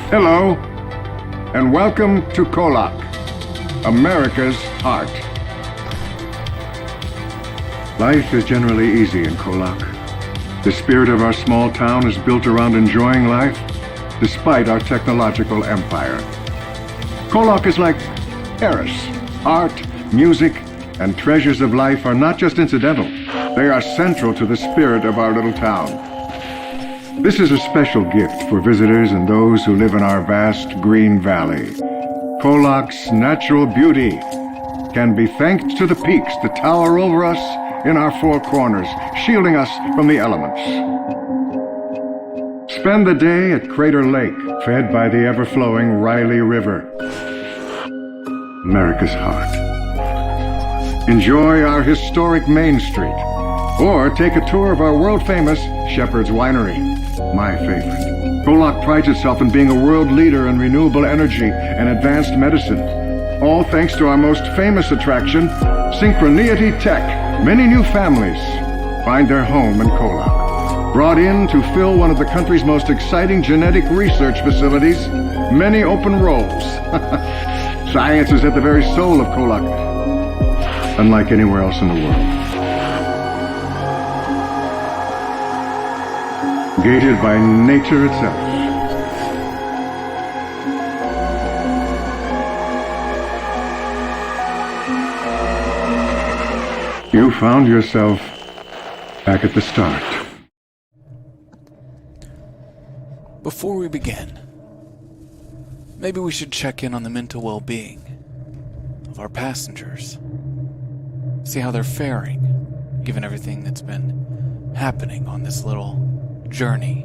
Hello, and welcome to KOllOK, America's heart. Life is generally easy in KOllOK. The spirit of our small town is built around enjoying life, despite our technological empire. KOllOK is like Paris. Art, music, and treasures of life are not just incidental. They are central to the spirit of our little town. This is a special gift for visitors and those who live in our vast green valley. KOllOK's natural beauty can be thanked to the peaks that tower over us in our four corners, shielding us from the elements. Spend the day at Crater Lake, fed by the ever-flowing Riley River, America's heart. Enjoy our historic Main Street, or take a tour of our world-famous Shepherd's Winery, my favorite. KOllOK prides itself in being a world leader in renewable energy and advanced medicine, all thanks to our most famous attraction, Synchroneity Tech. Many new families find their home in KOllOK. Brought in to fill one of the country's most exciting genetic research facilities, many open roles. Science is at the very soul of KOllOK, unlike anywhere else in the world. Gated by nature itself. You found yourself back at the start. Before we begin, maybe we should check in on the mental well-being of our passengers. See how they're faring, given everything that's been happening on this little journey.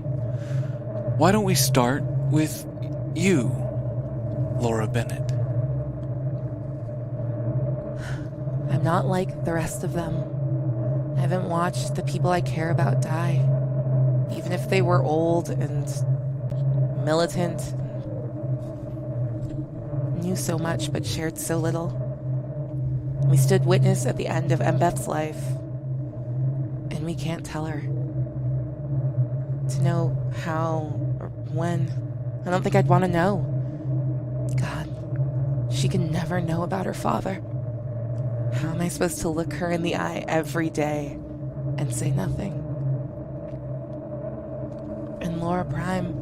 Why don't we start with you, Laura Bennett? I'm not like the rest of them. I haven't watched the people I care about die. Even if they were old and militant, knew so much but shared so little. We stood witness at the end of Mbeth's life, and we can't tell her. To know how or when, I don't think I'd want to know. God, she can never know about her father. How am I supposed to look her in the eye every day and say nothing? And Laura Prime,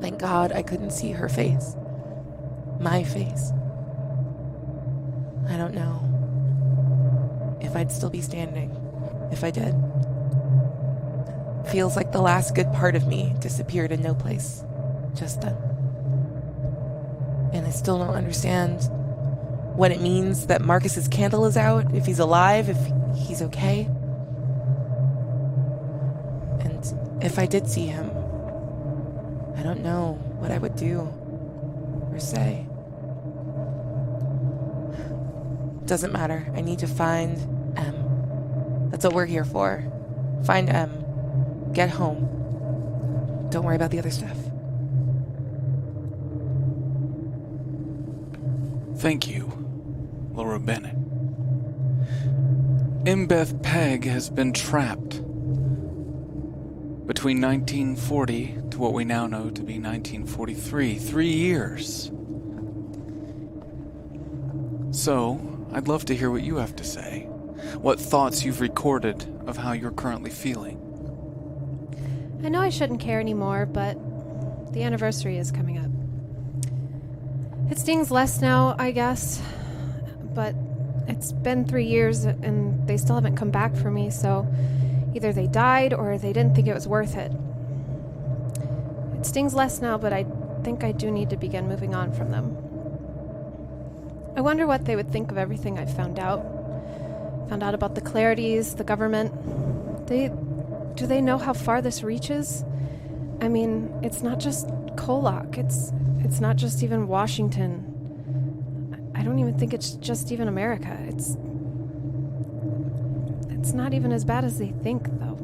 thank God I couldn't see her face. My face. I don't know if I'd still be standing if I did. Feels like the last good part of me disappeared in no place just then. And I still don't understand what it means that Marcus's candle is out, if he's alive, if he's okay. And if I did see him, I don't know what I would do or say. Doesn't matter. I need to find M. That's what we're here for. Find M. Get home. Don't worry about the other stuff. Thank you, Laura Bennett. Mbeth Peg has been trapped between 1940 to what we now know to be 1943. 3 years. So, I'd love to hear what you have to say. What thoughts you've recorded of how you're currently feeling. I know I shouldn't care anymore, but the anniversary is coming up. It stings less now, I guess, but it's been 3 years and they still haven't come back for me, so either they died or they didn't think it was worth it. It stings less now, but I think I do need to begin moving on from them. I wonder what they would think of everything I've found out. Found out about the Clarities, the government. Do they know how far this reaches? I mean, it's not just KOllOK. It's not just even Washington. I don't even think it's just even America. It's not even as bad as they think, though.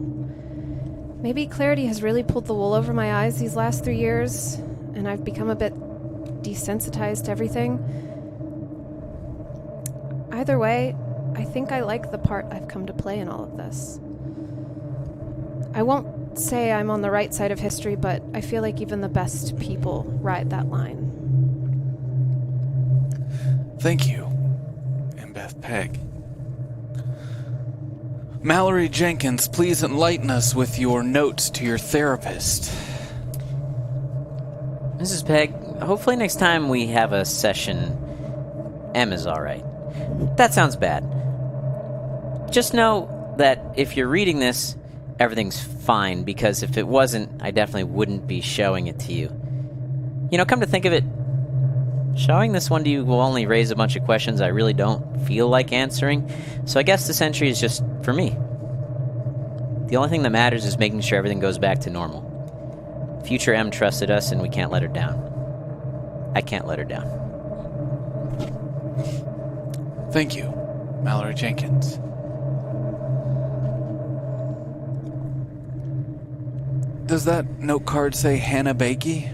Maybe Clarity has really pulled the wool over my eyes these last 3 years, and I've become a bit desensitized to everything. Either way, I think I like the part I've come to play in all of this. I won't say I'm on the right side of history, but I feel like even the best people ride that line. Thank you, Beth Peg. Mallory Jenkins, please enlighten us with your notes to your therapist. Mrs. Peg, hopefully next time we have a session, M is alright. That sounds bad. Just know that if you're reading this, everything's fine, because if it wasn't, I definitely wouldn't be showing it to you. You know, come to think of it, showing this one to you will only raise a bunch of questions I really don't feel like answering, so I guess this entry is just for me. The only thing that matters is making sure everything goes back to normal. Future M trusted us, and we can't let her down. I can't let her down. Thank you, Mallory Jenkins. Does that note card say Hannah Bakey?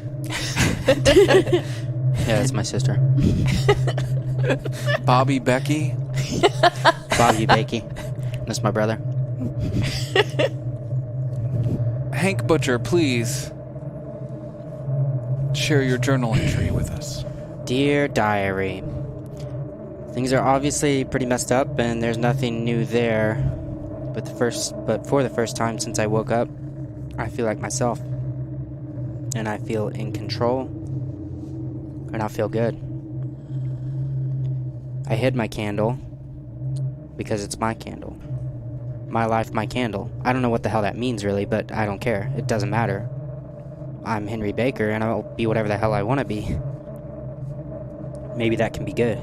Yeah, that's my sister. Bobby Becky? Bobby Bakey. That's my brother. Hank Butcher, please share your journal entry with us. Dear Diary, things are obviously pretty messed up, and there's nothing new there. But for the first time since I woke up, I feel like myself. And I feel in control. And I feel good. I hid my candle because it's my candle. My life, my candle. I don't know what the hell that means really, but I don't care. It doesn't matter. I'm Henry Baker, and I'll be whatever the hell I want to be. Maybe that can be good.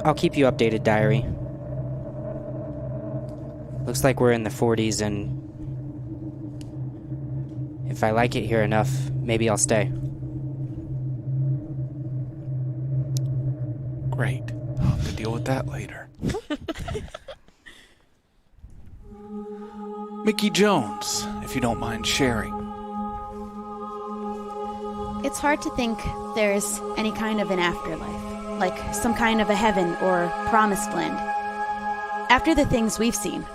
I'll keep you updated, Diary. Looks like we're in the 40s, and if I like it here enough, maybe I'll stay. Great. I'll have to deal with that later. Mickey Jones, if you don't mind sharing. It's hard to think there's any kind of an afterlife, like some kind of a heaven or promised land. After the things we've seen.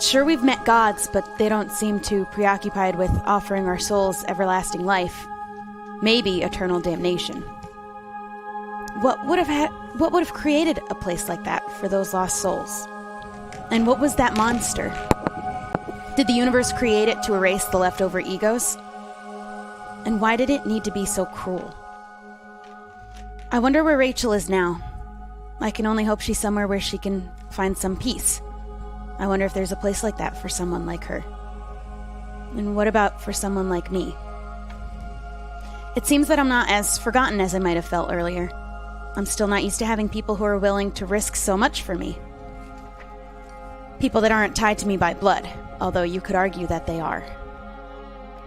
Sure, we've met gods, but they don't seem too preoccupied with offering our souls everlasting life. Maybe eternal damnation. What would have created a place like that for those lost souls? And what was that monster? Did the universe create it to erase the leftover egos? And why did it need to be so cruel? I wonder where Rachel is now. I can only hope she's somewhere where she can find some peace. I wonder if there's a place like that for someone like her. And what about for someone like me? It seems that I'm not as forgotten as I might have felt earlier. I'm still not used to having people who are willing to risk so much for me. People that aren't tied to me by blood, although you could argue that they are.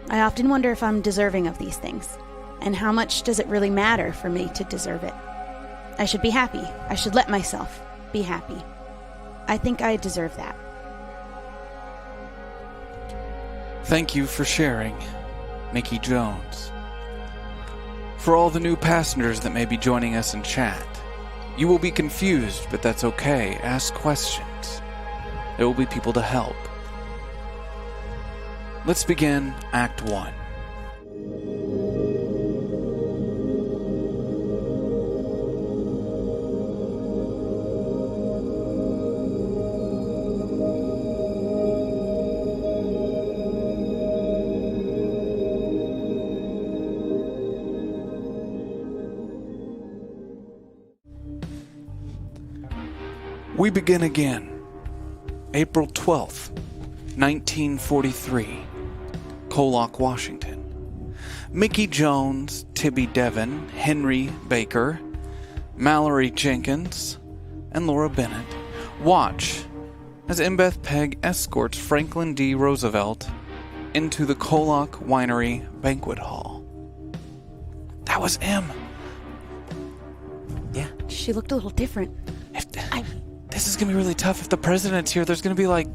I often wonder if I'm deserving of these things, and how much does it really matter for me to deserve it? I should be happy. I should let myself be happy. I think I deserve that. Thank you for sharing, Mickey Jones. For all the new passengers that may be joining us in chat, you will be confused, but that's okay. Ask questions. There will be people to help. Let's begin Act 1. We begin again. April 12th, 1943. KOllOK, Washington. Mickey Jones, Tibby Devon, Henry Baker, Mallory Jenkins, and Laura Bennett watch as Beth Peg escorts Franklin D. Roosevelt into the KOllOK Winery Banquet Hall. That was M. Yeah. She looked a little different. This is going to be really tough. If the president's here, there's going to be, like,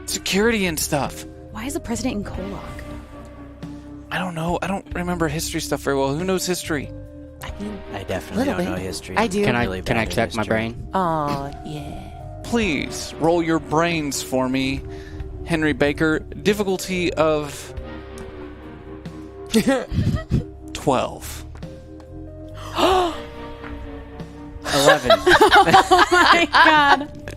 security and stuff. Why is the president in KOllOK? I don't know. I don't remember history stuff very well. Who knows history? I mean, I definitely Little don't know bit. history. I do. Can Really I bad check at my history. brain? oh, yeah. Please roll your brains for me Henry Baker. Difficulty of 12. 11. Oh my god.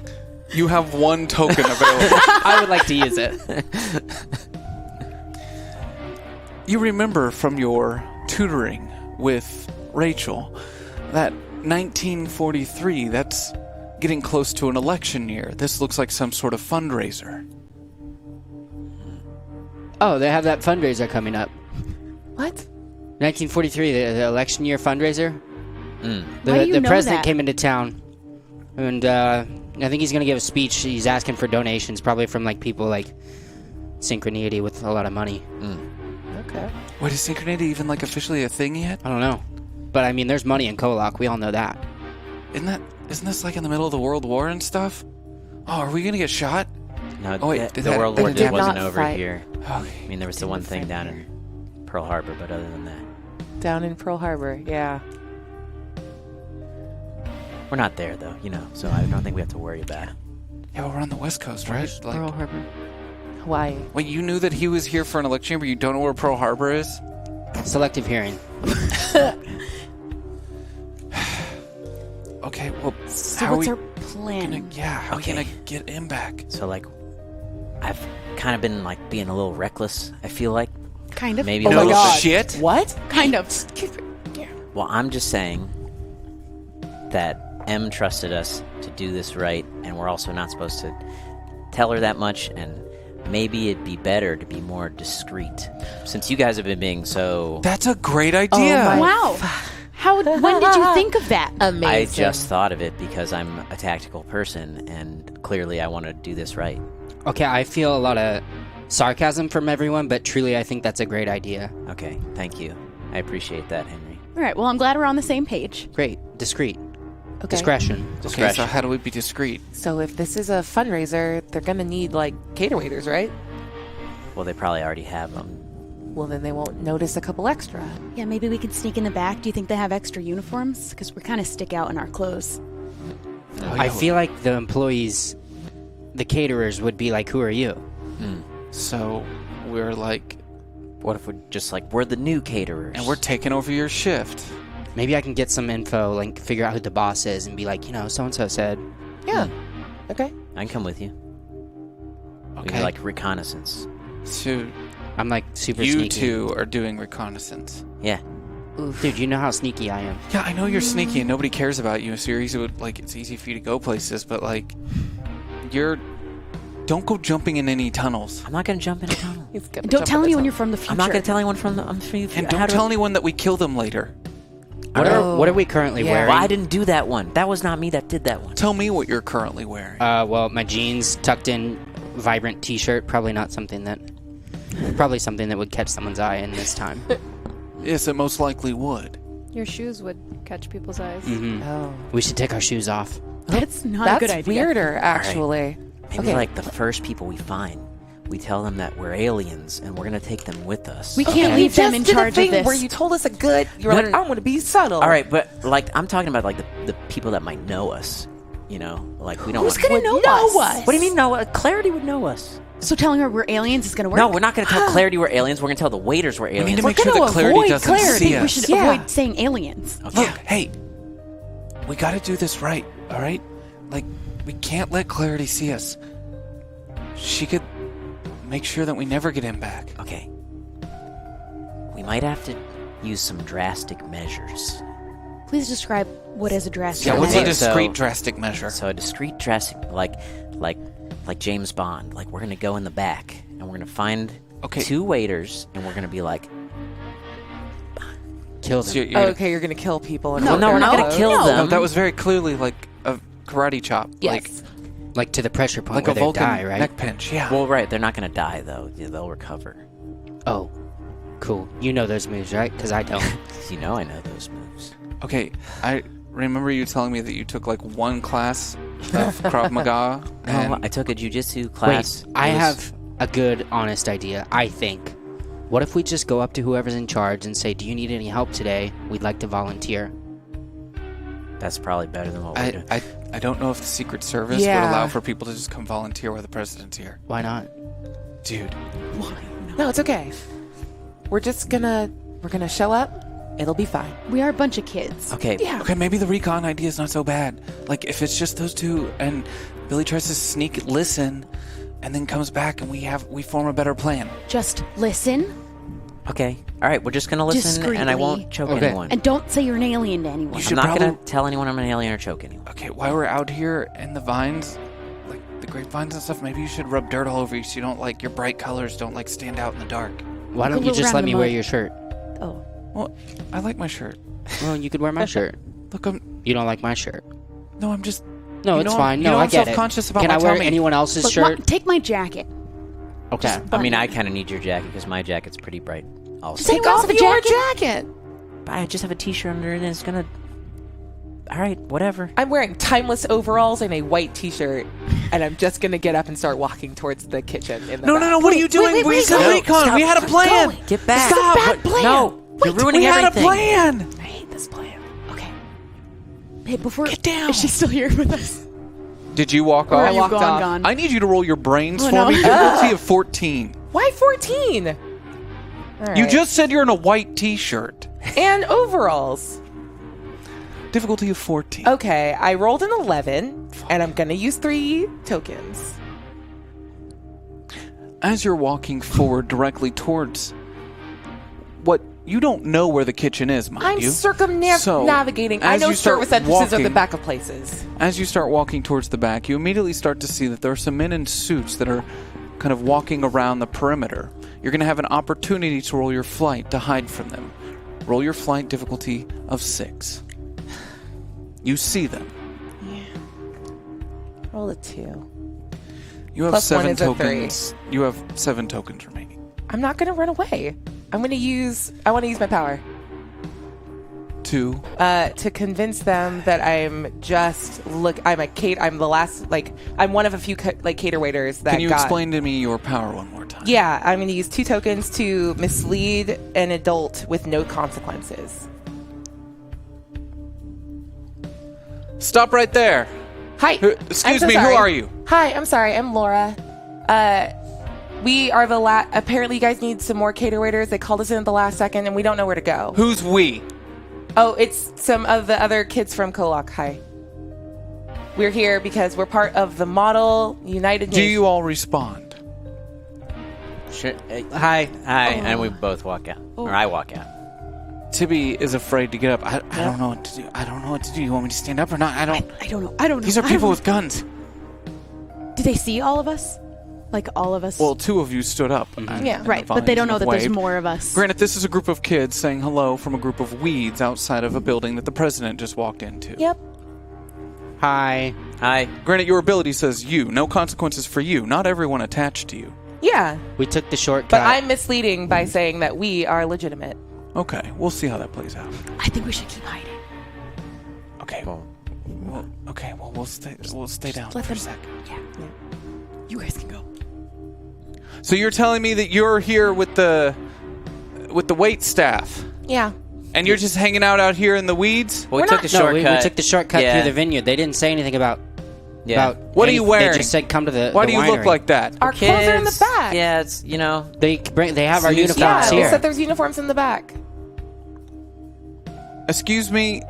You have 1 token available. I would like to use it. You remember from your tutoring with Rachel that 1943, that's getting close to an election year. This looks like some sort of fundraiser. Oh, they have that fundraiser coming up. What? 1943, the election year fundraiser. Why do you The know president that? came into town, and I think he's going to give a speech. He's asking for donations, probably from like people like Synchronity with a lot of money. Okay. Wait, is Synchronity even like officially a thing yet? Oh. I don't know, but I mean, there's money in KOllOK. We all know that. Isn't this like in the middle of the World War and stuff? Oh, are we gonna get shot? No, Oh, wait, the did that- World they War did just not wasn't over fight. here. Okay. I mean, there was the one thing down in Pearl Harbor, but other than that, Down in Pearl Harbor, yeah. we're not there though, you know. So I don't think we have to worry about it. Yeah, well, we're on the West Coast, right? Like, Pearl Harbor. Hawaii. wait, you knew that he was here for an election, but you don't know where Pearl Harbor is? Selective hearing. Okay, well, So how what's are our we plan? how are we Okay. gonna get him back? So like, I've kind of been like being a little reckless. I feel like Kind of. maybe Oh a my little God. bit. Shit. What? Kind of. Well, I'm just saying that M trusted us to do this right, and we're also not supposed to tell her that much, and maybe it'd be better to be more discreet. Since you guys have been being so... That's a great idea. my- Wow. When did you think of that? Amazing. I just thought of it because I'm a tactical person, and clearly I want to do this right. Okay, I feel a lot of sarcasm from everyone, but truly, I think that's a great idea. Okay, thank you. I appreciate that, Henry. All right. Well, I'm glad we're on the same page. Great, discreet, Okay. discretion. Okay, Discretion. so how do we be discreet? So if this is a fundraiser, they're gonna need like cater waiters, right? Well, they probably already have them. Well, then they won't notice a couple extra. Yeah, maybe we could sneak in the back. Do you think they have extra uniforms? Because we kind of stick out in our clothes. Oh, I yeah, feel like the employees, the caterers, would be like, "Who are you?" so we're like, What if we're just like, we're the new caterers? and we're taking over your shift. Maybe I can get some info, like figure out who the boss is, and be like, so and so said. Yeah. Okay. I can come with you. We Okay. do like reconnaissance. So I'm like super you sneaky. two are doing reconnaissance. Yeah. Dude, you know how sneaky I am. Yeah, I know you're sneaky and nobody cares about you, so you're easy like it's easy for you to go places, but like don't go jumping in any tunnels. I'm not going to jump in a tunnel. He's gonna Don't jump tell in the anyone tunnel. you're from the future. I'm not going to tell anyone from the... I'm from And don't tell anyone that we kill them later. What are we currently Yeah. wearing? Well, I didn't do that one. That was not me that did that one. Tell me what you're currently wearing. Well, my jeans, tucked in, vibrant T-shirt. Probably something that would catch someone's eye in this time. Yes, it most likely would. Your shoes would catch people's eyes. Oh. We should take our shoes off. That's not That's a good idea. weirder, actually. Maybe Okay. like the first people we find, we tell them that we're aliens and we're going to take them with us. We can't leave them in Just did charge a thing of this. where you told us a good. You were No, like, no, no. I'm going to be subtle. All right, but like I'm talking about like the people that might know us. You know, like we don't. Who's want gonna know us? What do you mean know? Clarity would know us. So telling her we're aliens is gonna work? No, we're not going to tell Clarity we're aliens. We're going to tell the waiters we're We need aliens. to make We're sure that gonna Clarity avoid doesn't Clarity. see We us. should Yeah. avoid saying aliens. Okay. Look, hey, we got to do this right, all right? Like, we can't let Clarity see us. She could make sure that we never get him back. Okay. We might have to use some drastic measures. Please describe what is a drastic Yeah, what's a Okay, measure. discreet, so- drastic measure? So a discreet drastic, like James Bond. Like we're going to go in the back and we're going to find Okay. two waiters and we're going to be like, Kill So them. you're gonna- Okay, you're going to kill people. No, no, we're not no, going to kill no. them. No, that was very clearly like a karate chop. Yes. Like to the pressure point Like where a they Vulcan die, right? neck pinch, yeah. Well, right. They're not going to die though. Yeah, they'll recover. Oh, cool. You know those moves, right? Because I don't. You know, I know those moves. Okay, I remember you telling me that you took like one class of Krav Maga. No, And I took a jujitsu class. Wait, I It was- have a good, honest idea. I think. What if we just go up to whoever's in charge and say, "Do you need any help today? We'd like to volunteer." That's probably better than what we're doing. I don't know if the Secret Service Yeah. would allow for people to just come volunteer while the president's here. Why not? Dude. No, it's okay. We're gonna show up. It'll be fine. We are a bunch of kids. Okay. Yeah. Okay, maybe the recon idea is not so bad. Like, if it's just those two and Billy tries to sneak listen and then comes back and we form a better plan. Just listen Okay. All right. We're just gonna listen, and I Discreetly. won't choke Okay. anyone. and don't say you're an alien to anyone. You I'm should not probably- gonna tell anyone I'm an alien or choke anyone. Okay, while we're out here in the vines, like the grapevines and stuff, maybe you should rub dirt all over you so you don't, like, your bright colors don't, like, stand out in the dark. Why don't Go you just around let the me wear mud. your shirt? Oh, Well, I like my shirt. Well, you could wear my shirt. Look, You don't like my shirt. I'm just... No, You it's know fine. you No, know I I'm get it. self-conscious about Can my I wear tummy. anyone else's look, shirt? take my jacket. Okay. I mean, I kind of need your jacket because my jacket's pretty bright. Also, Take off the your jacket. jacket. but I just have a T-shirt under it, and it's gonna. All right, whatever. I'm wearing timeless overalls and a white T-shirt, and I'm just gonna get up and start walking towards the kitchen. In the No, back. no, no, what are you doing? wait, We wait, said no, recon. stop, We had a stop plan. going. Get back. Stop. Bad plan. No, you're ruining We had a everything. plan. I hate this plan. Okay. Hey, before Get down. is she still here with us? Did you walk Or are off? you walked gone? off. Gone. I need you to roll your brains Oh, for no. me. Difficulty of 14. Why 14? All You right. just said you're in a white T-shirt. and overalls. Difficulty of 14. Okay, I rolled an 11, and I'm gonna use 3 tokens. As you're walking forward directly towards what you don't know where the kitchen is, mind I'm you. circumnavigating. I as know you start service entrances are the walking- back of places. As you start walking towards the back, you immediately start to see that there are some men in suits that are kind of walking around the perimeter. You're going to have an opportunity to roll your flight to hide from them. Roll your flight difficulty of 6. You see them. Roll a 2. You have Plus 1 7 is a tokens. You have 7 tokens remaining. I'm not gonna run away. I want to use my power 2. to convince them that I'm the last, I'm one of a few cater waiters that Can you got. explain to me your power one more time? Yeah, I'm going to use 2 tokens to mislead an adult with no consequences. Stop right there. Hi. Excuse I'm so me, sorry. who are you? Hi, I'm sorry. I'm Laura. We are the apparently you guys need some more cater waiters. They called us in at the last second and we don't know where to go. Who's we? Oh, it's some of the other kids from KOllOK. Hi. We're here because we're part of the Model United Do Nations. you all respond? Sure. Hi. Hi, and we both walk out, or I walk out. Tibby is afraid to get up. I don't know what to do. I don't know what to do. You want me to stand up or not? I don't. I don't know. I don't know. These are I don't people know. with guns. Do they see all of us? Like all of us? Well, 2 of you stood up. Yeah. right, but they don't know that there's waved. more of us. Granted, this is a group of kids saying hello from a group of weeds outside of a building that the president just walked into. Yep. Hi. Hi. Granted, your ability says you. No consequences for you. Not everyone attached to you. Yeah. We took the shortcut. But I'm misleading by saying that we are legitimate. Okay, we'll see how that plays out. I think we should keep hiding. Okay. Well, we'll stay down Let for a them. sec. Yeah. You guys can go. So you're telling me that you're here with the wait staff, Yeah. and you're just hanging out here in the weeds? Well, we took the No, shortcut. we took the shortcut Yeah. through the vineyard. They didn't say anything about. Yeah. What are you wearing? They just said come to the. Why the do you look winery. like that? Our clothes are in the Kids, back. Yeah, it's They have our So you- uniforms Yeah, they here. said there's uniforms in the back. Excuse me,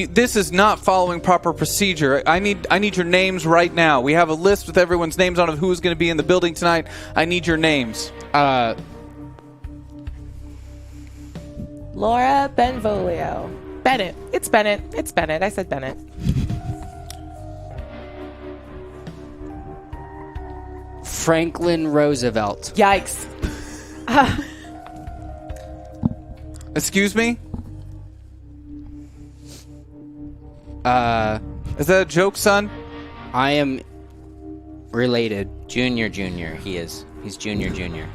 this is not following proper procedure. I need your names right now. We have a list with everyone's names on it of who's going to be in the building tonight. I need your names. Laura Benvolio. Bennett. It's Bennett. It's Bennett. I said Bennett. Franklin Roosevelt. Yikes. Excuse me? Is that a joke, son? I am related. Junior. He is. He's junior.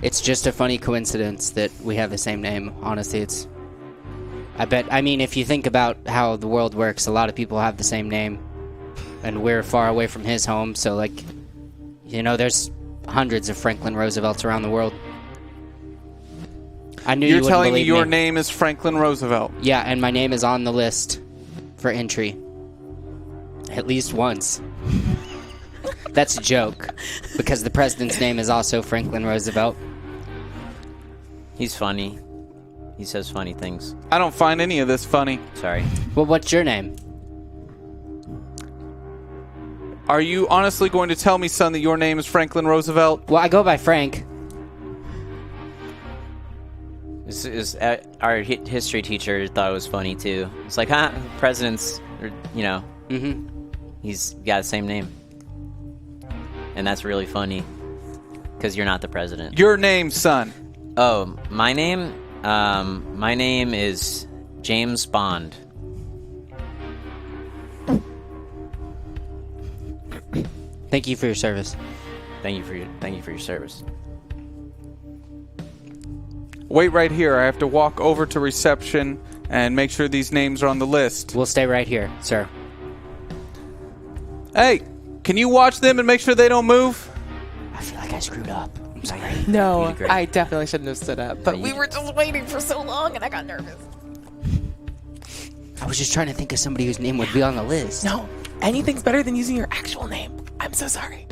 It's just a funny coincidence that we have the same name. Honestly, I mean, if you think about how the world works, a lot of people have the same name. And we're far away from his home, so, there's hundreds of Franklin Roosevelts around the world. I knew you You're wouldn't telling me believe your name is Franklin Roosevelt. Yeah, and my name is on the list for entry. At least once. That's a joke, because the president's name is also Franklin Roosevelt. He's funny. He says funny things. I don't find any of this funny. Sorry. Well, what's your name? Are you honestly going to tell me, son, that your name is Franklin Roosevelt? Well, I go by Frank. Our history teacher thought it was funny, too. It's like, presidents, he's got the same name. And that's really funny, because you're not the president. Your name, son. Oh, my name? My name is James Bond. Thank you for your service. Thank you for your service. Wait right here. I have to walk over to reception and make sure these names are on the list. We'll stay right here, sir. Hey, can you watch them and make sure they don't move? I feel like I screwed up. I'm sorry. No, Great. I definitely shouldn't have stood up. But Yeah, we you were just waiting for so long, and I got nervous. I was just trying to think of somebody whose name would be on the list. No, anything's better than using your actual name. I'm so sorry.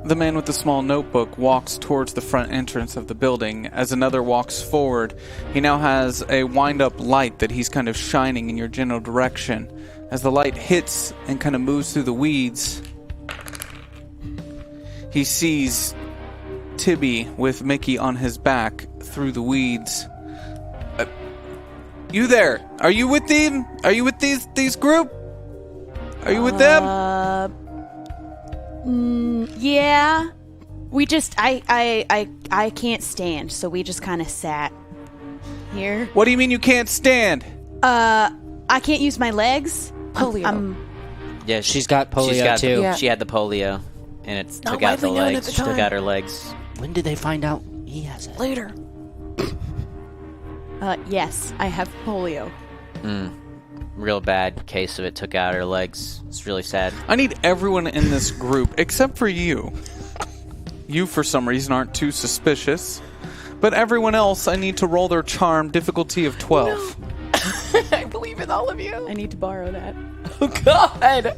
The man with the small notebook walks towards the front entrance of the building. As another walks forward, he now has a wind-up light that he's kind of shining in your general direction. As the light hits and kind of moves through the weeds, he sees Tibby with Mickey on his back through the weeds. You there? Are you with them? Are you with these group? Are you with them? Yeah. We just I can't stand, so we just kind of sat here. What do you mean you can't stand? I can't use my legs. Polio. Yeah, She's got polio, too. Yeah. She had the polio, and it Not took out the widely known at legs. the Took time. out her legs. When did they find out he has it? Later. Yes, I have polio. Real bad case of it. Took out her legs. It's really sad. I need everyone in this group, except for you. You, for some reason, aren't too suspicious. But everyone else, I need to roll their charm, difficulty of 12. I believe in all of you. I need to borrow that. Oh, God.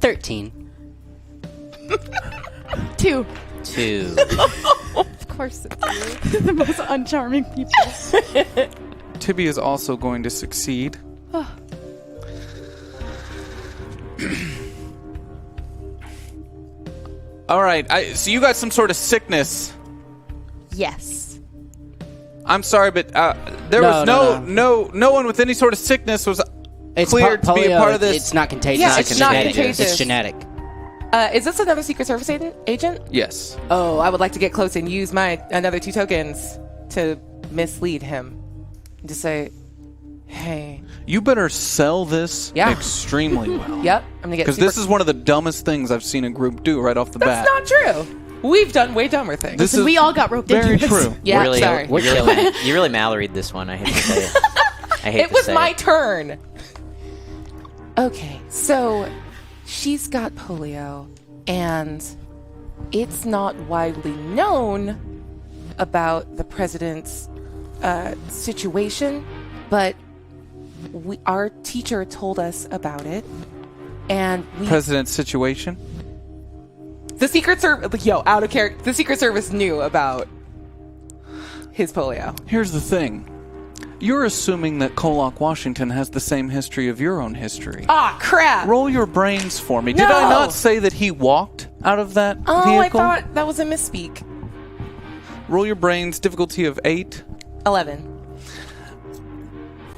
13. 2. 2. Of course it's you. The most uncharming people. Tibby is also going to succeed. All right, so you got some sort of sickness. Yes. I'm sorry, but there was no one with any sort of sickness was cleared to be a part of this. It's not contagious. Yeah, it's it's not genetic. contagious. It's genetic. Is this another Secret Service agent? Yes. Oh, I would like to get close and use my another 2 tokens to mislead him. To say, hey. You better sell this Yeah. extremely well. Yep, I'm gonna get. Because this is one of the dumbest things I've seen a group do right off the bat. That's not true. We've done way dumber things. This is We all got roped very into this. true. Yeah, really, sorry. You really Mallory'd this one. I hate to say it. I hate It to was say my it. turn. Okay, so she's got polio, and it's not widely known about the president's situation, but our teacher told us about it, and President's situation. the Secret Service, out of character, the Secret Service knew about his polio. Here's the thing. You're assuming that KOllOK, Washington has the same history of your own history. Ah, crap! Roll your brains for me. Did I No! not say that he walked out of that Oh, vehicle? I thought that was a misspeak. Roll your brains, difficulty of 8. 11.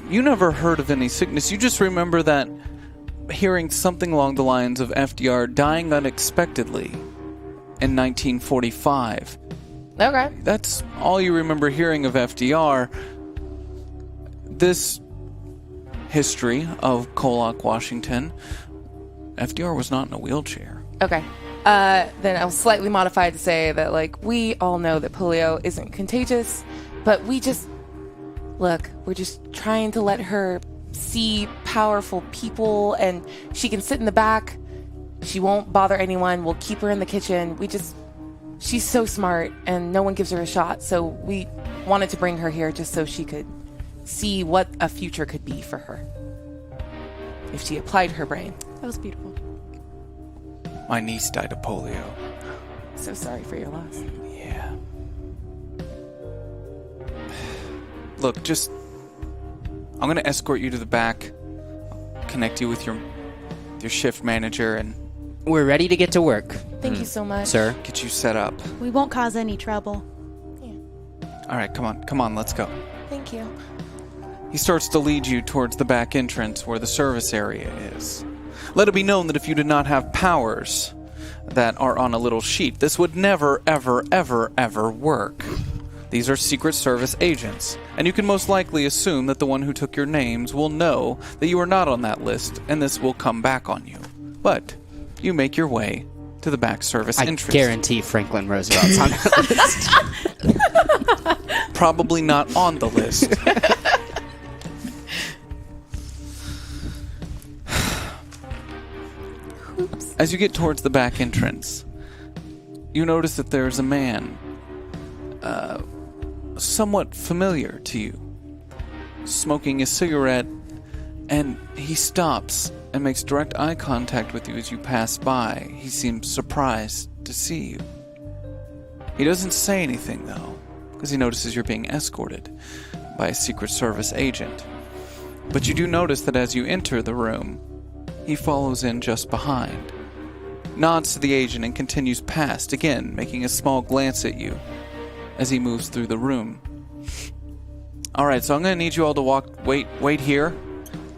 You never heard of any sickness. You just remember that hearing something along the lines of FDR dying unexpectedly in 1945. Okay. That's all you remember hearing of FDR. This history of KOllOK, Washington, FDR was not in a wheelchair. Okay. Then I'll slightly modify to say that, we all know that polio isn't contagious, but we're just trying to let her see powerful people, and she can sit in the back. She won't bother anyone. We'll keep her in the kitchen. She's so smart, and no one gives her a shot, so we wanted to bring her here just so she could see what a future could be for her if she applied her brain. That was beautiful. My niece died of polio. So sorry for your loss. Yeah. Look, I'm gonna escort you to the back, connect you with your shift manager, and We're ready to get to work, Thank you so much. sir. get you set up. We won't cause any trouble. All right, come on, let's go. Thank you. He starts to lead you towards the back entrance where the service area is. Let it be known that if you did not have powers that are on a little sheet, this would never, ever, ever, ever work. These are Secret Service agents, and you can most likely assume that the one who took your names will know that you are not on that list, and this will come back on you. But you make your way to the back service I entrance. guarantee Franklin Roosevelt's on that list. Probably not on the list. As you get towards the back entrance, you notice that there's a man, somewhat familiar to you, smoking a cigarette, and he stops and makes direct eye contact with you as you pass by. He seems surprised to see you. He doesn't say anything, though, because he notices you're being escorted by a Secret Service agent. But you do notice that as you enter the room, he follows in just behind, nods to the agent, and continues past, again making a small glance at you as he moves through the room. Alright, so I'm going to need you all to wait here.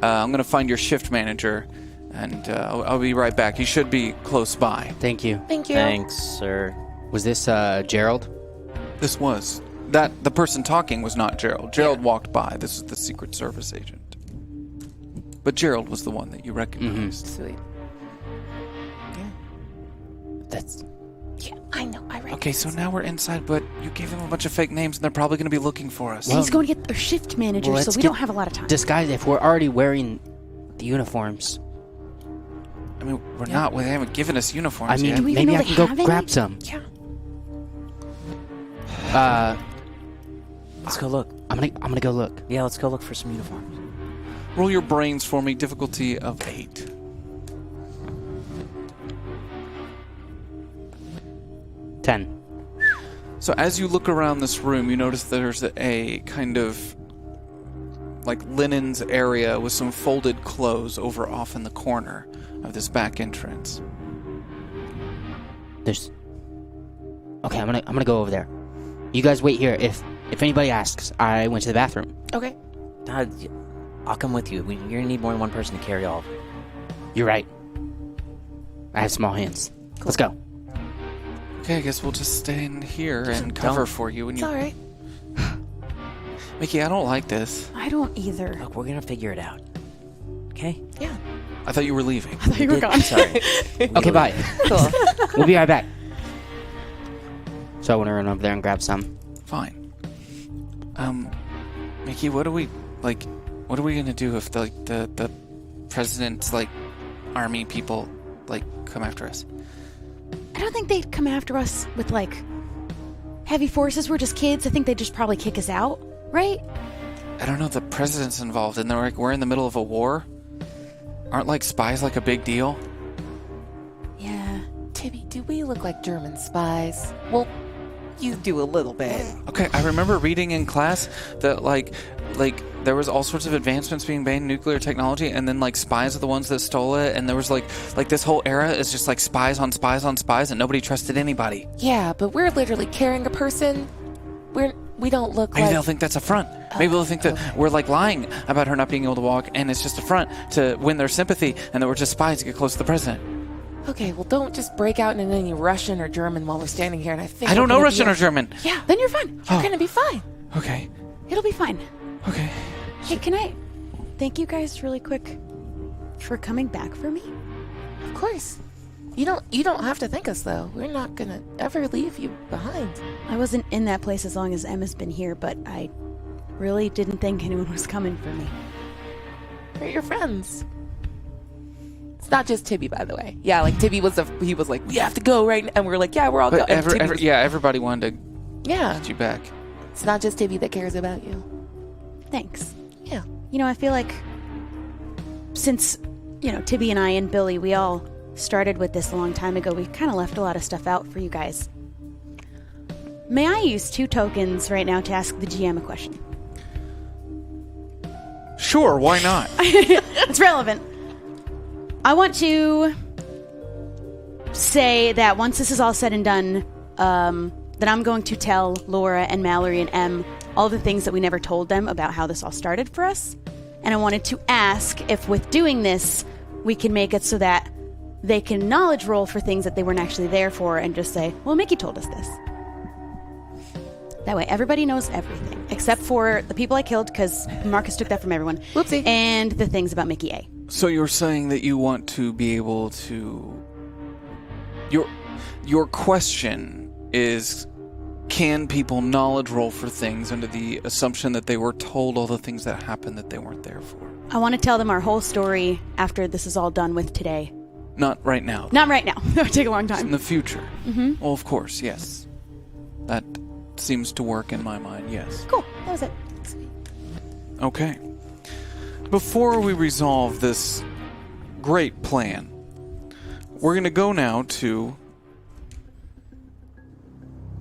I'm going to find your shift manager, and I'll be right back. He should be close by. Thank you. Thank you. Thanks, sir. Was this Gerald? This was. The person talking was not Gerald. Gerald walked by. This is the Secret Service agent. But Gerald was the one that you recognized. Sweet. That's Yeah, I know. I recognize. Okay, so now we're inside, but you gave them a bunch of fake names, and they're probably going to be looking for us. He's going to get their shift manager, well, so let's we get don't have a lot of time. disguised if we're already wearing the uniforms. I mean, we're not. They haven't given us uniforms I mean, yet. Do we even maybe know I they can go have any? grab some. Yeah. Let's go look. I'm gonna go look. Yeah, let's go look for some uniforms. Roll your brains for me. Difficulty of 8. 10. So as you look around this room, you notice there's a kind of like linens area with some folded clothes over off in the corner of this back entrance. There's. Okay, I'm gonna go over there. You guys wait here. If anybody asks, I went to the bathroom. Okay. I'll come with you. You're gonna need more than one person to carry all of it. You're right. I have small hands. Let's go. Okay, I guess we'll just stay in here and cover for you. When It's you, all right. Mickey, I don't like this. I don't either. Look, we're gonna figure it out. Okay? Yeah. I thought you were leaving. I thought you were gone. Sorry. Okay, bye. Cool. We'll be right back. So I want to run over there and grab some. Fine. Mickey, what are we gonna do if the president's army people come after us? I don't think they'd come after us with, heavy forces. We're just kids. I think they'd just probably kick us out, right? I don't know. The president's involved, and they're we're in the middle of a war. Aren't spies a big deal? Yeah. Tibby, do we look like German spies? Well, you do a little bit. Okay, I remember reading in class that there was all sorts of advancements being made in nuclear technology, and then spies are the ones that stole it, and there was this whole era is just spies on spies on spies, and nobody trusted anybody. Yeah, but we're literally carrying a person. We don't look Maybe like... they'll think that's a front. Maybe they'll think that we're lying about her not being able to walk, and it's just a front to win their sympathy, and that we're just spies to get close to the president. Okay, well, don't just break out in any Russian or German while we're standing here, and I think... I don't we're know gonna Russian be or German. Yeah, then you're fine. You're gonna be fine. Okay. It'll be fine. Okay. Hey, can I thank you guys really quick for coming back for me? Of course. You don't have to thank us, though. We're not gonna ever leave you behind. I wasn't in that place as long as Emma's been here, but I really didn't think anyone was coming for me. We're your friends. It's not just Tibby, by the way. Yeah, Tibby was he was like, we have to go right now. And we're like, yeah, we're all going. But everybody wanted to Yeah. get you back. It's not just Tibby that cares about you. Thanks. Yeah. I feel like since Tibby and I and Billy, we all started with this a long time ago. We kind of left a lot of stuff out for you guys. May I use 2 tokens right now to ask the GM a question? Sure, why not? It's relevant. I want to say that once this is all said and done, that I'm going to tell Laura and Mallory and Em all the things that we never told them about how this all started for us. And I wanted to ask if with doing this, we can make it so that they can knowledge roll for things that they weren't actually there for and just say, well, Mickey told us this. That way everybody knows everything, except for the people I killed, because Marcus took that from everyone. Whoopsie. And the things about Mickey A. So you're saying that you want to be able to... Your question is, can people knowledge roll for things under the assumption that they were told all the things that happened that they weren't there for? I want to tell them our whole story after this is all done with today. Not right now. Not right now. That would take a long In time. the future. Mm-hmm. Well, of course, yes. That seems to work in my mind, yes. Cool. That was it. Okay. Before we resolve this great plan, we're going to go now to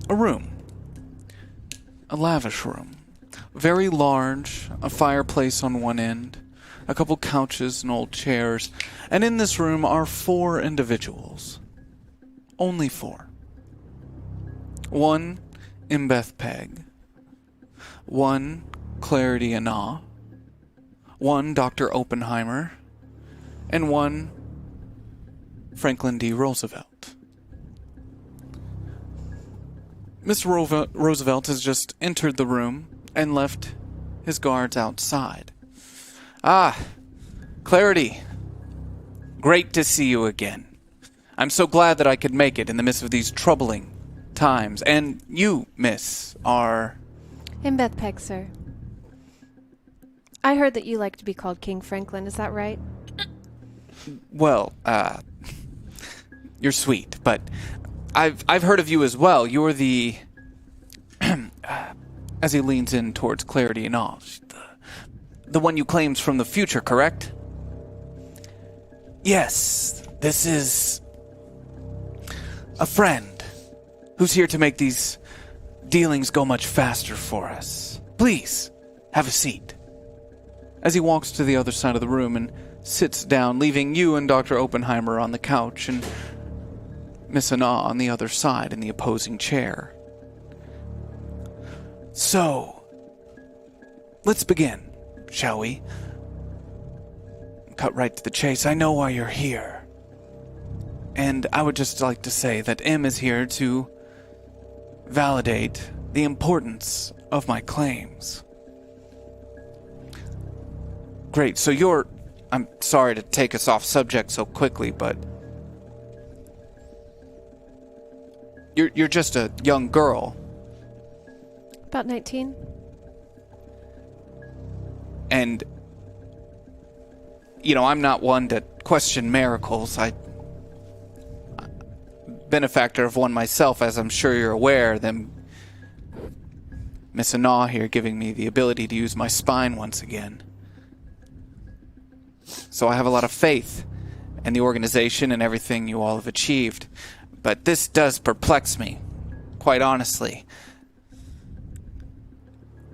a room. A lavish room. Very large, a fireplace on one end, a couple couches and old chairs, and in this room are 4 individuals. Only 4. 1, Imbeth Peg. 1, Clarity Anah. 1, Dr. Oppenheimer. And 1, Franklin D. Roosevelt. Mr. Roosevelt has just entered the room and left his guards outside. Ah, Clarity. Great to see you again. I'm so glad that I could make it in the midst of these troubling times. And you, miss, are... Imbeth Peg, sir. I heard that you like to be called King Franklin, is that right? Well, you're sweet, but I've heard of you as well. You're the... as he leans in towards Clarity and all. The one you claims from the future, correct? Yes, this is a friend who's here to make these dealings go much faster for us. Please, have a seat. As he walks to the other side of the room and sits down, leaving you and Dr. Oppenheimer on the couch and Miss Anah on the other side in the opposing chair. So, let's begin, shall we? Cut right to the chase. I know why you're here. And I would just like to say that M is here to validate the importance of my claims. Great, so I'm sorry to take us off subject so quickly, but you're just a young girl. About 19. And, I'm not one to question miracles. I've been a factor of one myself, as I'm sure you're aware. Them Miss Anah here giving me the ability to use my spine once again. So I have a lot of faith in the organization and everything you all have achieved. But this does perplex me, quite honestly.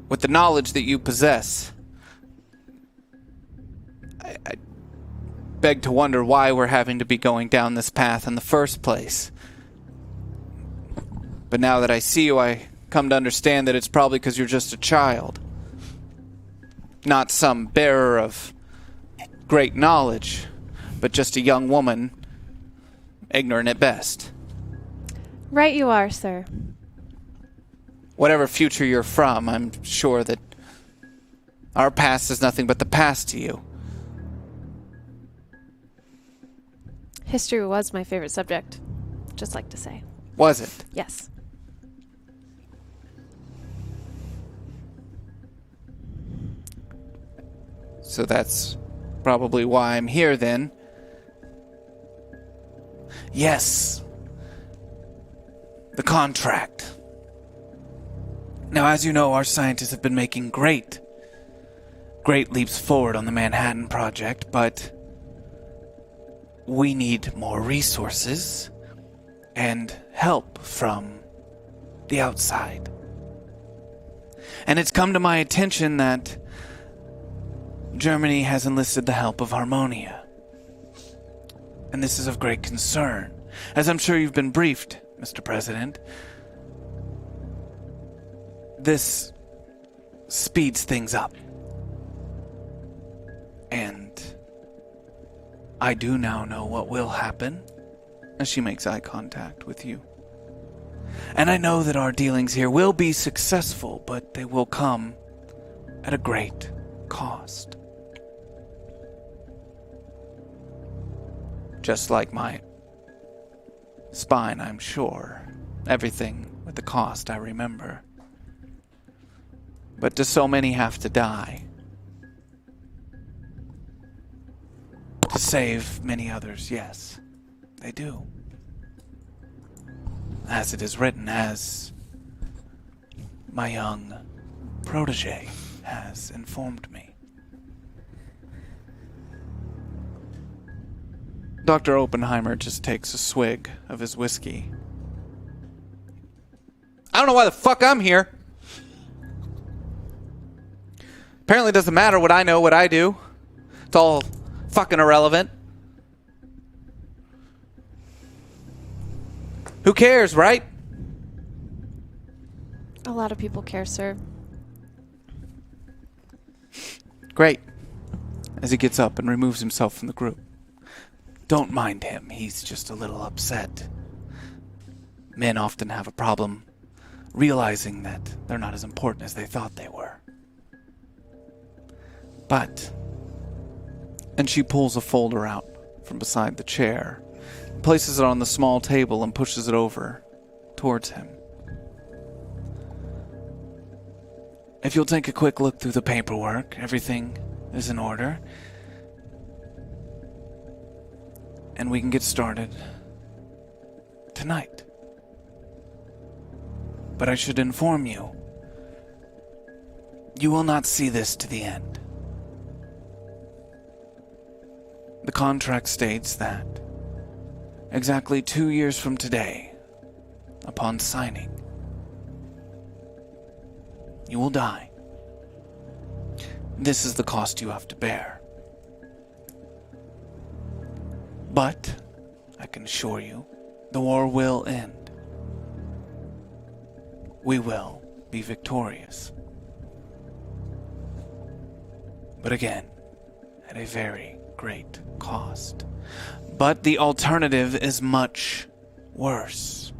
With the knowledge that you possess, I beg to wonder why we're having to be going down this path in the first place. But now that I see you, I come to understand that it's probably because you're just a child. Not some bearer of great knowledge, but just a young woman, ignorant at best. Right you are, sir. Whatever future you're from, I'm sure that our past is nothing but the past to you. History was my favorite subject, just like to say. Was it? Yes. So that's probably why I'm here then. Yes. The contract. Now, as you know, our scientists have been making great leaps forward on the Manhattan Project, but we need more resources and help from the outside. And it's come to my attention that Germany has enlisted the help of Harmonia. And this is of great concern. As I'm sure you've been briefed, Mr. President, this speeds things up. And I do now know what will happen, as she makes eye contact with you. And I know that our dealings here will be successful, but they will come at a great cost. Just like my spine, I'm sure. Everything with the cost, I remember. But do so many have to die to save many others? Yes, they do. As it is written, as my young protege has informed me. Dr. Oppenheimer just takes a swig of his whiskey. I don't know why the fuck I'm here. Apparently it doesn't matter what I know, what I do. It's all fucking irrelevant. Who cares, right? A lot of people care, sir. Great. As he gets up and removes himself from the group. Don't mind him. He's just a little upset. Men often have a problem realizing that they're not as important as they thought they were. But, and she pulls a folder out from beside the chair, places it on the small table and pushes it over towards him. If you'll take a quick look through the paperwork, everything is in order. And we can get started tonight. But I should inform you, you will not see this to the end. The contract states that exactly 2 years from today, upon signing, you will die. This is the cost you have to bear. But, I can assure you, the war will end. We will be victorious. But again, at a very great cost. But the alternative is much worse.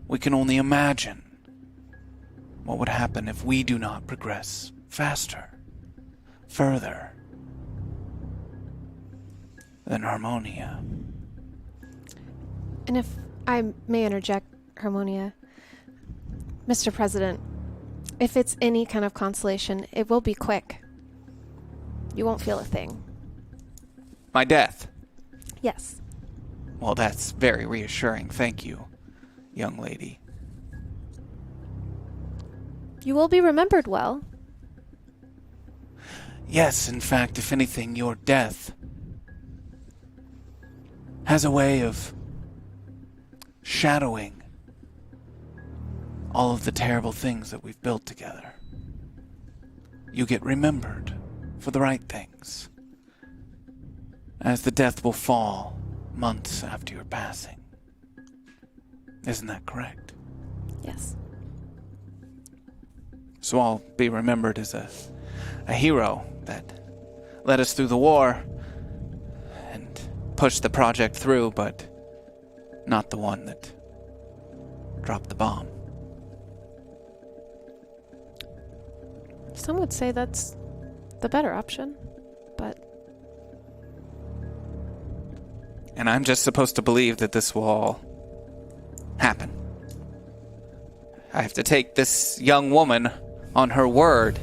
We can only imagine what would happen if we do not progress faster, further than Harmonia. And if I may interject, Harmonia, Mr. President, if it's any kind of consolation, it will be quick. You won't feel a thing. My death? Yes. Well, that's very reassuring. Thank you, young lady. You will be remembered well. Yes, in fact, if anything, your death has a way of shadowing all of the terrible things that we've built together. You get remembered for the right things, as the death will fall months after your passing. Isn't that correct? Yes. So I'll be remembered as a hero that led us through the war and pushed the project through, but not the one that dropped the bomb. Some would say that's the better option, but... And I'm just supposed to believe that this will all happen. I have to take this young woman on her word.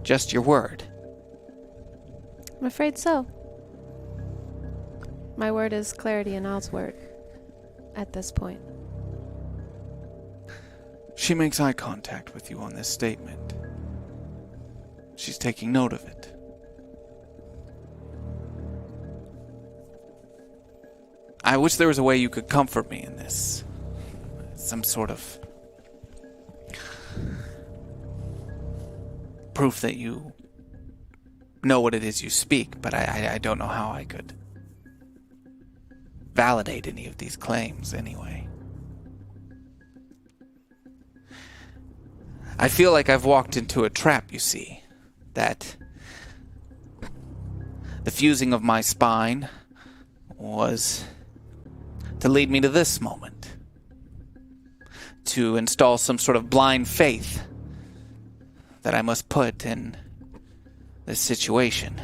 Just your word. I'm afraid so. My word is Clarity and Al's word at this point. She makes eye contact with you on this statement. she's taking note of it. I wish there was a way you could comfort me in this. Some sort of proof that you know what it is you speak, but I don't know how I could validate any of these claims anyway. I feel like I've walked into a trap, you see, that the fusing of my spine was to lead me to this moment, to install some sort of blind faith that I must put in this situation.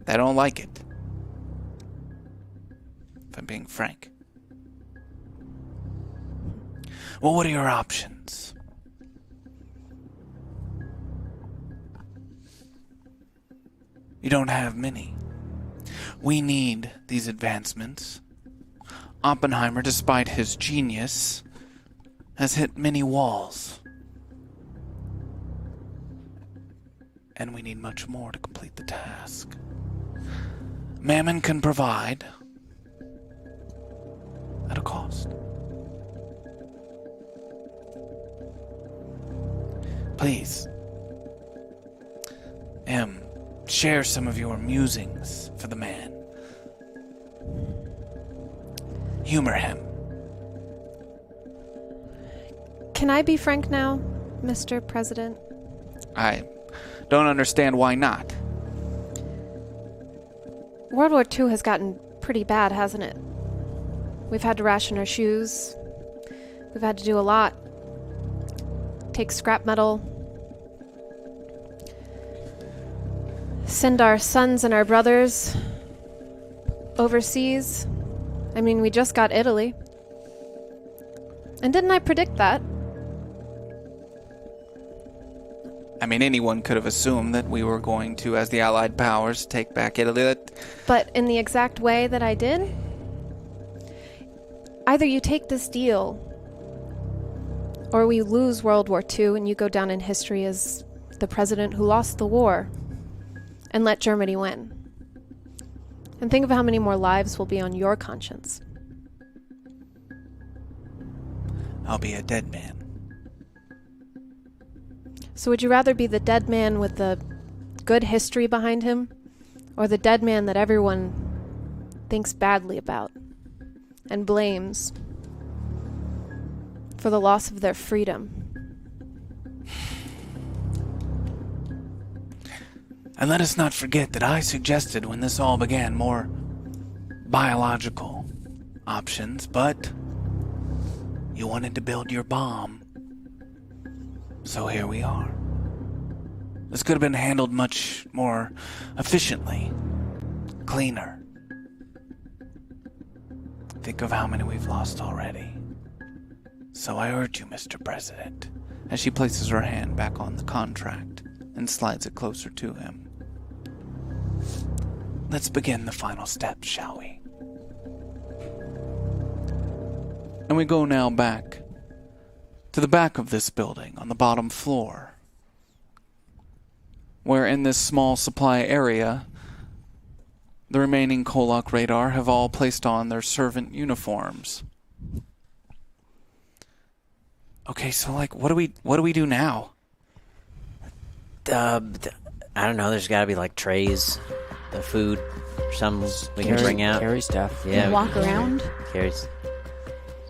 I don't like it, if I'm being frank. Well, what are your options? You don't have many. We need these advancements. Oppenheimer, despite his genius, has hit many walls. And we need much more to complete the task. Mammon can provide at a cost. Please, share some of your musings for the man. Humor him. Can I be frank now, Mr. President? I don't understand why not. World War II has gotten pretty bad, hasn't it? We've had to ration our shoes. We've had to do a lot. Take scrap metal. Send our sons and our brothers overseas. I mean, we just got Italy. And didn't I predict that? I mean, anyone could have assumed that we were going to, as the Allied powers, take back Italy. But in the exact way that I did? Either you take this deal, or we lose World War II and you go down in history as the president who lost the war and let Germany win. And think of how many more lives will be on your conscience. I'll be a dead man. So would you rather be the dead man with the good history behind him, or the dead man that everyone thinks badly about and blames for the loss of their freedom? And let us not forget that I suggested when this all began more biological options, but you wanted to build your bomb. So here we are. This could have been handled much more efficiently, cleaner. Think of how many we've lost already. So I urge you, Mr. President, as she places her hand back on the contract and slides it closer to him. Let's begin the final steps, shall we? And we go now back to the back of this building on the bottom floor, where in this small supply area, the remaining KOllOK radar have all placed on their servant uniforms. Okay, so what do we do now? I don't know. There's got to be like trays, the food, or something we can bring out. Carry stuff. Yeah, Walk around. Carry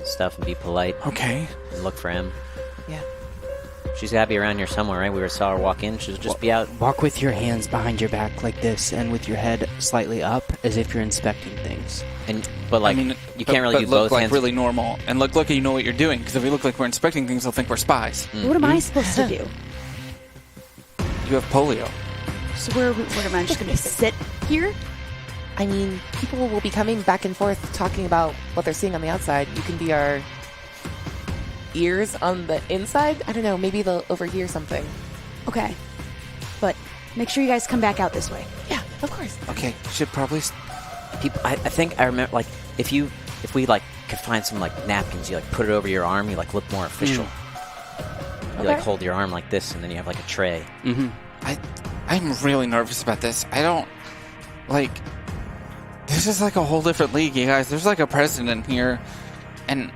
stuff and be polite. Okay. And look for him. Yeah. She's got to be around here somewhere, right? We saw her walk in. She'll just be out. Walk with your hands behind your back like this, and with your head slightly up, as if you're inspecting things. But like, I mean, you can't really do look both like hands. really normal, and look like you know what you're doing. Because if we look like we're inspecting things, they'll think we're spies. What am I supposed to do? You have polio. So what am I just going to sit here? I mean, people will be coming back and forth talking about what they're seeing on the outside. You can be our ears on the inside. I don't know, maybe they'll overhear something. Okay. But make sure you guys come back out this way. Yeah, of course. Okay, should probably... People, I think I remember, like, if we like could find some like napkins, you like put it over your arm, you like look more official. You like hold your arm like this, and then you have like a tray. Mm-hmm. I'm really nervous about this. I don't like. This is like a whole different league, you guys. There's like a president here, and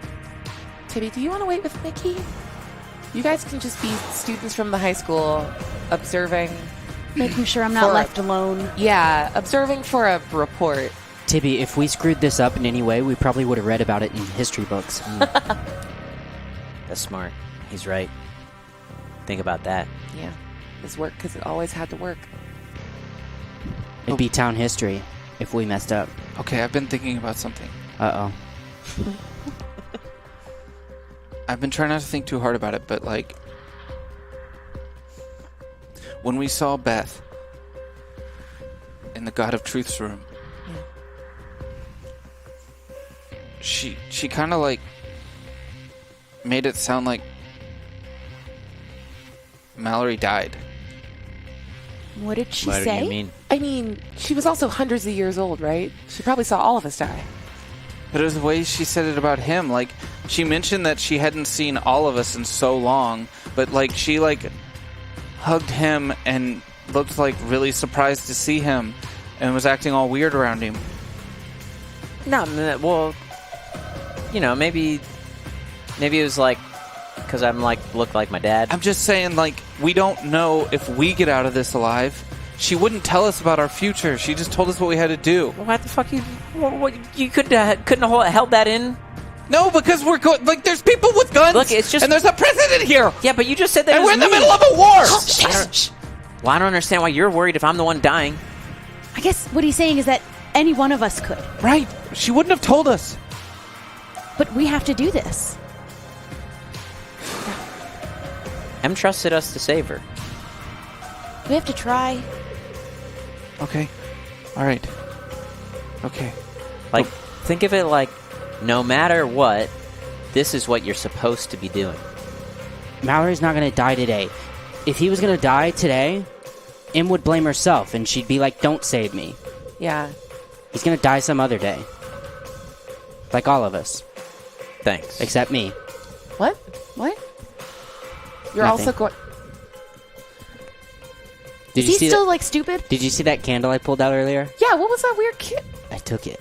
Tibby, do you want to wait with Mickey? You guys can just be students from the high school, observing. Making sure I'm not left alone. Yeah, observing for a report. Tibby, if we screwed this up in any way, we probably would have read about it in history books. That's smart. He's right. Think about that. Yeah, this worked because it always had to work. It'd be town history if we messed up. okay, I've been thinking about something. Uh-oh. I've been trying not to think too hard about it, but like when we saw Beth in the God of Truth's room, she kind of like made it sound like Mallory died. What did she What say? do you mean? I mean, she was also hundreds of years old, right? She probably saw all of us die. But it was the way she said it about him. Like, she mentioned that she hadn't seen all of us in so long, but like she like hugged him and looked like really surprised to see him and was acting all weird around him. No, well, you know, maybe it was like because I'm like look like my dad. I'm just saying, like, we don't know if we get out of this alive. She wouldn't tell us about our future. She just told us what we had to do. What the fuck? You couldn't have held that in? No, because we're going. Like, there's people with guns. Look, it's just. And there's a president here. Yeah, but you just said that. And it we're was in the me. middle of a war. Well, I don't understand why you're worried if I'm the one dying. I guess what he's saying is that any one of us could. Right. She wouldn't have told us. But we have to do this. Em trusted us to save her. We have to try. Okay. All right. Okay. Like, think of it like, no matter what, this is what you're supposed to be doing. Mallory's not going to die today. If he was going to die today, Em would blame herself, and she'd be like, don't save me. Yeah. He's going to die some other day. Like all of us. Thanks. Except me. What? What? You're Nothing. also going. Did Is you he see still, that? like, stupid? Did you see that candle I pulled out earlier? Yeah, what was that weird kid? I took it.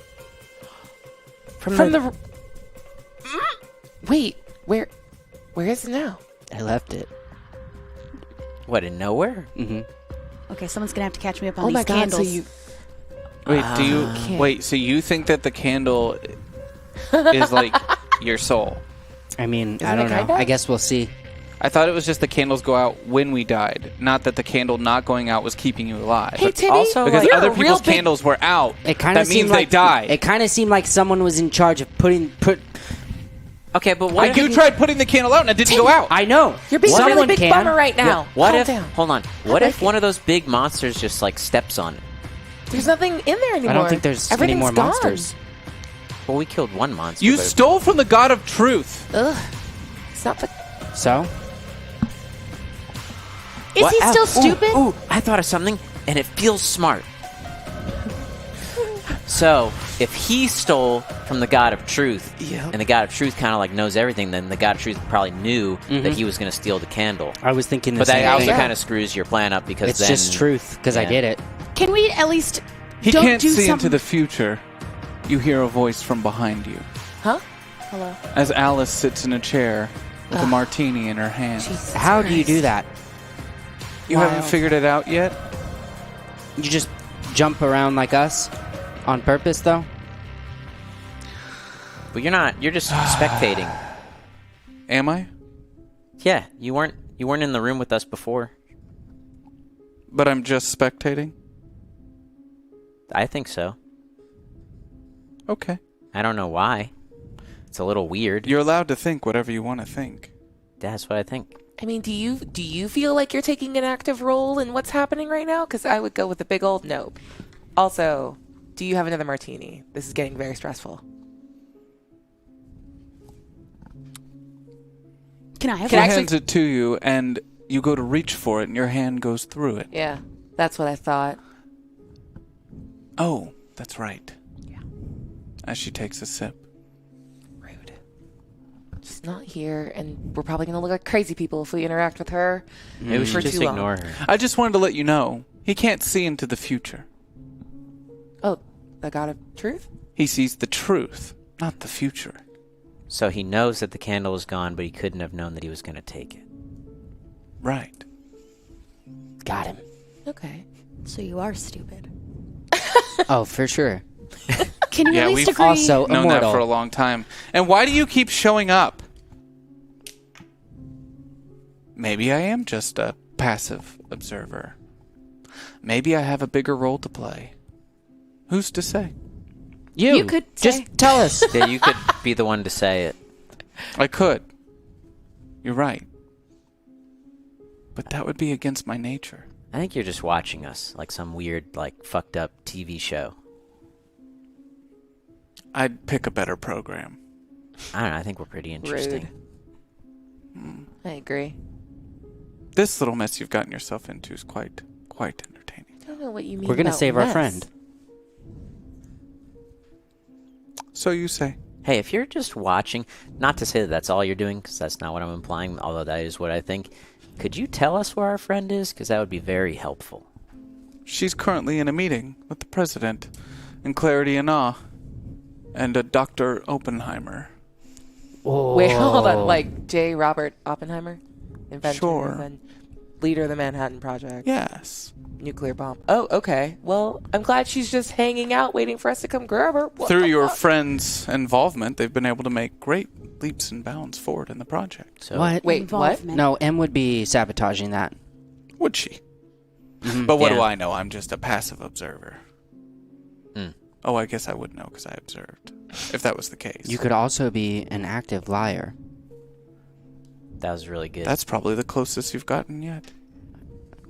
From the. Wait, where is it now? I left it. What, in nowhere? Mm-hmm. Okay, someone's going to have to catch me up on Oh these my god, candles. so you. Wait, do you Can't. wait? So you think that the candle is like your soul? I mean, I it don't know. kinda? I guess we'll see. I thought it was just the candles go out when we died, not that the candle not going out was keeping you alive. Hey, Tibby, also, because you're other a real people's big- candles were out. It kind of that means seemed they like died. It kind of seemed like someone was in charge of put. Okay, but what Like, you tried putting the candle out and it didn't go out. I know. You're being a really Someone big can. bummer right now. What Calm if? down. Hold on. What like if one of those big monsters just like steps on it? There's nothing in there anymore. I don't think there's any Everything's more gone. monsters. Well, we killed one monster. You but- stole from the God of Truth. Ugh. It's not the. So? Is What? he still Ooh, stupid? Ooh, I thought of something, and it feels smart. So, if he stole from the God of Truth, Yep. and the God of Truth kind of like knows everything, then the God of Truth probably knew that he was going to steal the candle. I was thinking the But same that also thing. kind of screws your plan up because It's then just truth, because I yeah. did it. Can we at least He don't can't do see something? into the future. You hear a voice from behind you Huh? Hello. as Alice sits in a chair with a martini in her hand. Jesus How do you do Christ. that? You haven't figured it out yet? You just jump around like us? On purpose, though? But you're not. You're just spectating. Am I? Yeah, you weren't in the room with us before. But I'm just spectating? I think so. Okay. I don't know why. It's a little weird. You're allowed to think whatever you want to think. That's what I think. I mean, do you feel like you're taking an active role in what's happening right now? Because I would go with a big old nope. Also, do you have another martini? This is getting very stressful. Can I have He one? hands it to you, and you go to reach for it, and your hand goes through it. Yeah, that's what I thought. Oh, that's right. Yeah. As she takes a sip. Rude. Just she's not here, and we're probably gonna look like crazy people if we interact with her. Maybe we should For just too long. ignore her. I just wanted to let you know, he can't see into the future. Oh, the god of truth? He sees the truth, not the future. So he knows that the candle is gone, but he couldn't have known that he was going to take it. Right. Got him. Okay. So you are stupid. Oh, for sure. Can you Yeah, at least we've agree? Also Known immortal. that for a long time. And why do you keep showing up? Maybe I am just a passive observer. Maybe I have a bigger role to play. Who's to say? You could just say- tell us. Yeah, you could be the one to say it. I could. You're right. But that would be against my nature. I think you're just watching us, like some weird, like, fucked up TV show. I'd pick a better program. I don't know, I think we're pretty interesting. I agree. This little mess you've gotten yourself into is quite entertaining. I don't know what you mean. We're gonna about save our mess. friend. So you say. Hey, if you're just watching, not to say that that's all you're doing, because that's not what I'm implying, although that is what I think, could you tell us where our friend is? Because that would be very helpful. She's currently in a meeting with the president and Clarity and Awe and a Dr. Oppenheimer. Wait, hold on. Like J. Robert Oppenheimer? Inventor Sure. and leader of the Manhattan Project. Yes. Nuclear bomb. Oh, okay. Well, I'm glad she's just hanging out waiting for us to come grab her. What Through the your fuck? friend's involvement, they've been able to make great leaps and bounds forward in the project. So What? Wait, what? Involvement. No, M would be sabotaging that. Would she? But what do Yeah. I know? I'm just a passive observer. Mm. Oh, I guess I would know because I observed. If that was the case. You could also be an active liar. that was really good. That's probably the closest you've gotten yet.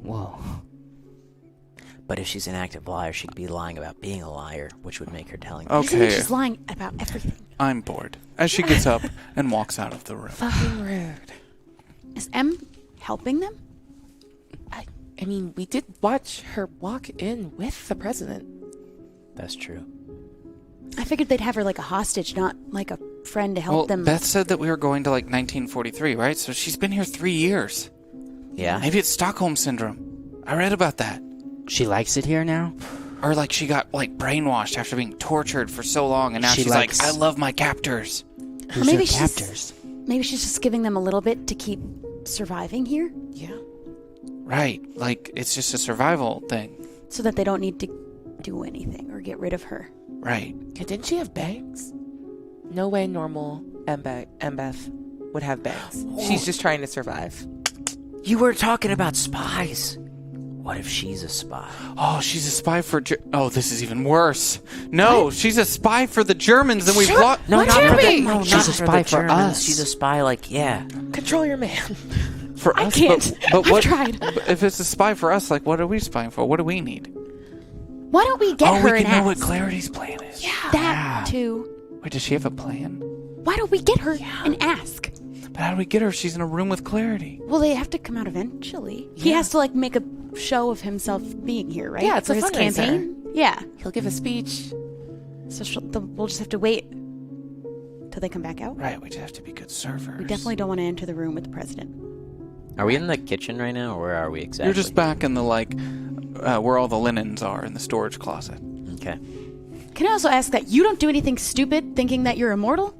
Whoa. But if she's an active liar, she could be lying about being a liar, which would make her telling the Doesn't mean Okay. she's lying about everything. I'm bored. As she gets up and walks out of the room. Fucking rude. Is M helping them? I mean, we did watch her walk in with the president. That's true. I figured they'd have her like a hostage, not like a friend to help Well, them. Beth said that we were going to like 1943, right? So she's been here 3 years. Yeah? Maybe it's Stockholm Syndrome. I read about that. She likes it here now? Or like she got like brainwashed after being tortured for so long and now She she's likes- like, I love my captors. Who's maybe her she's- captors? Maybe she's just giving them a little bit to keep surviving here, Yeah. Right. Like it's just a survival thing. so that they don't need to do anything or get rid of her. Right. Yeah, didn't she have bangs? No way normal Mbeth would have bangs. She's just trying to survive. You were talking about spies. What if she's a spy? Oh, she's a spy for oh, this is even worse. No, she's a spy for the Germans and we've lost No, What not do you for the, mean? no, She's not a for spy the for Germans. us. She's a spy, like, yeah. Control your man. for I us. can't. But I've what tried. but if it's a spy for us, like what are we spying for? What do we need? Why don't we get oh, her we and can know ask? what Clarity's plan is. That too. Wait, does she have a plan? Why don't we get her and ask? But how do we get her if she's in a room with Clarity? Well, they have to come out eventually. He has to like make a show of himself being here, right? Yeah, it's for a his fundraiser. campaign. Yeah. He'll give a speech. So we'll just have to wait till they come back out. Right, we just have to be good servers. We definitely don't want to enter the room with the president. Are we in the kitchen right now, or where are we exactly? You're just back in the like where all the linens are in the storage closet. Okay. Can I also ask that you don't do anything stupid thinking that you're immortal?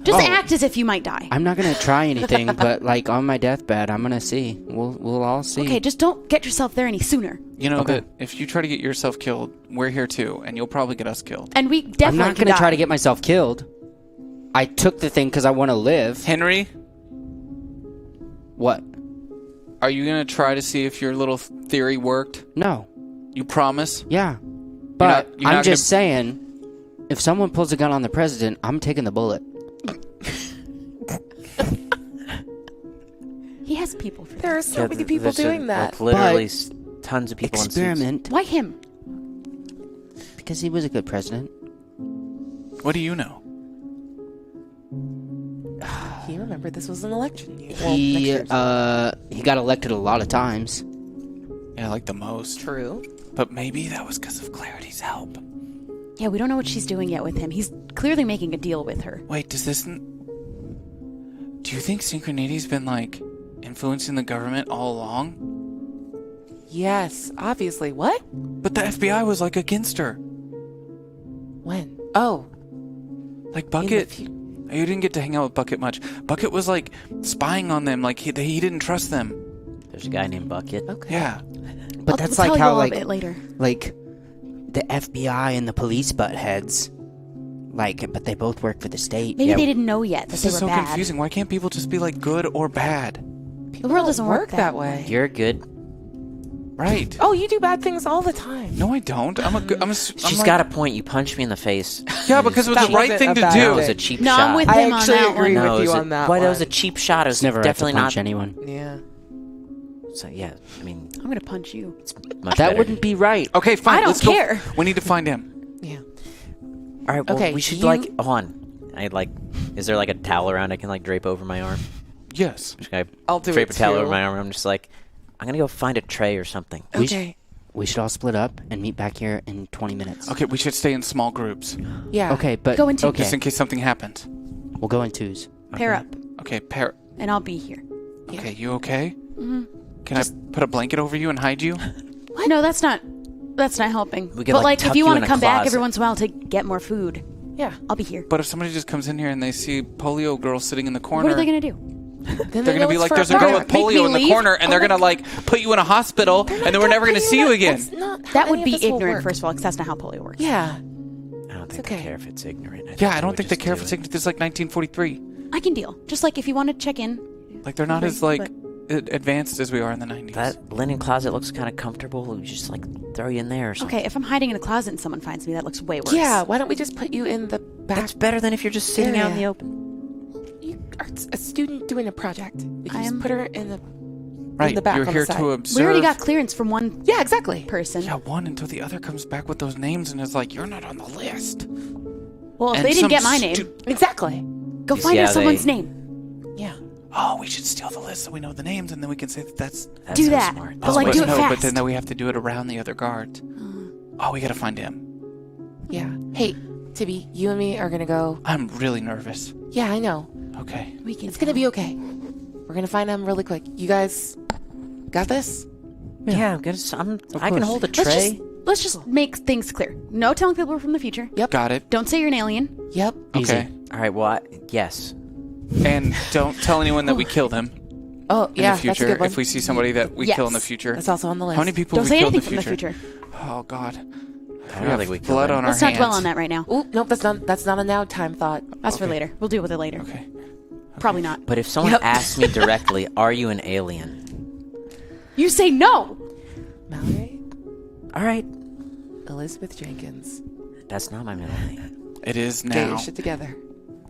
Just Oh. act as if you might die. I'm not gonna try anything, but like on my deathbed, I'm gonna see. We'll all see. Okay, just don't get yourself there any sooner. You know Okay. that if you try to get yourself killed, we're here too, and you'll probably get us killed. And we I'm definitely not can gonna try die. to get myself killed. I took the thing because I want to live. Henry, What? are you gonna try to see if your little theory worked? No. You promise? Yeah. But you're I'm not just saying, if someone pulls a gun on the president, I'm taking the bullet. He has people for that. There are so many people there's doing that. Like, literally But- tons of people in suits. Experiment. Why him? Because he was a good president. What do you know? He remembered this was an election year. He got elected a lot of times. Yeah, like the most. True. But maybe that was because of Clarity's help. Yeah, we don't know what she's doing yet with him. He's clearly making a deal with her. Wait, does this... Do you think Synchronity's been, like, influencing the government all along? Yes, obviously. What? But the FBI was, like, against her. When? Oh. Like, Bucket... You didn't get to hang out with Bucket much. Bucket was, like, spying on them. Like, he didn't trust them. There's a guy named Bucket. Okay. Yeah. But that's we'll like tell you how all like of it later. like the FBI and the police butt heads. Like, but they both work for the state. Maybe they didn't know yet that This they is were so bad. confusing. Why can't people just be, like, good or bad? The world doesn't work that way. You're good. Right. Oh, you do bad things all the time. No, I don't. She's got a point. You punched me in the face. Yeah, because it was That the right wasn't thing a to bad do. That was a cheap No, shot. I'm with I him on actually that agree one. No, with it you was on that Why, that one. was a cheap shot. It was It's never right to definitely punch not. anyone. Yeah. So, yeah, I mean, I'm gonna punch you. it's much That better. wouldn't be right. Okay, fine. I don't let's care. Go. We need to find him. Yeah. All right, well, Okay, we should, you- like, hold on. Is there, like, a towel around I can, like, drape over my arm? Yes. Just gonna I'll do drape it a towel too. over my arm. I'm just like, I'm gonna go find a tray or something. Okay. We should all split up and meet back here in 20 minutes. Okay, we should stay in small groups. Yeah. Okay, but Go in twos. okay, Just in case something happens. we'll go in twos. Pair up, Okay, and I'll be here. Okay, you okay? Mm-hmm. Can I put a blanket over you and hide you? What? No, that's not helping. We could, But like, like, if tuck you you want in to a come back closet. every once in a while to get more food, Yeah. I'll be here. But if somebody just comes in here and they see polio girl sitting in the corner, What are they gonna do? Then they're gonna be like, "There's a girl with Make me polio in the leave? corner," and they're gonna like put you in a hospital, and then we're never gonna see you again. That would be ignorant, first of all, because that's not how polio works. Yeah. I don't think okay. they care if it's ignorant. Yeah, I don't think they care if it's ignorant. This is like 1943. I can deal. Just like if you want to check in. Like they're not as like advanced as we are in the 90s. That linen closet looks kind of comfortable. We just, like, throw you in there or something. Okay, if I'm hiding in a closet and someone finds me, that looks way worse. Yeah. Why don't we just put you in the back? That's better than if you're just sitting out in the area. open. You are a student doing a project. We can I just am- put her in the right, the back you're on here the side. to observe. We already got clearance from one Yeah, exactly. person. Yeah, one until the other comes back with those names and is like, "You're not on the list." Well, if And they didn't some get my name, Exactly. go You find see out how someone's they- name. Yeah. Oh, we should steal the list so we know the names, and then we can say that that's. That's Do so that. smart. But, like, wait, do it no, fast. but then we have to do it around the other guards. Oh, we gotta find him. Yeah. Hey, Tibby, you and me are gonna go. I'm really nervous. Yeah, I know. Okay. We can. It's gonna be okay. We're gonna find him really quick. You guys got this? Yeah, I can hold a tray. Let's just make things clear. No telling people we're from the future. Yep. Got it. Don't say you're an alien. Yep. Okay. All right, well, yes. And don't tell anyone that we killed him Oh, in yeah. the that's a future. good one. If we see somebody that we Yes. kill in the future. That's also on the list. How many people Don't have say we killed anything in from the future. Oh, God. I We don't have think we killed blood him. on our Let's not hands. dwell on that right now. Ooh, nope. That's not a now time thought. That's for Okay. later. We'll deal with it later. Okay. Probably not. But if someone Yep. asks me directly, "Are you an alien?" You say no. Mallory, All right, Elizabeth Jenkins. that's not my middle name. It is Get now. your shit together.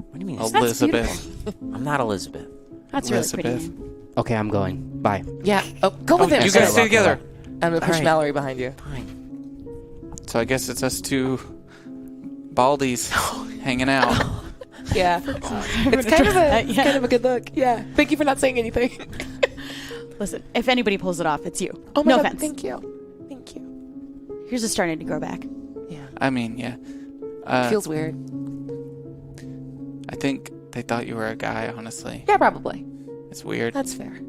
What do you mean? Oh, It's That's Elizabeth. I'm not Elizabeth. That's a really pretty Elizabeth. name. Okay, I'm going. Bye. Yeah. Oh, go with Oh, him. you Sorry, guys stay walk together. away. I'm gonna push All right. Mallory behind you. Fine. So I guess it's us two baldies hanging out. Yeah. It's kind of a good look. Yeah. Thank you for not saying anything. Listen, if anybody pulls it off, it's you. Oh my no God, offense. Thank you. Thank you. Yours is starting to grow back. Yeah. I mean, yeah. Feels weird. I think they thought you were a guy, honestly. Yeah, probably. It's weird. That's fair.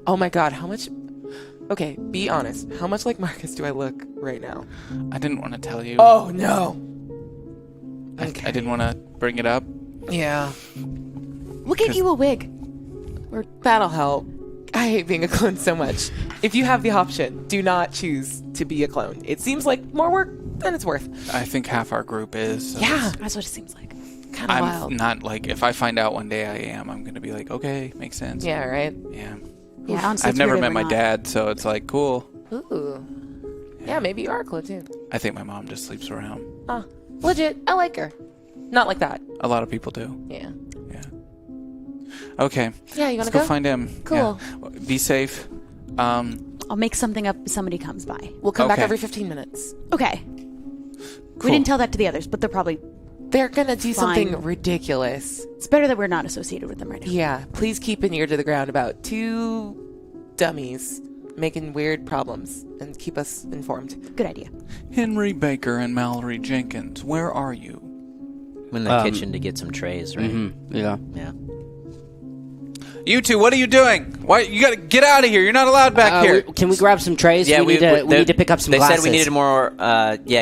Oh my God, how much? Okay, be honest. How much like Marcus do I look right now? I didn't want to tell you. Oh no. I didn't want to bring it up. Yeah. We'll get you a wig. That'll help. I hate being a clone so much. If you have the option, do not choose to be a clone. It seems like more work than it's worth. I think half our group is. So Yeah. That's what it seems like. Kind of I'm wild. not like, if I find out one day I am, I'm going to be like, okay, makes sense. Yeah, right? Yeah. Yeah, honestly, I've it's never weird met that my we're not. dad, so it's like, cool. Ooh. Yeah, maybe you are a clone too. I think my mom just sleeps around. Oh, legit. I like her. Not like that. A lot of people do. Yeah. Yeah. Okay. Yeah, you Let's want to go go? find him. Cool. Yeah. Be safe. I'll make something up if somebody comes by. We'll come back Okay. every 15 minutes. Okay. We didn't tell that to the others, but they're probably... They're going to do Fine. something ridiculous. It's better that we're not associated with them right now. Yeah, please keep an ear to the ground about two dummies making weird problems and keep us informed. Good idea. Henry Baker and Mallory Jenkins, where are you? I'm in the kitchen to get some trays, right? Yeah. Yeah. You two, what are you doing? Why you gotta get out of here? You're not allowed back here. Can we grab some trays? Yeah, we need to pick up some They glasses. said we needed more,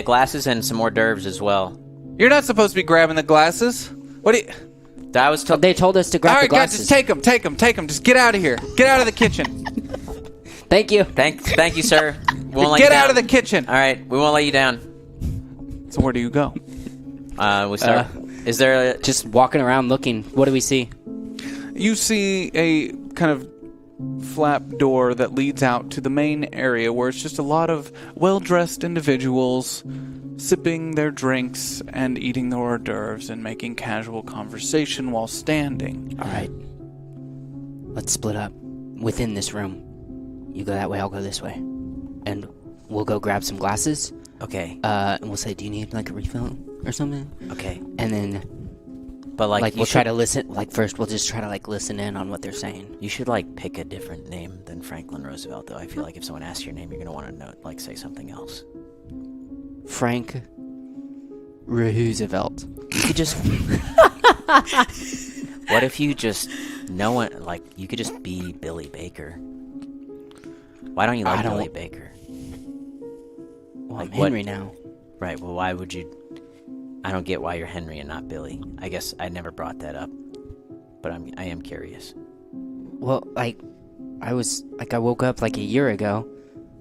glasses and some hors d'oeuvres as well. You're not supposed to be grabbing the glasses. What do you... I was told. They told us to grab All the right, guys, glasses. just take them. Just get out of here. Get out of the kitchen. Thank you. Thank you, sir. We won't let you Get down. out of the kitchen. All right, we won't let you down. So where do you go? We start. Is there a... Just walking around looking. What do we see? You see a kind of flap door that leads out to the main area where it's just a lot of well-dressed individuals sipping their drinks and eating their hors d'oeuvres and making casual conversation while standing. All right. Let's split up within this room. You go that way, I'll go this way. And we'll go grab some glasses. Okay. And we'll say, do you need like a refill or something? Okay. And then... But we'll try to listen. First we'll just try to listen in on what they're saying. You should pick a different name than Franklin Roosevelt, though. I feel like if someone asks your name, you're gonna want to know, say something else. Frank Roosevelt. You could just. What if you just you could just be Billy Baker? Why don't you like Billy Baker? Well, I'm Henry now. Right. Well, why would you? I don't get why you're Henry and not Billy. I guess I never brought that up, but I am curious. Well, I woke up a year ago,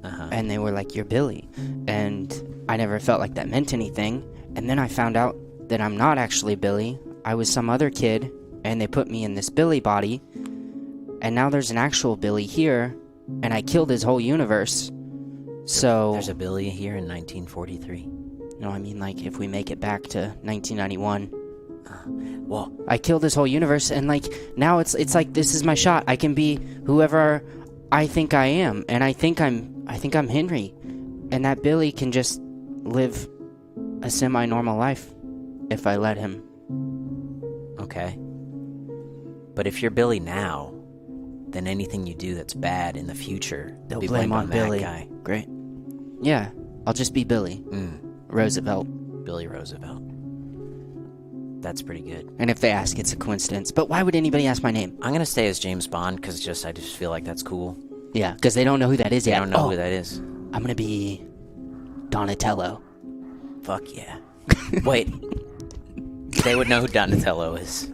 and they were like, "You're Billy," and I never felt like that meant anything. And then I found out that I'm not actually Billy. I was some other kid, and they put me in this Billy body, and now there's an actual Billy here, and I killed his whole universe. So there's a Billy here in 1943. No, I mean, if we make it back to 1991. Well, I killed this whole universe, and, now it's this is my shot. I can be whoever I think I am, and I think I'm Henry. And that Billy can just live a semi-normal life if I let him. Okay. But if you're Billy now, then anything you do that's bad in the future, they'll be blame on Billy. That guy. Great. Yeah, I'll just be Billy. Roosevelt. Billy Roosevelt. That's pretty good. And if they ask, it's a coincidence. But why would anybody ask my name? I'm gonna stay as James Bond because I just feel like that's cool. Yeah, because they don't know who that is yet. They don't know who that is. I'm gonna be Donatello. Fuck yeah. Wait. They would know who Donatello is.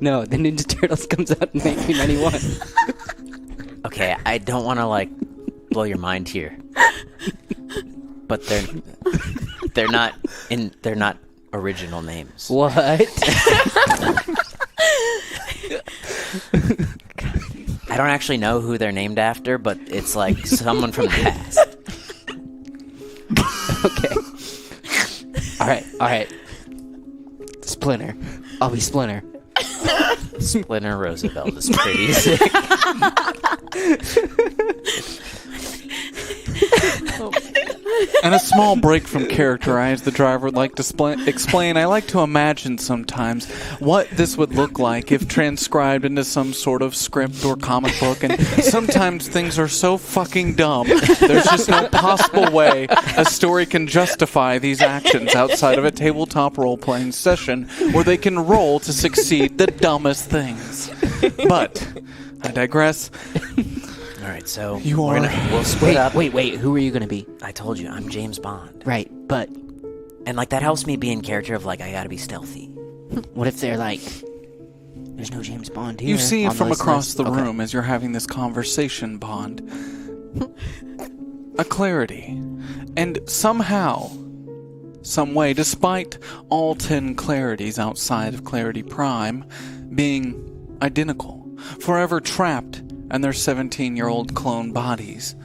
No, the Ninja Turtles comes out in 1991. Okay, I don't want to blow your mind here. But they're not original names. What? I don't actually know who they're named after, but it's someone from the past. Okay. All right. Splinter. I'll be Splinter. Splinter Roosevelt is pretty sick. And a small break from character, I, as the driver, would like to explain. I like to imagine sometimes what this would look like if transcribed into some sort of script or comic book. And sometimes things are so fucking dumb, there's just no possible way a story can justify these actions outside of a tabletop role-playing session where they can roll to succeed the dumbest things. But I digress. All right, so we'll split up. Wait, who are you going to be? I told you, I'm James Bond. Right, but... And, that helps me be in character of, I gotta be stealthy. What if they're there's no James Bond here? You see on from this across list? the Okay. room as you're having this conversation, Bond, a clarity. And somehow, some way, despite all 10 clarities outside of Clarity Prime being identical, forever trapped in their 17-year-old clone bodies,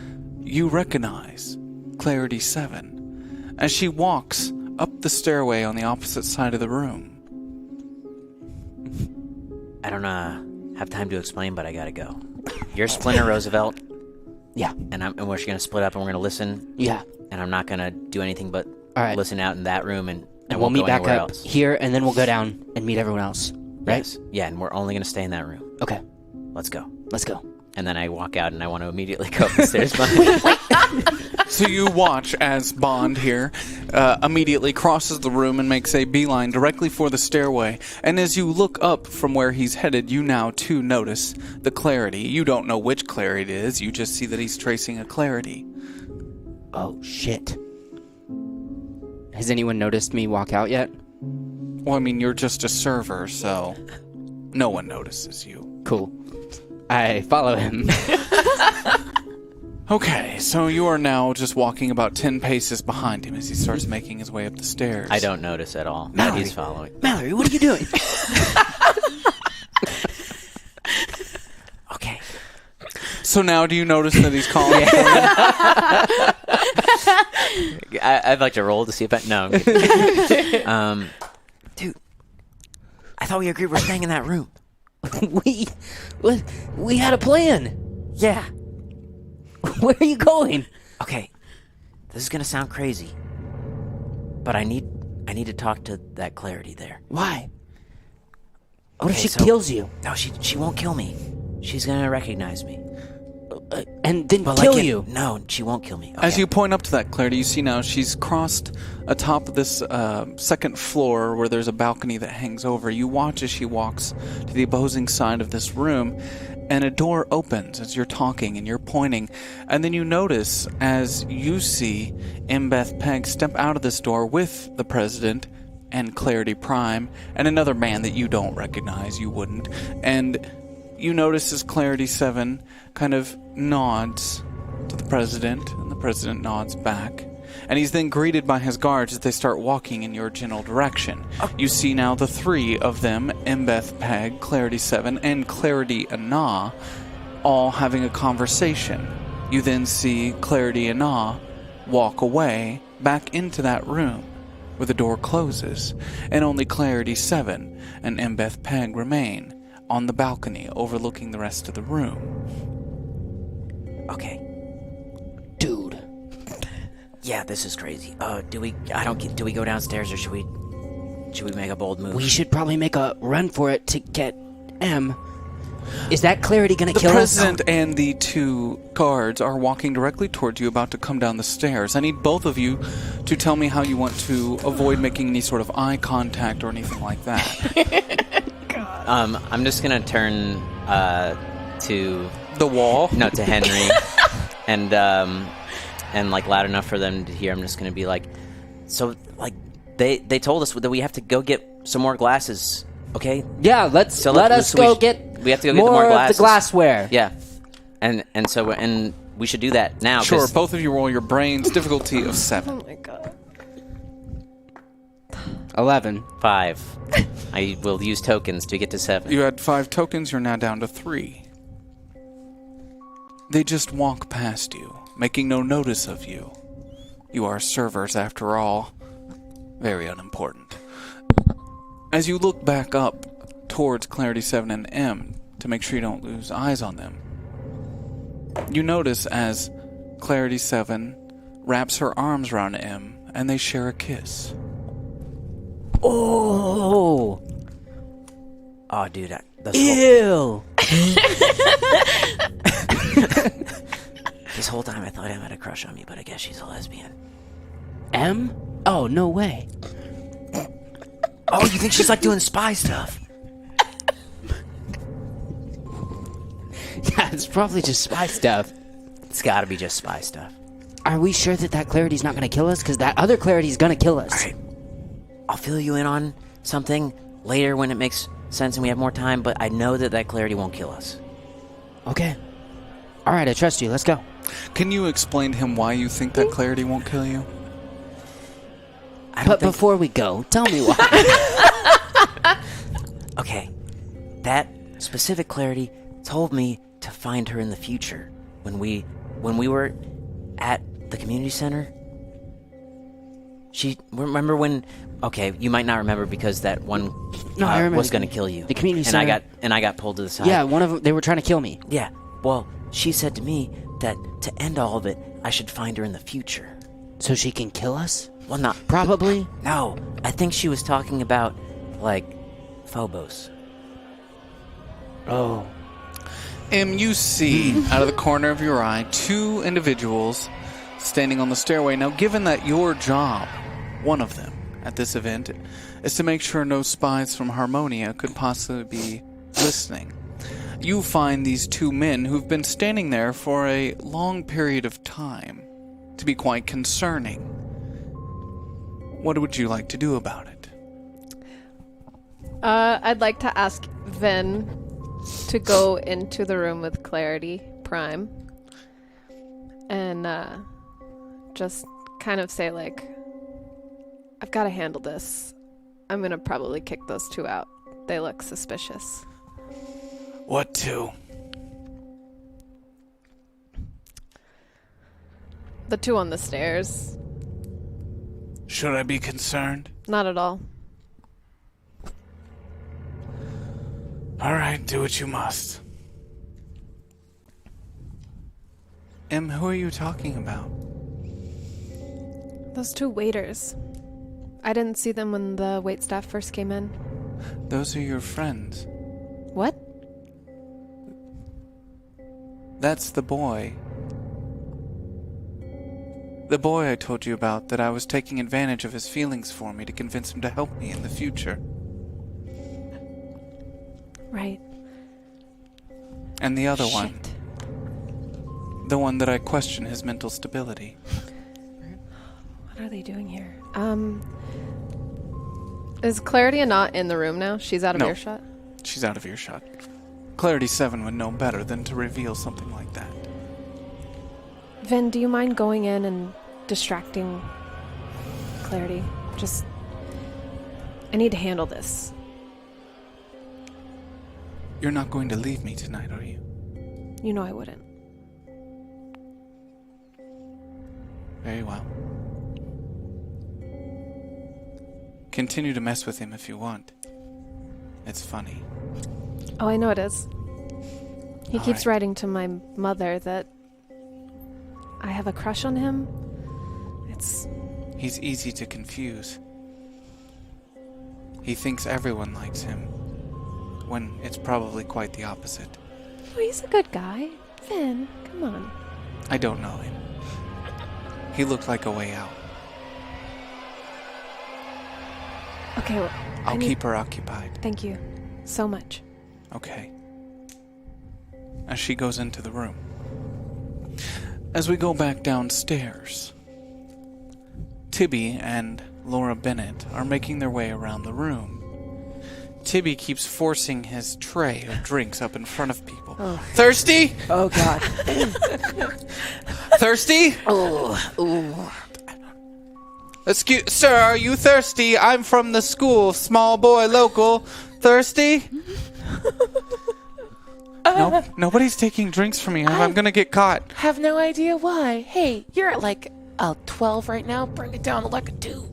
you recognize Clarity 7 as she walks up the stairway on the opposite side of the room. I don't have time to explain, but I gotta go. You're Splinter Roosevelt. Yeah. And we're just gonna split up and we're gonna listen. Yeah. And I'm not gonna do anything but listen out in that room and we'll meet back up else. here, and then we'll go down and meet everyone else. Right? Yes. Yeah, and we're only gonna stay in that room. Okay. Let's go. Let's go. And then I walk out and I want to immediately go up the stairs. So you watch as Bond here immediately crosses the room and makes a beeline directly for the stairway. And as you look up from where he's headed, you now too notice the clarity. You don't know which clarity it is. You just see that he's tracing a clarity. Oh, shit. Has anyone noticed me walk out yet? Well, I mean, you're just a server, so no one notices you. Cool. I follow him. Okay, so you are now just walking about 10 paces behind him as he starts making his way up the stairs. I don't notice at all that Mallory. he's following. Mallory, what are you doing? Okay. So now do you notice that he's calling for you? I'd like to roll to see if I... No. I'm kidding. Dude, I thought we agreed we're staying in that room. we had a plan. Yeah. Where are you going? Okay. This is going to sound crazy. But I need to talk to that clarity there. Why? What if Okay, she so- kills you? No, she won't kill me. She's going to recognize me. And then But kill you? No, she won't kill me. Okay. As you point up to that clarity, you see now she's crossed atop of this second floor where there's a balcony that hangs over. You watch as she walks to the opposing side of this room, and a door opens as you're talking and you're pointing. And then you notice as you see Mbeth Peg step out of this door with the president and Clarity Prime and another man that you don't recognize, you wouldn't. And you notice as Clarity 7 kind of nods to the president, and the president nods back. And he's then greeted by his guards as they start walking in your general direction. You see now the three of them, Mbeth Peg, Clarity 7, and Clarity Ana, all having a conversation. You then see Clarity Ana walk away back into that room where the door closes, and only Clarity 7 and Mbeth Peg remain on the balcony overlooking the rest of the room. Okay. Dude. Yeah, this is crazy. Do we go downstairs or should we make a bold move? We should probably make a run for it to get M. Is that clarity gonna The kill us? president and the two guards are walking directly towards you, about to come down the stairs. I need both of you to tell me how you want to avoid making any sort of eye contact or anything like that. I'm just gonna turn to The wall? no to Henry, and like loud enough for them to hear. I'm just gonna be like, so like they told us that we have to go get some more glasses. Okay. Yeah, let us we go have get to go get more more of glasses. the glassware. Yeah, and we should do that now. Sure, 'cause- both of you roll your brains, difficulty of 7. Oh my god. 11. 5. I will use tokens to get to 7. You had 5 tokens, you're now down to 3. They just walk past you, making no notice of you. You are servers after all. Very unimportant. As you look back up towards Clarity 7 and M to make sure you don't lose eyes on them, you notice as Clarity 7 wraps her arms around M and they share a kiss. Oh! Oh, dude, Ew! this whole time I thought Em had a crush on me, but I guess she's a lesbian. M? Oh, no way. Oh, you think she's like doing spy stuff? Yeah, it's probably just spy stuff. It's got to be just spy stuff. Are we sure that clarity's not gonna kill us? Because that other clarity's gonna kill us. All right, I'll fill you in on something later when it makes sense and we have more time, but I know that clarity won't kill us. Okay. Alright, I trust you. Let's go. Can you explain to him why you think that clarity won't kill you? But before we go, tell me why. Okay, that specific clarity told me to find her in the future. When we were at the community center, she remember when? Okay, you might not remember because that one No, I remember was going to kill you. The community and center. I got pulled to the side. Yeah, one of them, they were trying to kill me. Yeah. Well, she said to me that to end all of it, I should find her in the future. So she can kill us? Well, not Probably. No, I think she was talking about like Phobos. Oh. You see out of the corner of your eye 2 individuals standing on the stairway. Now, given that your job, one of them, at this event, is to make sure no spies from Harmonia could possibly be listening, you find these two men who've been standing there for a long period of time to be quite concerning. What would you like to do about it? I'd like to ask Vin to go into the room with Clarity Prime and just kind of say, like, I've got to handle this. I'm going to probably kick those two out. They look suspicious. What two? The two on the stairs. Should I be concerned? Not at all. All right, do what you must. Who are you talking about? Those two waiters. I didn't see them when the waitstaff first came in. Those are your friends. What? That's the boy. The boy I told you about, that I was taking advantage of his feelings for me to convince him to help me in the future. Right. And the other Shit. one. The one that I question his mental stability. What are they doing here? Is Clarity not in the room now? She's out of No. earshot? She's out of earshot. Clarity 7 would know better than to reveal something like that. Vin, do you mind going in and distracting Clarity? I need to handle this. You're not going to leave me tonight, are you? You know I wouldn't. Very well. Continue to mess with him if you want. It's funny. Oh, I know it is. He All keeps right. writing to my mother that I have a crush on him. He's easy to confuse. He thinks everyone likes him, when it's probably quite the opposite. Oh, he's a good guy. Vin, come on. I don't know him. He looked like a way out. Okay, well, I'll keep her occupied. Thank you so much. Okay. As she goes into the room. As we go back downstairs, Tibby and Laura Bennett are making their way around the room. Tibby keeps forcing his tray of drinks up in front of people. Oh. Thirsty? Oh, God. Thirsty? Excuse, sir, are you thirsty? I'm from the school, small boy local. Thirsty? No, nobody's taking drinks from me. I'm gonna get caught. Have no idea why. Hey, you're at like 12 right now. Bring it down to like a 2.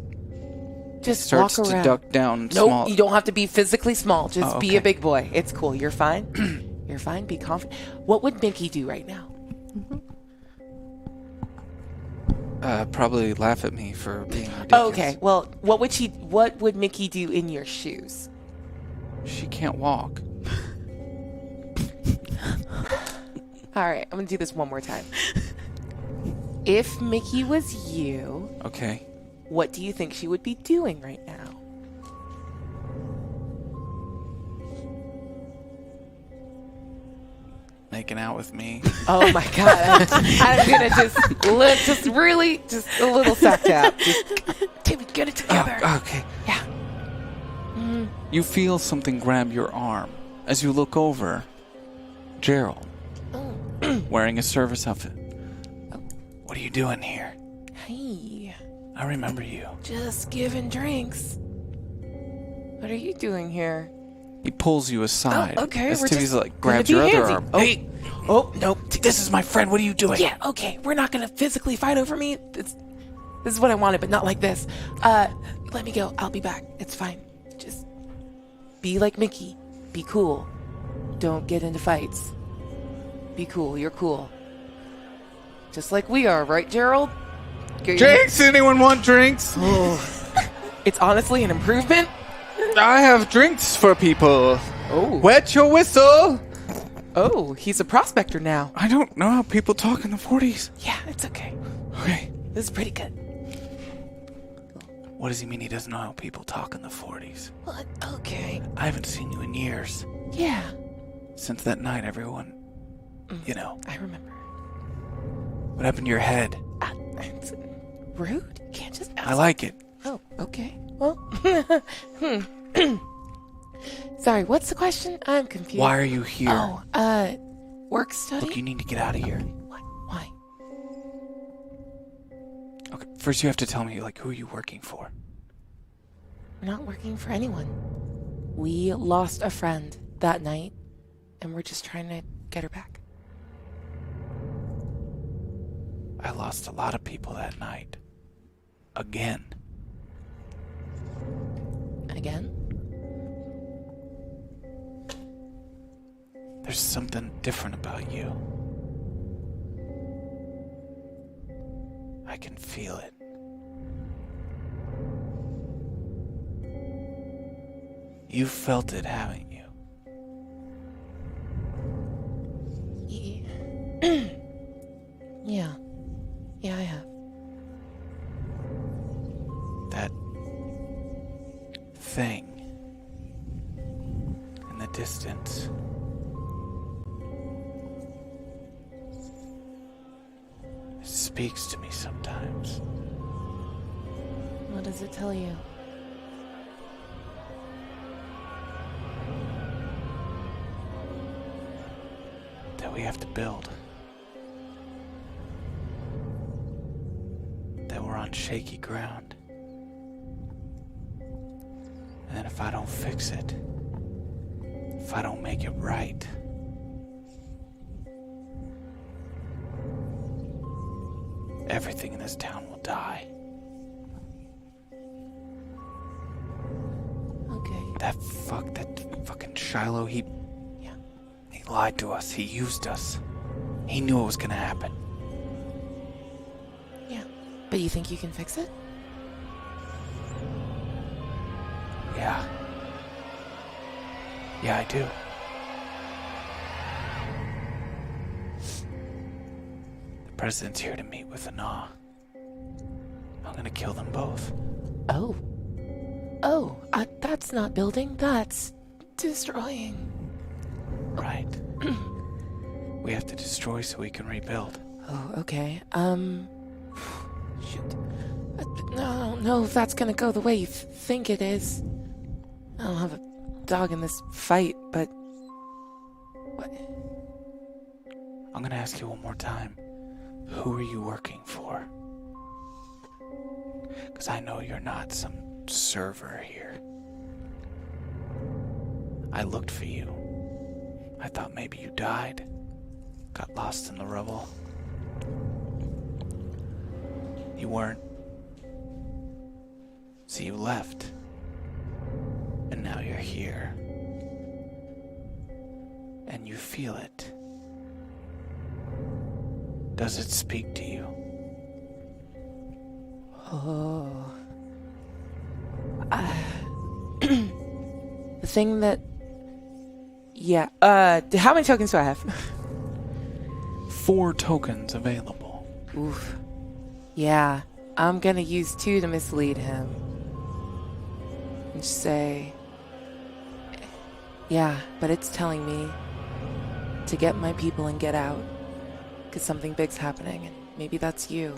Just Starts walk to around. duck down. Nope, Small. you don't have to be physically small. Just Oh, be okay. a big boy. It's cool. You're fine. You're fine. Be confident. What would Mickey do right now? Probably laugh at me for being ridiculous. Oh, okay. Well, what would Mickey do in your shoes? She can't walk. All right, I'm gonna do this one more time. If Mickey was you, Okay. what do you think she would be doing right now? Making out with me. Oh my God! I'm gonna just a little sack tap. Timmy, get it together. Oh, okay. Yeah. You feel something grab your arm as you look over. Gerald, wearing a service outfit. What are you doing here? Hey, I remember you. just giving drinks. What are you doing here? He pulls you aside. Oh, okay, As we're Timmy's just like grabs gonna your be other handsy. arm. Oh. Hey, Oh nope. this is my friend. What are you doing? Yeah. Okay. We're not gonna physically fight over me. This is what I wanted, but not like this. Let me go. I'll be back. It's fine. Just be like Mickey. Be cool. Don't get into fights. Be cool. You're cool. Just like we are, right, Gerald? Drinks? Anyone want drinks? It's honestly an improvement. I have drinks for people. Oh. Wet your whistle. Oh, he's a prospector now. I don't know how people talk in the 40s. Yeah, it's okay. Okay. This is pretty good. What does he mean he doesn't know how people talk in the 40s? What? Okay. I haven't seen you in years. Yeah. Since that night, everyone... You know. I remember. What happened to your head? It's rude. You can't just ask. I like it. Oh, okay. Well, sorry, what's the question? I'm confused. Why are you here? Oh, work study? Look, you need to get out of here. What? Why? Okay, first you have to tell me, like, who are you working for? We're not working for anyone. We lost a friend that night, and we're just trying to get her back. I lost a lot of people that night. Again. Again? There's something different about you. I can feel it. You felt it, haven't you? Yeah. Yeah, I have. That thing in the distance. It speaks to me sometimes. What does it tell you? That we have to build. That we're on shaky ground. And then if I don't fix it, if I don't make it right, everything in this town will die. Okay. That fucking Shiloh, he lied to us. He used us. He knew it was gonna happen. Yeah. But you think you can fix it? Yeah. Yeah, I do. The president's here to meet with Ana. I'm gonna kill them both. Oh. Oh, that's not building. That's destroying. Right. We have to destroy so we can rebuild. Oh, okay. Shoot. I don't know if that's gonna go the way you think it is. I don't have a dog in this fight, but... What? I'm gonna ask you one more time. Who are you working for? Because I know you're not some server here. I looked for you. I thought maybe you died. Got lost in the rubble. You weren't. So you left. And now you're here. And you feel it. Does it speak to you? Oh. The thing that... Yeah, how many tokens do I have? 4 tokens available. Oof. Yeah, I'm gonna use 2 to mislead him. And just say... Yeah, but it's telling me to get my people and get out. Because something big's happening, and maybe that's you.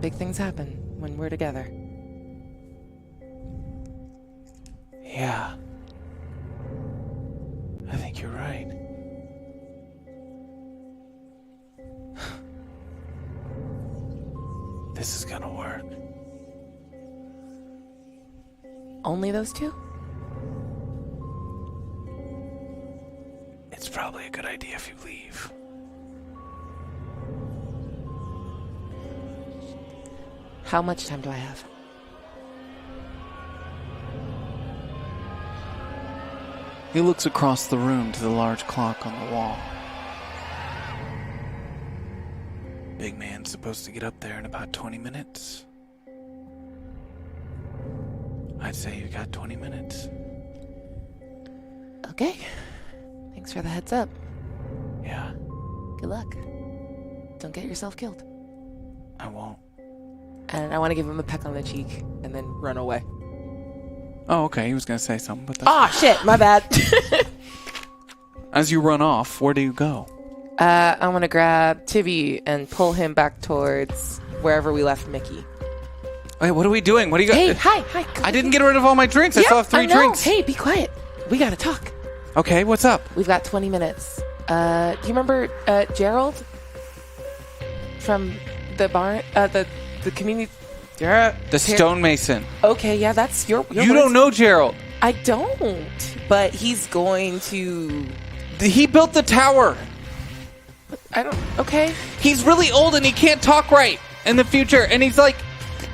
Big things happen when we're together. Yeah. I think you're right. This is gonna work. Only those 2? It's probably a good idea if you leave. How much time do I have? He looks across the room to the large clock on the wall. Big man's supposed to get up there in about 20 minutes. I'd say you got 20 minutes. Okay. Thanks for the heads up. Yeah. Good luck. Don't get yourself killed. I won't. And I want to give him a peck on the cheek and then run away. Oh, okay. He was going to say something, but that's... Ah, shit, my bad. As you run off, where do you go? I want to grab Tibby and pull him back towards wherever we left Mickey. Wait, what are we doing? What do you got? Hey, hi. I didn't get rid of all my drinks. I still have 3 drinks. Hey, be quiet. We got to talk. Okay, what's up? We've got 20 minutes. Do you remember Gerald from the barn? The community. Yeah, the stonemason. Okay, yeah, that's your You don't know Gerald. I don't, but he's going to. He built the tower. I don't. Okay. He's really old and he can't talk right in the future. And he's like,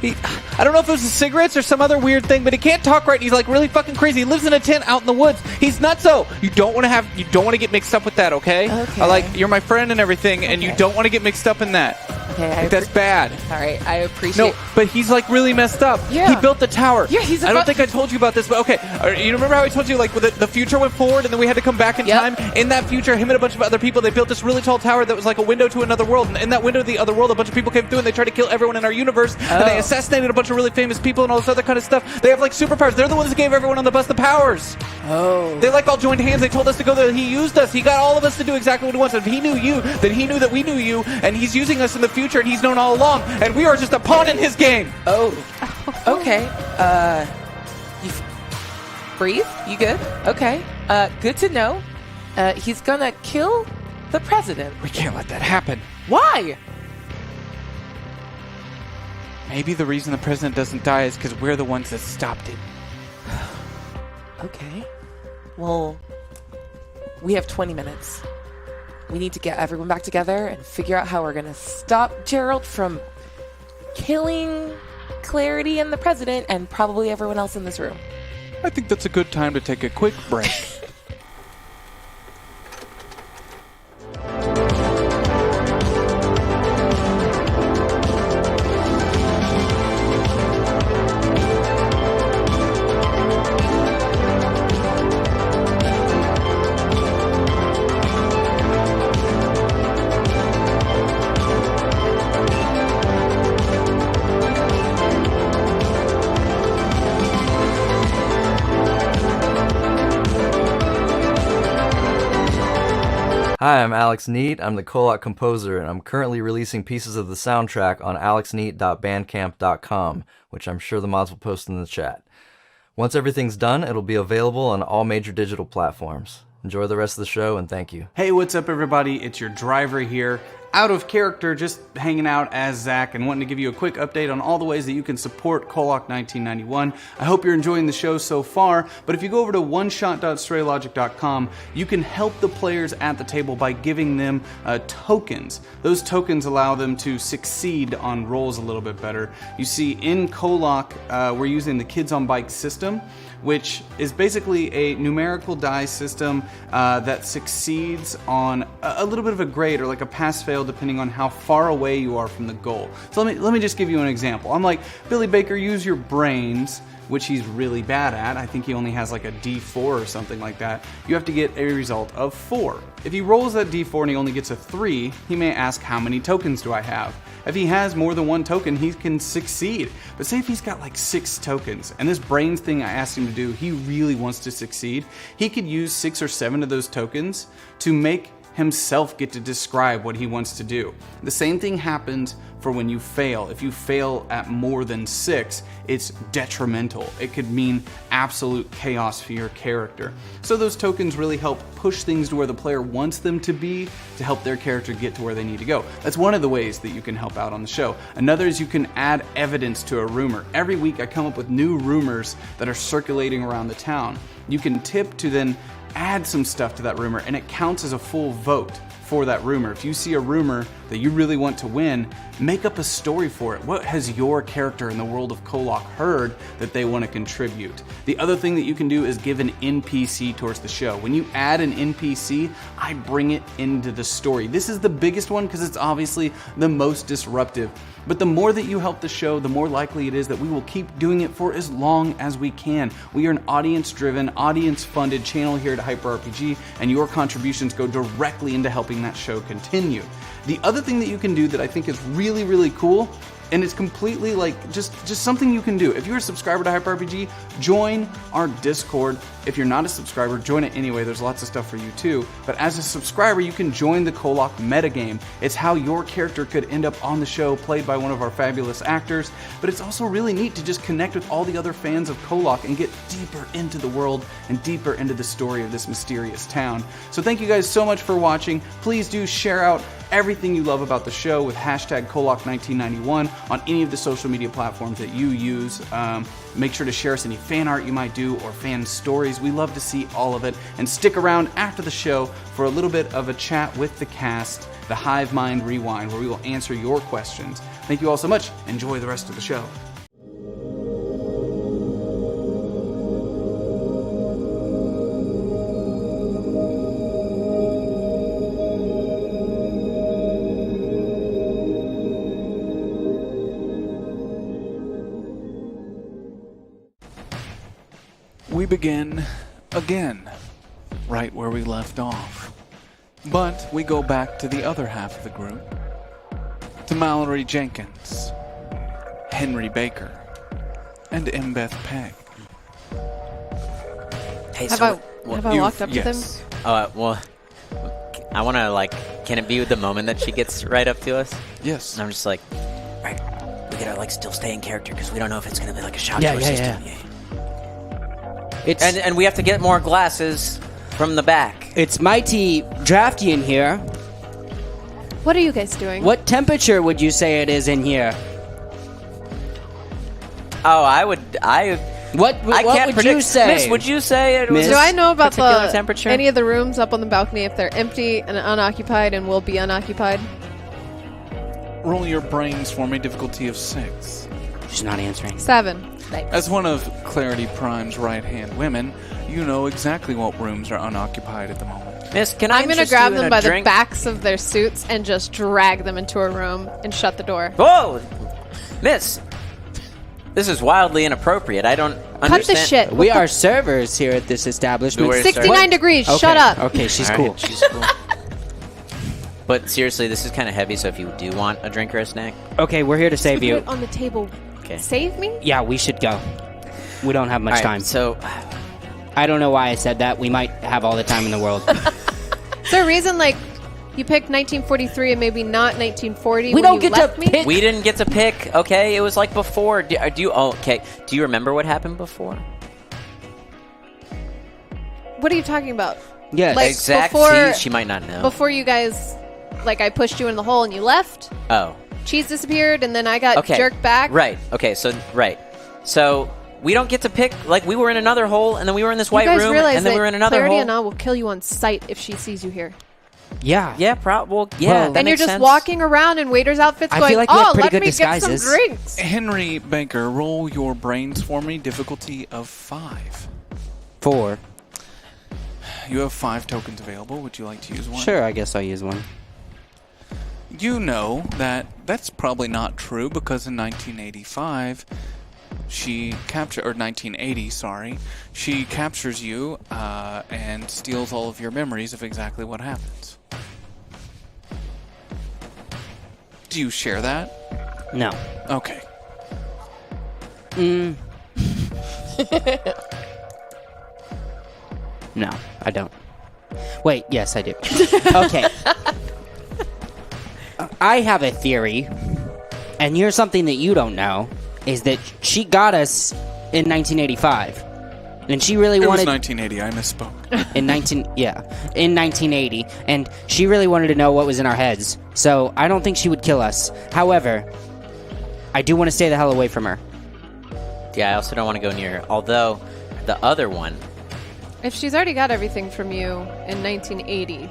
I don't know if it was the cigarettes or some other weird thing, but he can't talk right. And he's like really fucking crazy. He lives in a tent out in the woods. He's nutso. You don't want to get mixed up with that, okay? Okay. You're my friend and everything, and you don't want to get mixed up in that. Okay, That's bad. All right, I appreciate. No, but he's like really messed up. Yeah. He built the tower. Yeah, I don't think I told you about this, but okay. You remember how I told you like the future went forward and then we had to come back in time? In that future, him and a bunch of other people, they built this really tall tower that was like a window to another world. And in that window to the other world, a bunch of people came through and they tried to kill everyone in our universe. And they assassinated a bunch of really famous people and all this other kind of stuff. They have like superpowers. They're the ones that gave everyone on the bus the powers. Oh. They like all joined hands. They told us to go there. He used us. He got all of us to do exactly what he wants. If he knew you, then he knew that we knew you. And he's using us in the future and he's known all along. And we are just a pawn in his game. Oh. Okay. You breathe? You good? Okay. Good to know. He's gonna kill the president. We can't let that happen. Why? Maybe the reason the president doesn't die is because we're the ones that stopped it. Okay. Well, we have 20 minutes. We need to get everyone back together and figure out how we're gonna stop Gerald from killing Clarity and the president and probably everyone else in this room. I think that's a good time to take a quick break. Hi, I'm Alex Neat. I'm the KOllOK composer, and I'm currently releasing pieces of the soundtrack on alexneat.bandcamp.com, which I'm sure the mods will post in the chat. Once everything's done, it'll be available on all major digital platforms. Enjoy the rest of the show, and thank you. Hey, what's up, everybody? It's your driver here. Out of character, just hanging out as Zach and wanting to give you a quick update on all the ways that you can support KOllOK 1991. I hope you're enjoying the show so far, but if you go over to oneshot.straylogic.com, you can help the players at the table by giving them tokens. Those tokens allow them to succeed on rolls a little bit better. You see, in KOllOK, we're using the Kids on Bikes system, which is basically a numerical die system that succeeds on a little bit of a grade or like a pass-fail depending on how far away you are from the goal. So let me just give you an example. I'm like, Billy Baker, use your brains, which he's really bad at. I think he only has like a D4 or something like that. You have to get a result of 4. If he rolls that D4 and he only gets a 3, he may ask, how many tokens do I have? If he has more than 1 token, he can succeed. But say if he's got like 6 tokens, and this brains thing I asked him to do, he really wants to succeed, he could use 6 or 7 of those tokens to make himself get to describe what he wants to do. The same thing happens for when you fail. If you fail at more than 6, it's detrimental. It could mean absolute chaos for your character. So those tokens really help push things to where the player wants them to be to help their character get to where they need to go. That's one of the ways that you can help out on the show. Another is you can add evidence to a rumor. Every week I come up with new rumors that are circulating around the town. You can tip to then add some stuff to that rumor and it counts as a full vote for that rumor. If you see a rumor that you really want to win, make up a story for it. What has your character in the world of KOllOK heard that they want to contribute? The other thing that you can do is give an NPC towards the show. When you add an NPC, I bring it into the story. This is the biggest one because it's obviously the most disruptive. But the more that you help the show, the more likely it is that we will keep doing it for as long as we can. We are an audience-driven, audience-funded channel here at Hyper RPG, and your contributions go directly into helping that show continue. The other thing that you can do that I think is really, really cool, and it's completely like just something you can do. If you're a subscriber to HyperRPG, join our Discord. If you're not a subscriber, join it anyway. There's lots of stuff for you too. But as a subscriber, you can join the KOllOK metagame. It's how your character could end up on the show, played by one of our fabulous actors. But it's also really neat to just connect with all the other fans of KOllOK and get deeper into the world and deeper into the story of this mysterious town. So thank you guys so much for watching. Please do share out everything you love about the show with hashtag KOllOK1991 on any of the social media platforms that you use. Make sure to share us any fan art you might do or fan stories. We love to see all of it. And stick around after the show for a little bit of a chat with the cast, the Hive Mind Rewind, where we will answer your questions. Thank you all so much. Enjoy the rest of the show. We begin again, right where we left off. But we go back to the other half of the group, to Mallory Jenkins, Henry Baker, and Mbeth Peg. Hey, Have I walked up to them? Well, I want to, like, can it be the moment that she gets right up to us? Yes. And I'm just like, right, we gotta, like, still stay in character because we don't know if it's gonna be, like, a shock Yeah, to our yeah, system. yeah. Yeah. It's And we have to get more glasses from the back. it's mighty drafty in here. What are you guys doing? What temperature would you say it is in here? Oh, I What can't would predict. you say? Miss, would you say it was Miss? Do I know about particular temperature? any of the rooms up on the balcony if they're empty and unoccupied and will be unoccupied? Roll your brains for me, difficulty of 6. She's not answering. 7. As one of Clarity Prime's right-hand women, you know exactly what rooms are unoccupied at the moment. Miss, can I I'm going to interest grab you in them a by drink? the backs of their suits and just drag them into a room and shut the door. Whoa! Miss! This is wildly inappropriate. I don't understand. Cut the shit. We are servers here at this establishment. We're 69 degrees. Okay, Shut up. Okay, she's All cool. right, she's cool. But seriously, this is kind of heavy, so if you do want a drink or a snack... Okay, we're here to save Put you. it on the table. Okay. Save me? Yeah, we should go. We don't have much All right, time. so... I don't know why I said that. We might have all the time in the world. Is there a reason, like, you picked 1943 and maybe not 1940 We when don't you get to left me? pick. We didn't get to pick, okay? It was like before. Do you... Oh, okay. Do you remember what happened before? What are you talking about? Yes. Like, Exact. before- See, she might not know. Before you guys, like, I pushed you in the hole and you left, Oh. cheese disappeared, and then I got Okay. jerked back. Right. Okay, so... Right. So... We don't get to pick, like, we were in another hole, and then we were in this You white guys room, realize and then we that were in another Clarity hole. and I will kill you on sight if she sees you here. Yeah. Yeah, yeah, Well, that And you're makes just sense. walking around in waiter's outfits I going, feel like we have oh, pretty let good me get some disguises." drinks. Henry Baker, roll your brains for me, difficulty of 5. 4. You have 5 tokens available. Would you like to use one? Sure, I guess I'll use one. You know that that's probably not true because in 1985, she captured, or 1980, sorry, she captures you and steals all of your memories of exactly what happens. Do you share that? No. Okay. No, I don't. Wait, yes, I do. Okay. I have a theory, and here's something that you don't know, is that she got us in 1985. And she really It was wanted 1980. I misspoke. in 1980, and she really wanted to know what was in our heads. So I don't think she would kill us. However, I do want to stay the hell away from her. Yeah, I also don't want to go near her. Although, the other one... If she's already got everything from you in 1980,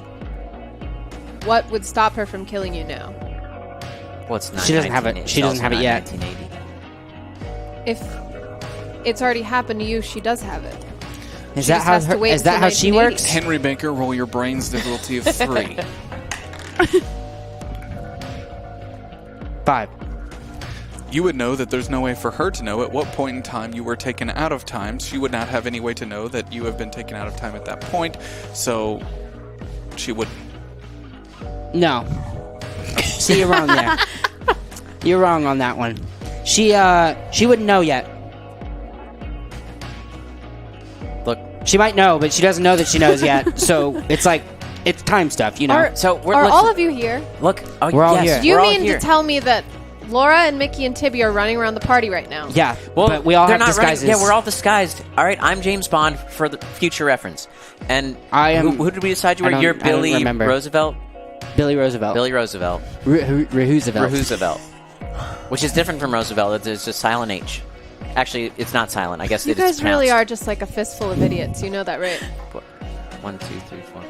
what would stop her from killing you now? Well, it's not She doesn't have it. 1980. She It's doesn't also have it not yet. 1980. If it's already happened to you, she does have it. Is She that just how has to wait is that until how she 1980. works? Henry Baker, roll your brains, difficulty of 3. 5. You would know that there's no way for her to know at what point in time you were taken out of time. She would not have any way to know that you have been taken out of time at that point, so she wouldn't. No. See, you're wrong there. You're wrong on that one. She wouldn't know yet. Look, she might know, but she doesn't know that she knows yet. So it's like, it's time stuff, you know? Are all of you here? Look, We're all here. Do you we're all mean here. to tell me that Laura and Mickey and Tibby are running around the party right now? Yeah, Well, but we all they're have not running- disguises. Yeah, we're all disguised. All right, I'm James Bond for the future reference. And I am- who did we decide you I were? don't- You're I don't Billy remember. Roosevelt? Billy Roosevelt. Billy Roosevelt. Roosevelt. Roosevelt. Which is different from Roosevelt. It's just silent H. Actually, it's not silent. I guess You it's guys really pronounced. are just like a fistful of idiots. You know that, right? 1, 2, 3, 4, 5.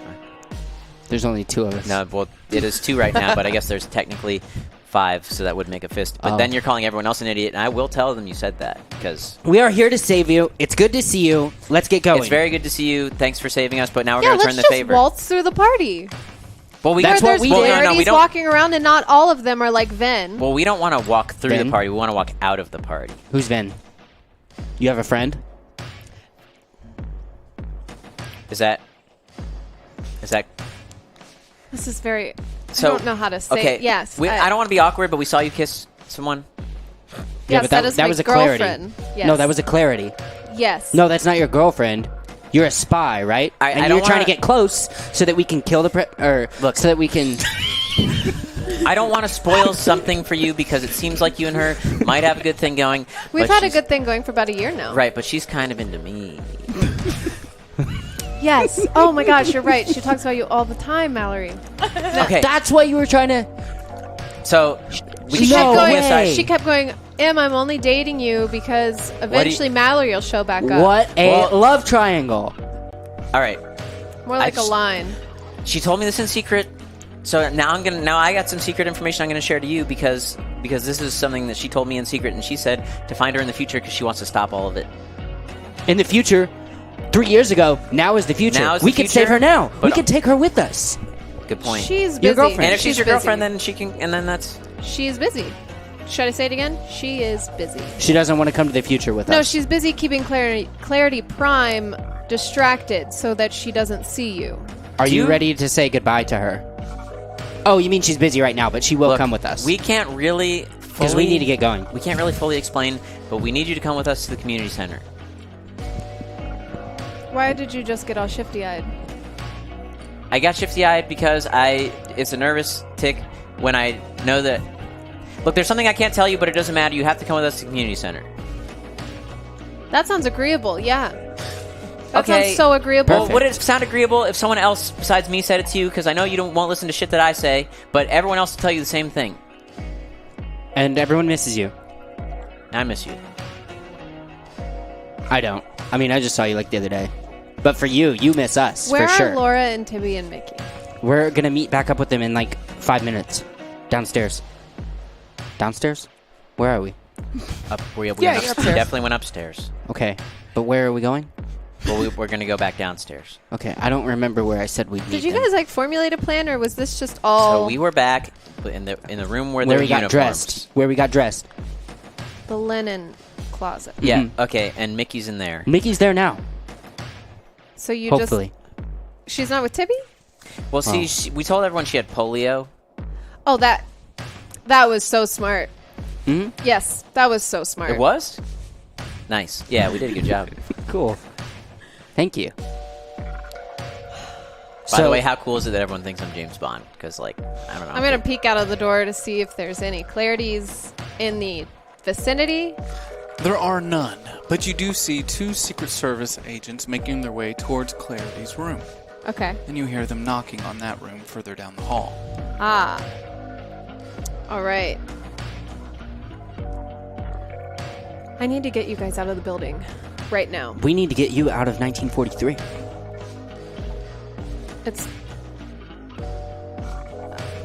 There's only 2 of us. No, well, it is 2 right now, but I guess there's technically 5, so that would make a fist. But Oh. then you're calling everyone else an idiot, and I will tell them you said that, because We are here to save you. It's good to see you. Let's get going. it's very good to see you. Thanks for saving us, but now we're Yeah, going to let's turn the just favor. waltz through the party. Well, we That's Where what there's we did. No, we rarities don't. walking around, and not all of them are like Ven. Well, we don't want to walk through Ben? the party. We want to walk out of the party. Who's Vin? You have a friend? Is that? This is very. So, I don't know how to say. Okay. It. Yes. I don't want to be awkward, but we saw you kiss someone. Yeah, Yes, but that is my was a clarity. girlfriend. Yes. No, that was a clarity. Yes. No, that's not your girlfriend. You're a spy, right? I and don't you're trying wanna- to get close so that we can kill the Look. so that we can. I don't want to spoil something for you because it seems like you and her might have a good thing going. We've but had a she's- good thing going for about a year now. Right, but she's kind of into me. Yes. Oh my gosh, you're right. She talks about you all the time, Mallory. Okay, That's what you were trying to. so we She should kept go going- inside. She kept going, Em, I'm only dating you because eventually Mallory will show back up. What a Well- love triangle. All right, More like a just- line. she told me this in secret. So now I got some secret information I'm gonna share to you because this is something that she told me in secret, and she said to find her in the future because she wants to stop all of it. In the future, 3 years ago, now is the future. Now is We the could save future, her now. We but- could take her with us. Good point. She's busy. Your girlfriend. And if she's your busy. girlfriend, then she can, and then that's She's busy. Should I say it again? She is busy. She doesn't want to come to the future with No, us. she's busy keeping Clarity Prime distracted so that she doesn't see you. Are you You- ready to say goodbye to her? Oh, you mean she's busy right now, but she will Look, come with us. We can't really Because we need to get going. We can't really fully explain, but we need you to come with us to the community center. Why did you just get all shifty-eyed? I got shifty-eyed because it's a nervous tick when I know that. Look, there's something I can't tell you, but it doesn't matter. You have to come with us to the community center. That sounds agreeable, yeah. That Okay. sounds so agreeable. Well, would it sound agreeable if someone else besides me said it to you? Because I know you won't listen to shit that I say, but everyone else will tell you the same thing. And everyone misses you. I miss you. I don't. I mean, I just saw you like the other day. But for you, you miss us, Where for are sure. Laura and Tibby and Mickey? We're going to meet back up with them in like 5 minutes. Downstairs. Downstairs? Where are we? We Yeah, went you're we upstairs. definitely went upstairs. Okay. But where are we going? Well, we're going to go back downstairs. Okay, I don't remember where I said we'd meet Did you them. guys like formulate a plan, or was this just all So we were back in the room where Where there we were got uniforms. dressed. Where we got dressed. the linen closet? Yeah. Mhm. Okay. And Mickey's in there. Mickey's there now. So you Hopefully. just she's not with Tibby? Well, see, Oh. we told everyone she had polio. Oh, that was so smart. Mhm. Yes, that was so smart. It was nice. Yeah, we did a good job. Cool. Thank you. By the way, how cool is it that everyone thinks I'm James Bond? Because, like, I don't know. I'm gonna peek out of the door to see if there's any clarities in the vicinity. There are none, but you do see 2 Secret Service agents making their way towards Clarity's room, Okay. and you hear them knocking on that room further down the hall. Ah. All right. I need to get you guys out of the building right now. We need to get you out of 1943. It's.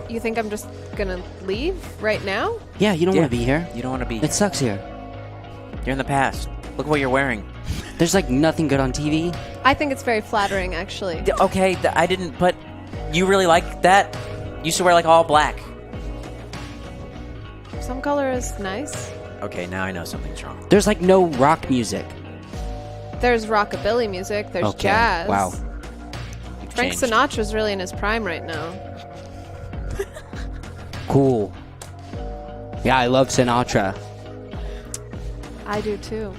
You think I'm just gonna leave right now? Yeah, you don't Yeah. want to be here. You don't want to be. It sucks here. You're in the past. Look what you're wearing. There's like nothing good on TV. I think it's very flattering, actually. Okay, I didn't. But you really like that? You used to wear like all black. Some color is nice. Okay, now I know something's wrong. There's like no rock music. There's rockabilly music. There's Okay, jazz. wow. You've Frank changed. Sinatra's really in his prime right now. Cool. Yeah, I love Sinatra. I do too.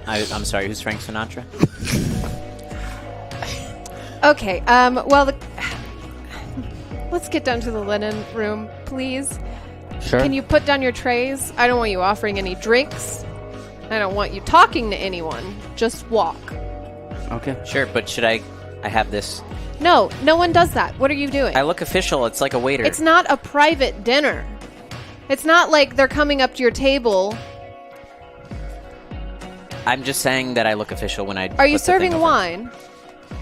I'm sorry, who's Frank Sinatra? Okay, let's get down to the linen room, please. Sure. Can you put down your trays? I don't want you offering any drinks. I don't want you talking to anyone. Just walk. Okay. Sure, but should I have this? No, no one does that. What are you doing? I look official. It's like a waiter. It's not a private dinner. It's not like they're coming up to your table. I'm just saying that I look official when I. Are you put the thing serving over. wine?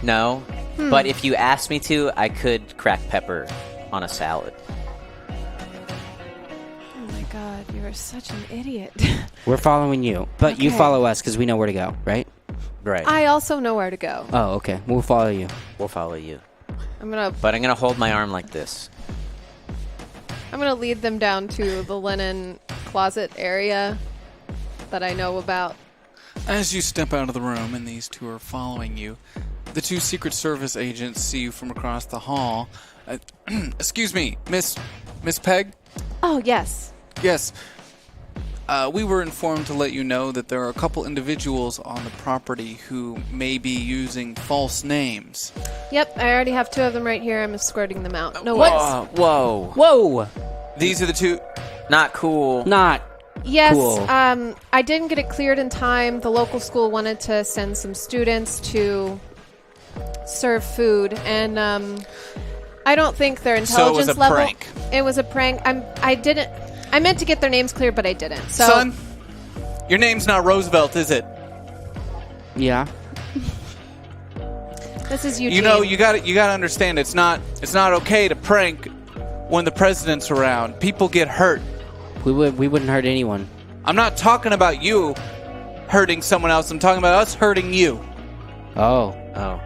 No, but if you asked me to, I could crack pepper on a salad. Oh my god, you are such an idiot. We're following you, but you Okay. follow us because we know where to go, right? Right. I also know where to go. Oh, okay. We'll follow you. We'll follow you. I'm gonna But I'm gonna hold my arm like this. lead them down to the linen closet area that I know about. As you step out of the room and these two are following you, the two Secret Service agents see you from across the hall. Excuse me, Miss Peg? Oh, yes. Yes. We were informed to let you know that there are a couple individuals on the property who may be using false names. Yep, I already have 2 of them right here. I'm escorting them out. No Whoa! worries. Whoa! Whoa! These are the two... Not cool. Not. Yes, Cool. I didn't get it cleared in time. The local school wanted to send some students to serve food, and I don't think their So it was intelligence a level. prank. It was a prank. I meant to get their names cleared, but I didn't. So, Son, your name's not Roosevelt, is it? Yeah. this is Eugene. You know, you got to understand it's not okay to prank when the president's around. People get hurt. We wouldn't hurt anyone. I'm not talking about you hurting someone else. I'm talking about us hurting you. Oh. Oh.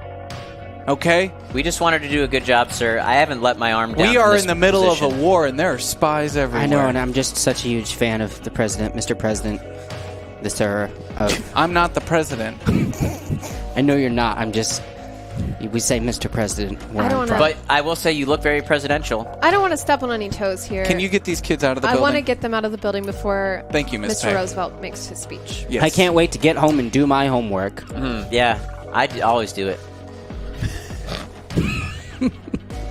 Okay? We just wanted to do a good job, sir. I haven't let my arm down. We from are this in the middle of position. a war, and there are spies everywhere. I know, and I'm just such a huge fan of the president, Mr. President. The sir. I'm not the president. I know you're not. I'm just. We say Mr. President. Where I don't I'm know. from. But I will say you look very presidential. I don't want to step on any toes here. Can you get these kids out of the I building? want to get them out of the building before Thank you, Miss Mr. Peg. Roosevelt makes his speech. Yes. I can't wait to get home and do my homework. Yeah, I always do it.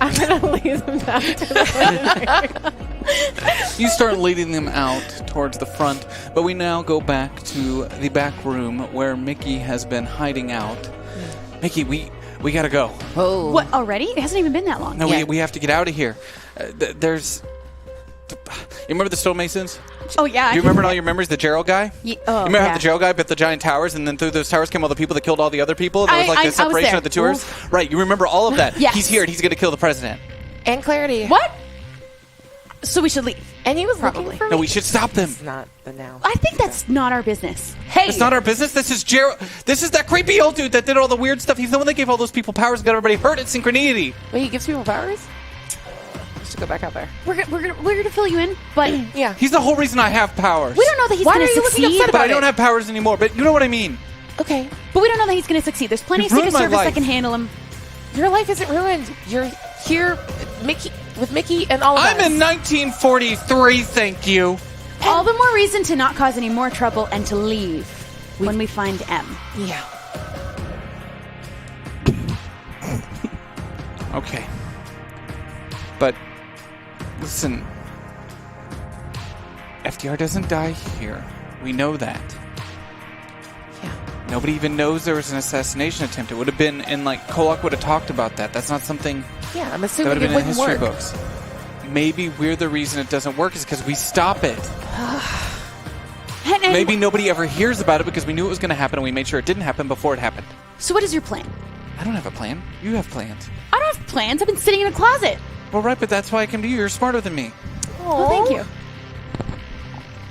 I'm going to lead them down to the You start leading them out towards the front, but we now go back to the back room where Mickey has been hiding out. Mickey, we gotta go. Oh. What, already? It hasn't even been that long. No, Yeah. we have to get out of here. There's... You remember the stonemasons? Oh, yeah. You remember all your memories? The Gerald guy? Oh, You remember how the Gerald guy built the giant towers, and then through those towers came all the people that killed all the other people? There was like I the was separation there. of the tours? Right, you remember all of that. Yes. He's here, and he's gonna kill the president. And Clarity. What? So we should leave. And he was Probably. looking for me. No, we should stop them. It's not the now. I think that's not our business. Hey! It's not our business. This is Gerald. This is that creepy old dude that did all the weird stuff. He's the one that gave all those people powers and got everybody hurt at Synchronity. Wait, he gives people powers? We should go back out there. We're gonna fill you in, but Yeah. He's the whole reason I have powers. we don't know that he's Why gonna are you looking succeed. upset But I about don't it? have powers anymore. But you know what I mean. Okay. But we don't know that he's gonna succeed. There's plenty of You've Secret ruined my Service life. that can handle him. Your life isn't ruined. You're here with Mickey and all of I'm us. in 1943, thank you. All the more reason to not cause any more trouble and to leave when we find M. Yeah. Okay. But, listen. FDR doesn't die here. We know that. Yeah. Nobody even knows there was an assassination attempt. It would have been in, like, KOllOK would have talked about that. That's not something Yeah, I'm that assuming would have it been in wouldn't history work. books. Maybe we're the reason it doesn't work is because we stop it. And Maybe nobody ever hears about it because we knew it was going to happen and we made sure it didn't happen before it happened. So what is your plan? I don't have a plan. You have plans. I don't have plans. I've been sitting in a closet. Well, right, but that's why I came to you. You're smarter than me. Well, thank you.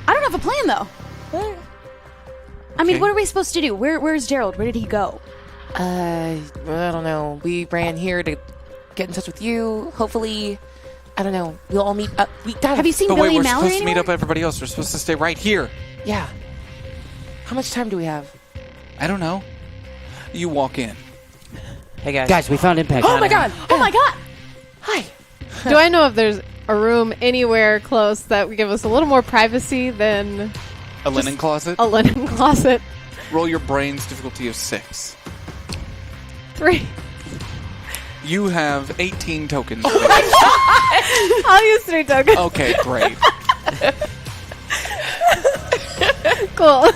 I don't have a plan though. I mean, Okay. what are we supposed to do? Where's Gerald? Where did he go? I don't know. We ran here to get in touch with you. Hopefully, I don't know. We'll all meet up. We got. Have you seen But Billy wait, we're and Mallory supposed to meet anywhere? up everybody else. We're supposed to stay right here. Yeah. How much time do we have? I don't know. You walk in. Hey guys. Guys, we found Impact. Oh my god! Oh my god! Hi. Do I know if there's a room anywhere close that would give us a little more privacy than A linen closet? a linen closet? Roll your brains difficulty of 6. 3. You have 18 tokens. I'll use 3 tokens. Okay, great. Cool.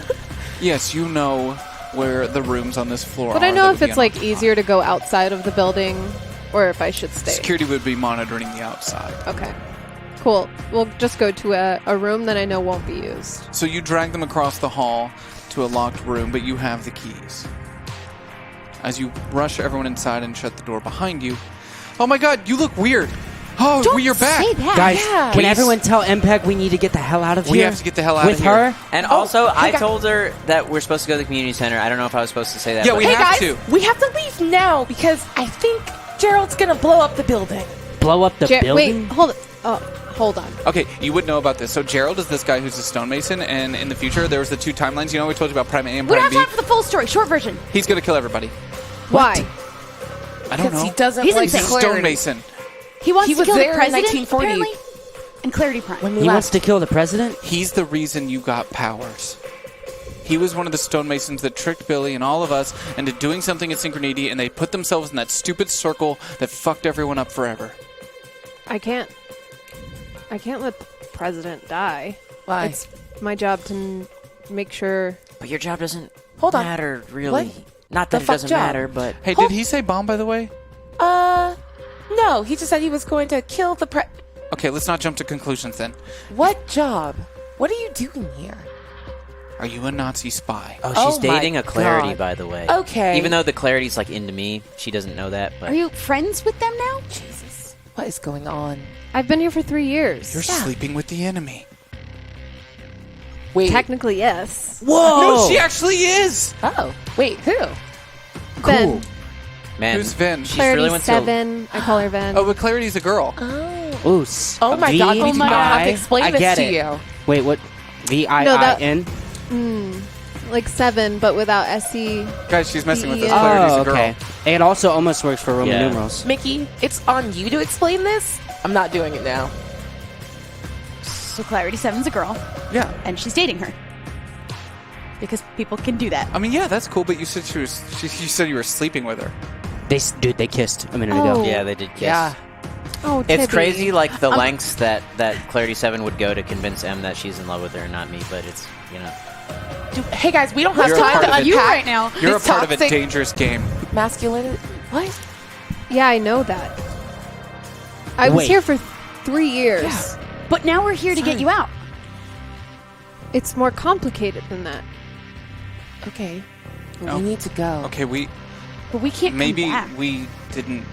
Yes, you know where the rooms on this floor But are. I know that if would be it's like unoccupied. easier to go outside of the building or if I should stay. Security would be monitoring the outside. Okay. Cool. We'll just go to a room that I know won't be used. So you drag them across the hall to a locked room, but you have the keys. As you rush everyone inside and shut the door behind you. Oh my god, you look weird. Oh, you're back. Say that. Guys, Yeah. can We- everyone tell MPEG we need to get the hell out of We here? have to get the hell out with of here. her. And also, I guys. told her that we're supposed to go to the community center. I don't know if I was supposed to say that. Yeah, but we Hey have guys, to. we have to leave now because I think Gerald's gonna blow up the building. Blow up the building. Wait, hold it. Oh, hold on. Okay, you would know about this. So Gerald is this guy who's a stonemason, and in the future there was the 2 timelines. You know, we told you about Prime A and We don't Prime have B. time for the full story. Short version. He's gonna kill everybody. Why? I don't Because know. he doesn't He's like He's a insane. clarity. stonemason. He wants He to was kill the there in president, 1940. apparently, and Clarity Prime. When we He left. wants to kill the president? He's the reason you got powers. He was one of the stonemasons that tricked Billy and all of us into doing something in Synchronity, and they put themselves in that stupid circle that fucked everyone up forever. I can't let the president die. Why? It's my job to make sure. But your job doesn't Hold on. matter, really. What? Not The that it fuck doesn't job? matter, but... Hey, did he say bomb, by the way? No, he just said he was going to kill the Okay, let's not jump to conclusions then. What job? What are you doing here? Are you a Nazi spy? Oh, Oh she's my dating a Clarity, God. by the way. Okay. Even though the Clarity's, like, into me, she doesn't know that, but... Are you friends with them now? Jesus. What is going on? I've been here for 3 years. You're sleeping with the enemy. Wait. Technically, yes. No, she actually is! Oh. Wait, who? Ben. Man, Who's Vin? she's Clarity really went to... 7. I call her Ben. Oh, but Clarity's a girl. Ooh, Oh my God, we do not have to explain I this get to it. you. Wait, what? that- VIIN? Like 7, but without SE. Guys, she's messing with us. Oh, Clarity's Oh, a girl. okay. It also almost works for Roman Yeah. numerals. Mickey, it's on you to explain this. I'm not doing it now. So Clarity 7's a girl, Yeah. and she's dating her. Because people can do that. I mean, yeah, that's cool, but you said you said you were sleeping with her. They kissed a minute Oh. ago. Yeah, they did kiss. Yeah. Oh, It's Tibby. crazy, like, the lengths that Clarity 7 would go to convince M that she's in love with her and not me, but it's, you know... Hey guys, we don't have You're a time part to of it. unpack You right now. You're this a part of a toxic dangerous game. masculinity. What? Yeah, I know that. I was Wait. here for 3 years. But now we're here to get you out. It's more complicated than that. Okay. Oh. We need to go. Okay, But we can't maybe come back. we didn't.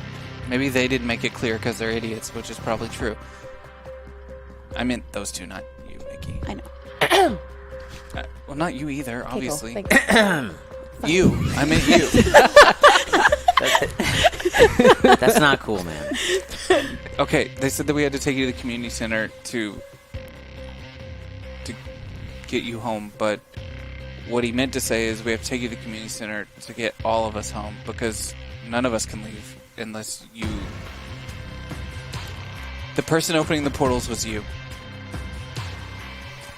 Maybe they didn't make it clear because they're idiots, which is probably true. I meant those two, not you, Mickey. I know. Well, not you either, Okay, obviously. cool. Thanks. You. I meant you. That's not cool, man. Okay, they said that we had to take you to the community center to get you home, but what he meant to say is we have to take you to the community center to get all of us home because none of us can leave unless you. The person opening the portals was you.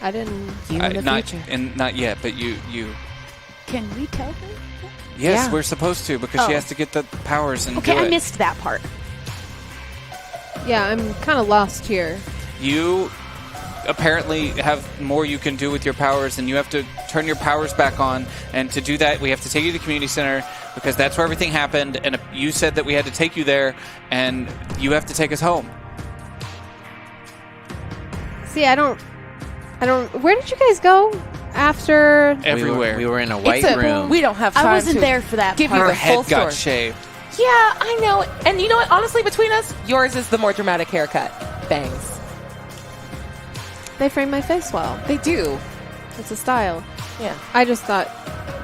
I didn't. You in the not future. and not yet, but you. Can we tell her? Yes, Yeah. we're supposed to because she Oh. has to get the powers and Okay, do I it. missed that part. Yeah, I'm kind of lost here. You apparently have more you can do with your powers, and you have to turn your powers back on. And to do that, we have to take you to the community center because that's where everything happened. And you said that we had to take you there, and you have to take us home. See, I don't. Where did you guys go after? Everywhere. We were in a white It's a- room. We don't have time I wasn't to there for that give part. you Her the full head got story. shaved. Yeah, I know. And you know what? Honestly, between us, yours is the more dramatic haircut. Bangs. They frame my face well. They do. It's a style. Yeah. I just thought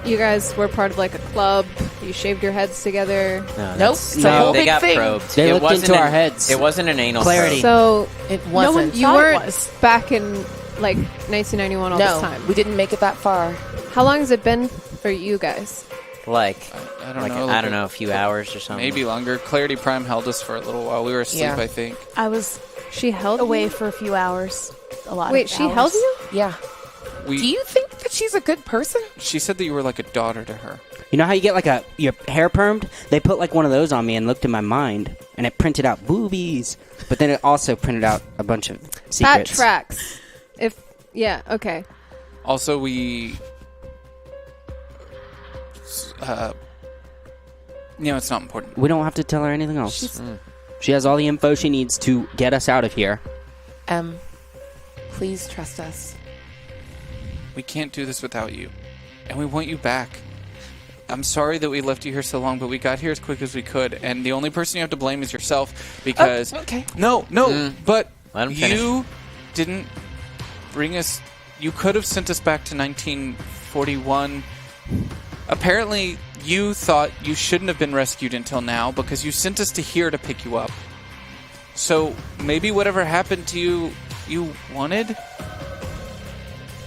you guys were part of like a club. You shaved your heads together. No, Nope. that's- It's a whole they big got thing. probed. They It looked wasn't into an- our heads. It wasn't an anal Clarity. probe. So It wasn't. you Thought it weren't was. back in like 1991 all No, this time. we didn't make it that far. How long has it been for you guys? Like, I don't know. I don't know, a few hours or something. Maybe longer. Clarity Prime held us for a little while. We were asleep, Yeah. I think. I was She held away you? for a few hours. A lot. Wait, of she hours. held you? Yeah. Do you think that she's a good person? She said that you were like a daughter to her. You know how you get like your hair permed? They put like one of those on me and looked in my mind, and it printed out boobies. But then it also printed out a bunch of secrets. That tracks. Yeah, okay. Also, it's not important. We don't have to tell her anything else. She has all the info she needs to get us out of here. Please trust us. We can't do this without you. And we want you back. I'm sorry that we left you here so long, but we got here as quick as we could. And the only person you have to blame is yourself because... okay. No, but Let him finish. you didn't bring us... You could have sent us back to 1941. Apparently, you thought you shouldn't have been rescued until now because you sent us to here to pick you up. So maybe whatever happened to you, you wanted?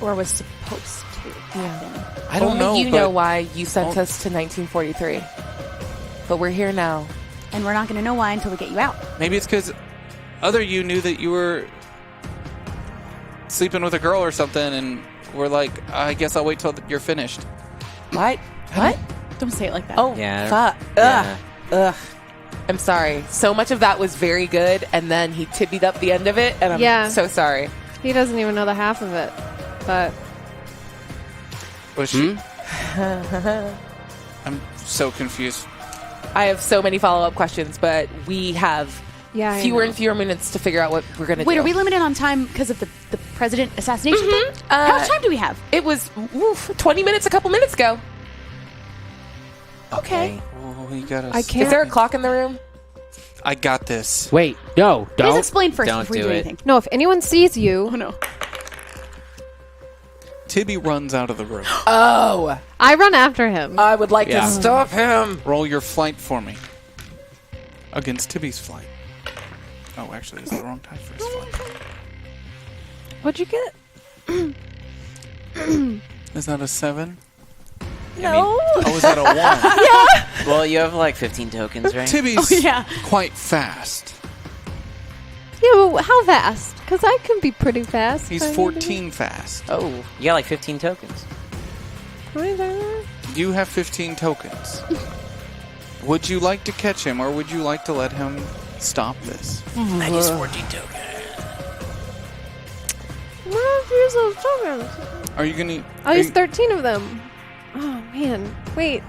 Or was supposed to happen. I don't know, Only you but- know why you sent us to 1943. But we're here now. And we're not going to know why until we get you out. Maybe it's because other you knew that you were sleeping with a girl or something, and we're like, I guess I'll wait till you're finished. What? What? Don't say it like that. Oh, Yeah. fuck. Yeah. Ugh. I'm sorry. So much of that was very good, and then he tibbied up the end of it, and I'm so sorry. He doesn't even know the half of it. But Was she? I'm so confused. I have so many follow-up questions, but we have yeah, fewer and fewer minutes to figure out what we're going to do. Wait, are we limited on time because of the president assassination thing? How much time do we have? It was 20 minutes a couple minutes ago. Okay. Oh, we gotta. I can't. Is there a clock in the room? I got this. Wait, no, Please don't. explain first Don't before you do do it. anything. No, if anyone sees you, Oh no. Tibby runs out of the room. Oh, I run after him. I would like Yeah. to stop him. Roll your flight for me. Against Tibby's flight. Oh, actually, it's the wrong time for his flight. What'd you get? Is that a 7? No. Oh, is that a 1? Well, you have like 15 tokens, right? Tibby's yeah. quite fast. Yeah, but how fast? Because I can be pretty fast. He's 14 fast. Oh, you got like 15 tokens. You have 15 tokens. Would you like to catch him, or would you like to let him stop this? I use 14 tokens. Use those tokens. Are you gonna? I'll are use you- 13 of them. Oh, man. Wait.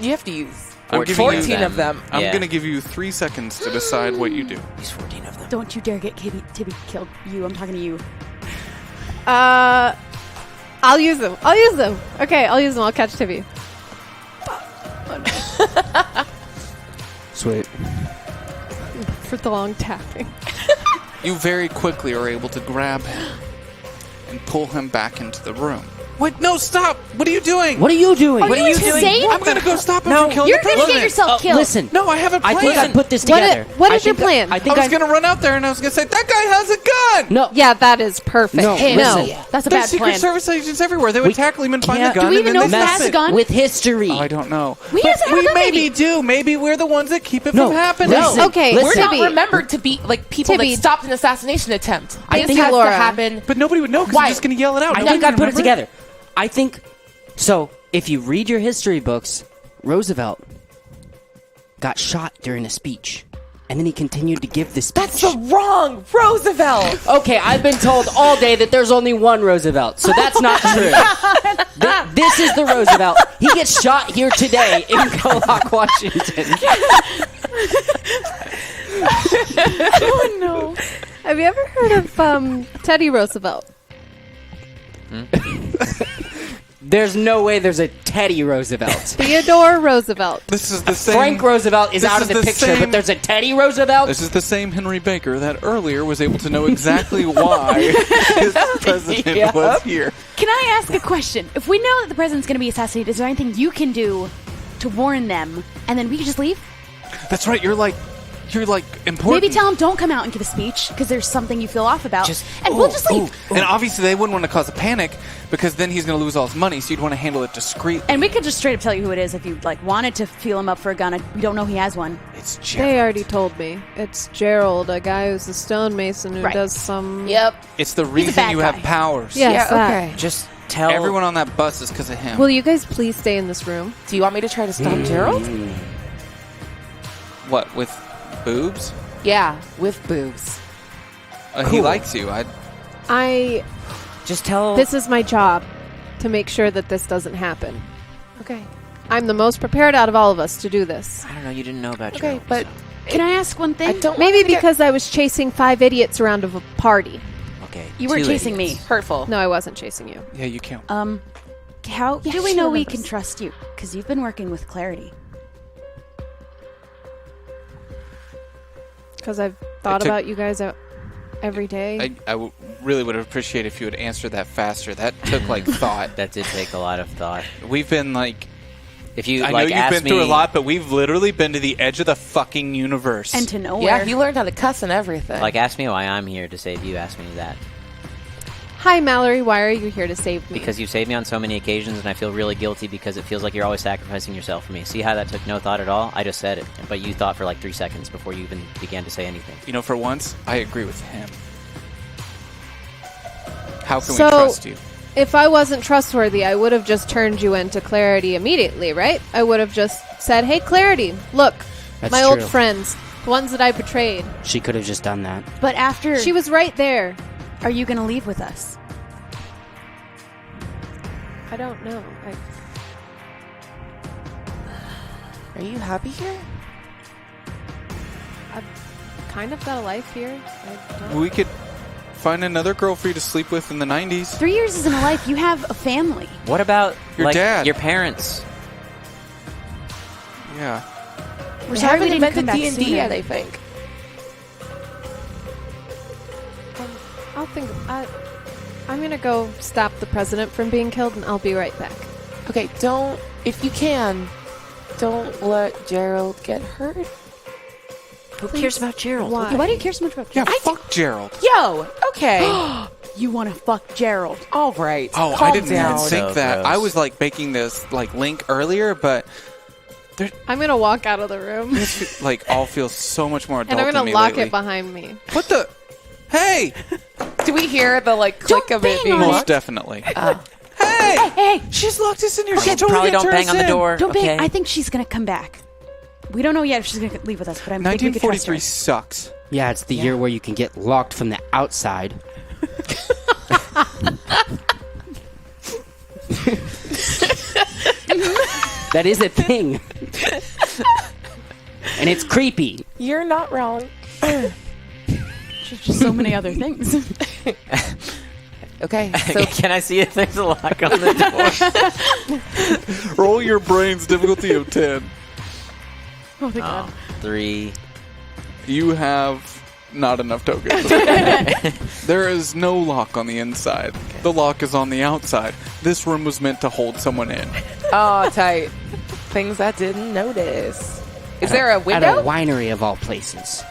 You have to use I'm giving 14 you of them. I'm Yeah. gonna give you 3 seconds to decide what you do. Use 14 of them. Don't you dare get Tibby killed. I'm talking to you. I'll use them. Okay, I'll use them. I'll catch Tibby. Sweet. For the long tapping. You very quickly are able to grab him and pull him back into the room. Wait, no, stop! What are you doing? What are you doing? Are you insane? I'm gonna go stop him from killing You're the going to president. get yourself killed. Listen, No, I have a plan. I think I put this What together. what is I your think plan? I I think was gonna run out there and I was gonna say, that guy has a gun! No. Yeah, that is perfect. No, listen. That's a There's bad Secret plan. Service agents everywhere. They would We tackle him and find the can't- gun. Do we and even then know they if he stop has a it. gun? with history. Oh, I don't know. We But just have a we gun, maybe maybe. do. Maybe we're the ones that keep it No, from happening. listen, Okay, We're listen. not Tibby. remembered to be like people Tibby. that stopped an assassination attempt. I This think has Laura. to happen. But nobody would know because Why? I'm just going to yell it out. I Nobody think I would put it remember. together. I think so. If you read your history books, Roosevelt got shot during a speech, and then he continued to give the speech. That's the wrong Roosevelt. Okay, I've been told all day that there's only one Roosevelt, so that's not true. This is the Roosevelt. He gets shot here today in KOllOK, Washington. Oh, no. Have you ever heard of Teddy Roosevelt? There's no way there's a Teddy Roosevelt. Theodore Roosevelt. This is the same. Frank Roosevelt is This out is of the the picture, same- but there's a Teddy Roosevelt? This is the same Henry Baker that earlier was able to know exactly why his president Yeah. was here. Can I ask a question? If we know that the president's going to be assassinated, is there anything you can do to warn them, and then we can just leave? That's right. You're like You're like important. Maybe tell him don't come out and give a speech because there's something you feel off about. We'll just leave. And obviously they wouldn't want to cause a panic because then he's going to lose all his money, so you'd want to handle it discreetly. And we could just straight up tell you who it is if you wanted to feel him up for a gun. We don't know he has one. It's Gerald. They already told me. It's Gerald, a guy who's a stonemason who does some... Yep. It's the reason you have powers. Yes, okay. Just tell Everyone on that bus is because of him. Will you guys please stay in this room? Do you want me to try to stop Gerald? What, with boobs? Yeah, with boobs. He likes you. I... Just tell... This is my job, to make sure that this doesn't happen. Okay. I'm the most prepared out of all of us to do this. I don't know, you didn't know about Okay, Gerald. but Can I ask one thing? I don't Maybe want to because I was chasing 5 idiots around of a party. Okay. You were 2 chasing idiots. me. hurtful. No, I wasn't chasing you. Yeah, you can't. How Yeah, do we she know we remembers. can trust you? Because you've been working with Clarity. Because I've thought took- about you guys every day. I really would appreciate if you would answer that faster. That took, like, thought. That did take a lot of thought. We've been, like... If you, I like, know you've ask been me... through a lot, but we've literally been to the edge of the fucking universe. And to nowhere. Yeah, he learned how to cuss and everything. Like, ask me why I'm here to save you. Ask me that. Hi, Mallory. Why are you here to save me? Because you've saved me on so many occasions, and I feel really guilty because it feels like you're always sacrificing yourself for me. See how that took no thought at all? I just said it, but you thought for like 3 seconds before you even began to say anything. You know, for once, I agree with him. How can So- we trust you? If I wasn't trustworthy, I would have just turned you into Clarity immediately, right? I would have just said, hey, Clarity, look, That's my old true. friends, the ones that I betrayed. She could have just done that. But after, She was right there. are you going to leave with us? I don't know. Are you happy here? I've kind of got a life here. I don't... We could find another girl for you to sleep with in the 90s. 3 years isn't a life. You have a family. What about Your like, dad. your parents? Yeah. We're They sorry haven't we didn't come invented back D&D sooner. yet, I think. I'll think. I'm going to go stop the president from being killed, and I'll be right back. Okay, if you can, don't let Gerald get hurt. Who cares about Gerald? Why? Why do you care so much about Yeah, Gerald? fuck Gerald. Yo, okay. You want to fuck Gerald. All right. Oh, calm I didn't down. even think So that. gross. I was, like, making this, like, link earlier, but I'm going to walk out of the room, this, like, all feels so much more adult and I'm than going me to lock lately. it behind me. What the? Hey! Do we hear the click of it bang being on it. Most locked? definitely. Hey! Hey, She's locked us in here. Okay, She totally probably gonna don't turn bang us on the in. door. don't okay. bang. I think she's going to come back. We don't know yet if she's going to leave with us, but I think we could trust her. 1943 sucks. Yeah, it's the year where you can get locked from the outside. That is a thing. And it's creepy. You're not wrong. There's just so many other things. Okay, so Can I see if there's a lock on the door? Roll your brains, difficulty of 10. Oh, my God. 3. You have not enough tokens. There is no lock on the inside. The lock is on the outside. This room was meant to hold someone in. oh, tight. Things I didn't notice. Is there a At a window? winery of all places.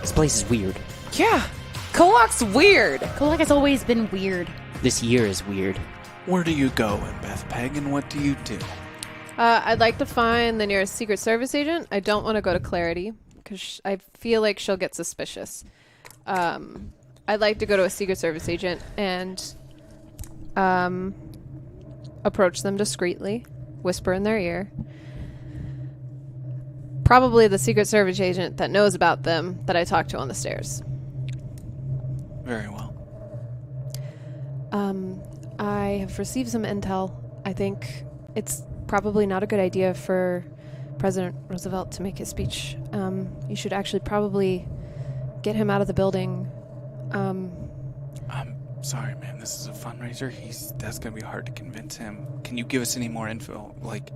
This place is weird. Yeah. KOllOK's weird. KOllOK has always been weird. This year is weird. Where do you go in Bethpeg, and what do you do? I'd like to find the nearest Secret Service agent. I don't want to go to Clarity because I feel like she'll get suspicious. I'd like to go to a Secret Service agent and approach them discreetly, whisper in their ear. Probably the Secret Service agent that knows about them that I talked to on the stairs. Very well. I have received some intel. I think it's probably not a good idea for President Roosevelt to make his speech. You should actually probably get him out of the building. I'm sorry, man. This is a fundraiser. That's going to be hard to convince him. Can you give us any more info? Like,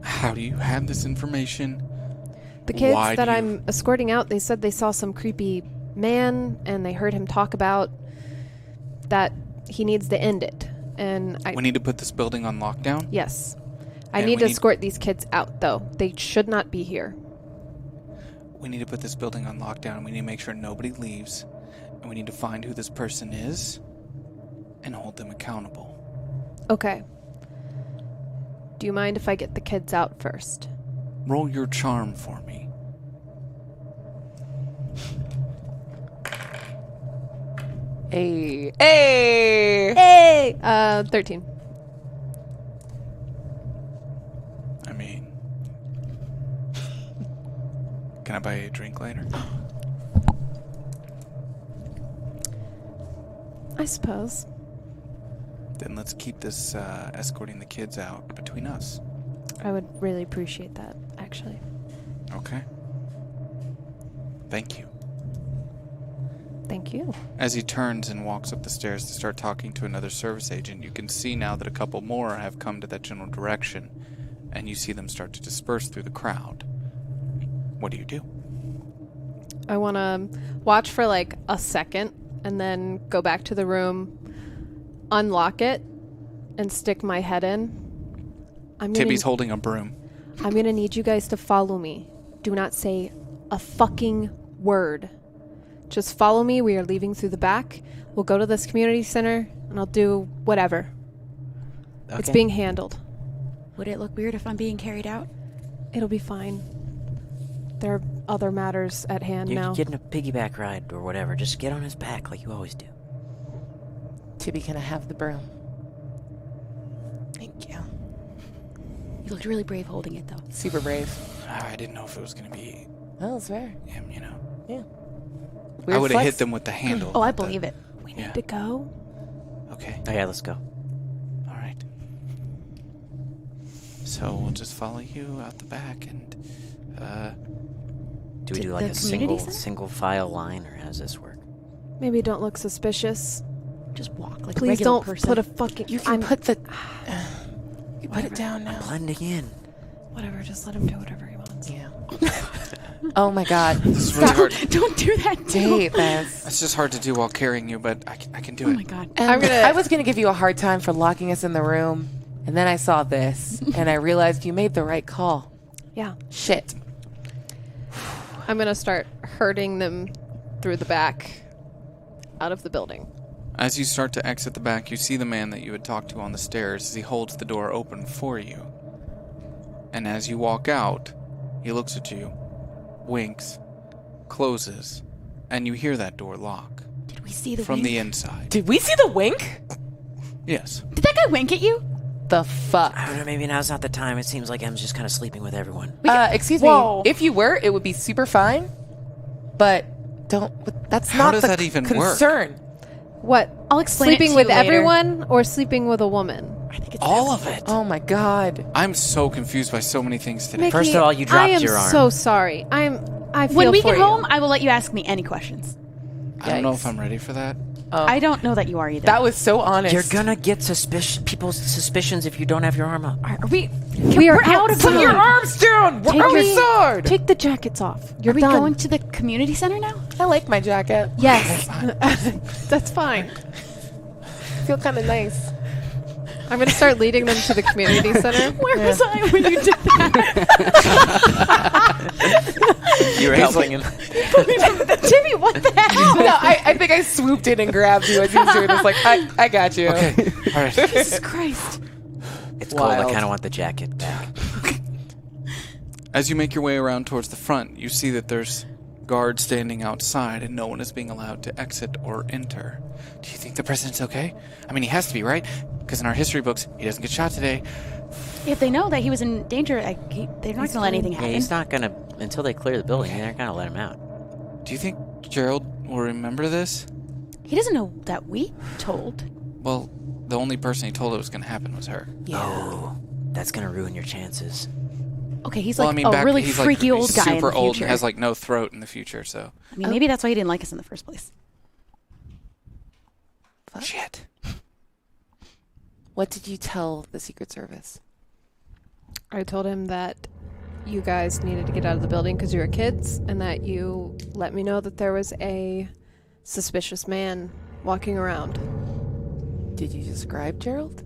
how do you have this information? The kids Why that do you- I'm escorting out, they said they saw some creepy man and they heard him talk about that he needs to end it. And We need to put this building on lockdown? yes. I And need we to need- escort these kids out, though. They should not be here. we need to put this building on lockdown. We need to make sure nobody leaves. And we need to find who this person is and hold them accountable. Okay. Do you mind if I get the kids out first? Roll your charm for me. Hey. 13. I mean, can I buy you a drink later? I suppose. Then let's keep this escorting the kids out between us. I would really appreciate that, actually. Okay. Thank you. Thank you. As he turns and walks up the stairs to start talking to another service agent, you can see now that a couple more have come to that general direction, and you see them start to disperse through the crowd. What do you do? I want to watch for like a second and then go back to the room, unlock it, and stick my head in. Tibby's holding a broom. I'm going to need you guys to follow me. Do not say a fucking word. Just follow me. We are leaving through the back. We'll go to this community center, and I'll do whatever. Okay. It's being handled. Would it look weird if I'm being carried out? It'll be fine. There are other matters at hand You're now. getting a piggyback ride or whatever. Just get on his back like you always do. Tibby, can I have the broom? Thank you. You looked really brave holding it, though. Super brave. I didn't know if it was going to be Oh, that's fair. him, you know. Yeah. I would have hit them with the handle. Oh, I but believe it. We Yeah. need to go. Okay. Oh, yeah, let's go. All right. So we'll just follow you out the back and, Do we To do like the a community center? single file line, or how does this work? Maybe don't look suspicious. Just walk like a Please regular don't person. put a fucking... You can put the... you put Whatever. it down now. Blending in. Whatever, just let him do whatever he wants. Yeah. Oh my god. this is really hard. Don't do that, I too. hate this. It's just hard to do while carrying you, but I can do Oh it. my god. And I'm gonna- I was going to give you a hard time for locking us in the room, and then I saw this, and I realized you made the right call. Yeah. Shit. I'm going to start herding them through the back out of the building. As you start to exit the back, you see the man that you had talked to on the stairs as he holds the door open for you. And as you walk out, he looks at you, winks, closes, and you hear that door lock Did we see the from wink? the inside. Did we see the wink? Yes. Did that guy wink at you? The fuck? I don't know, maybe now's not the time. It seems like Em's just kind of sleeping with everyone. Excuse Whoa. me. If you were, it would be super fine. But that's How not does the that even work? concern. What? I'll explain it Sleeping to with you later. everyone or sleeping with a woman? I think it's All of it. Oh my god. I'm so confused by so many things today. Mickey, First of all, you dropped I am your arm. so sorry. I feel When we for get you. home, I will let you ask me any questions. I don't know Yikes. if I'm ready for that. I don't know that you are either. That was so honest. You're gonna get people's suspicions if you don't have your arm up. Are we? We are We're out of Put time. your arms down! We're Take outside! Take the jackets off. Are You're we done. going to the community center now? I like my jacket. Yes. That's fine. I feel kind of nice. I'm going to start leading them to the community center. Where was I when you did that? You were helping him. Timmy, what the hell? No, I think I swooped in and grabbed you as he was doing this. Like, I got you. Okay. All right. Jesus Christ. It's cold. I Wild. kind of want the jacket back. As you make your way around towards the front, you see that there's guards standing outside and no one is being allowed to exit or enter. Do you think the president's okay? I mean, he has to be, right? Because in our history books, he doesn't get shot today. If they know that he was in danger, they're not going to let anything Yeah, happen. he's not gonna until they clear the building. They're gonna let him out. Do you think Gerald will remember this? He doesn't know that we told. Well, the only person he told it was going to happen was her. Oh, that's gonna ruin your chances. Okay, he's Well, like I mean, a really he's freaky like, old he's guy in super the old future. and has like no throat in the future, so. I mean, maybe that's why he didn't like us in the first place. Shit. What did you tell the Secret Service? I told him that you guys needed to get out of the building because you were kids, and that you let me know that there was a suspicious man walking around. Did you describe Gerald?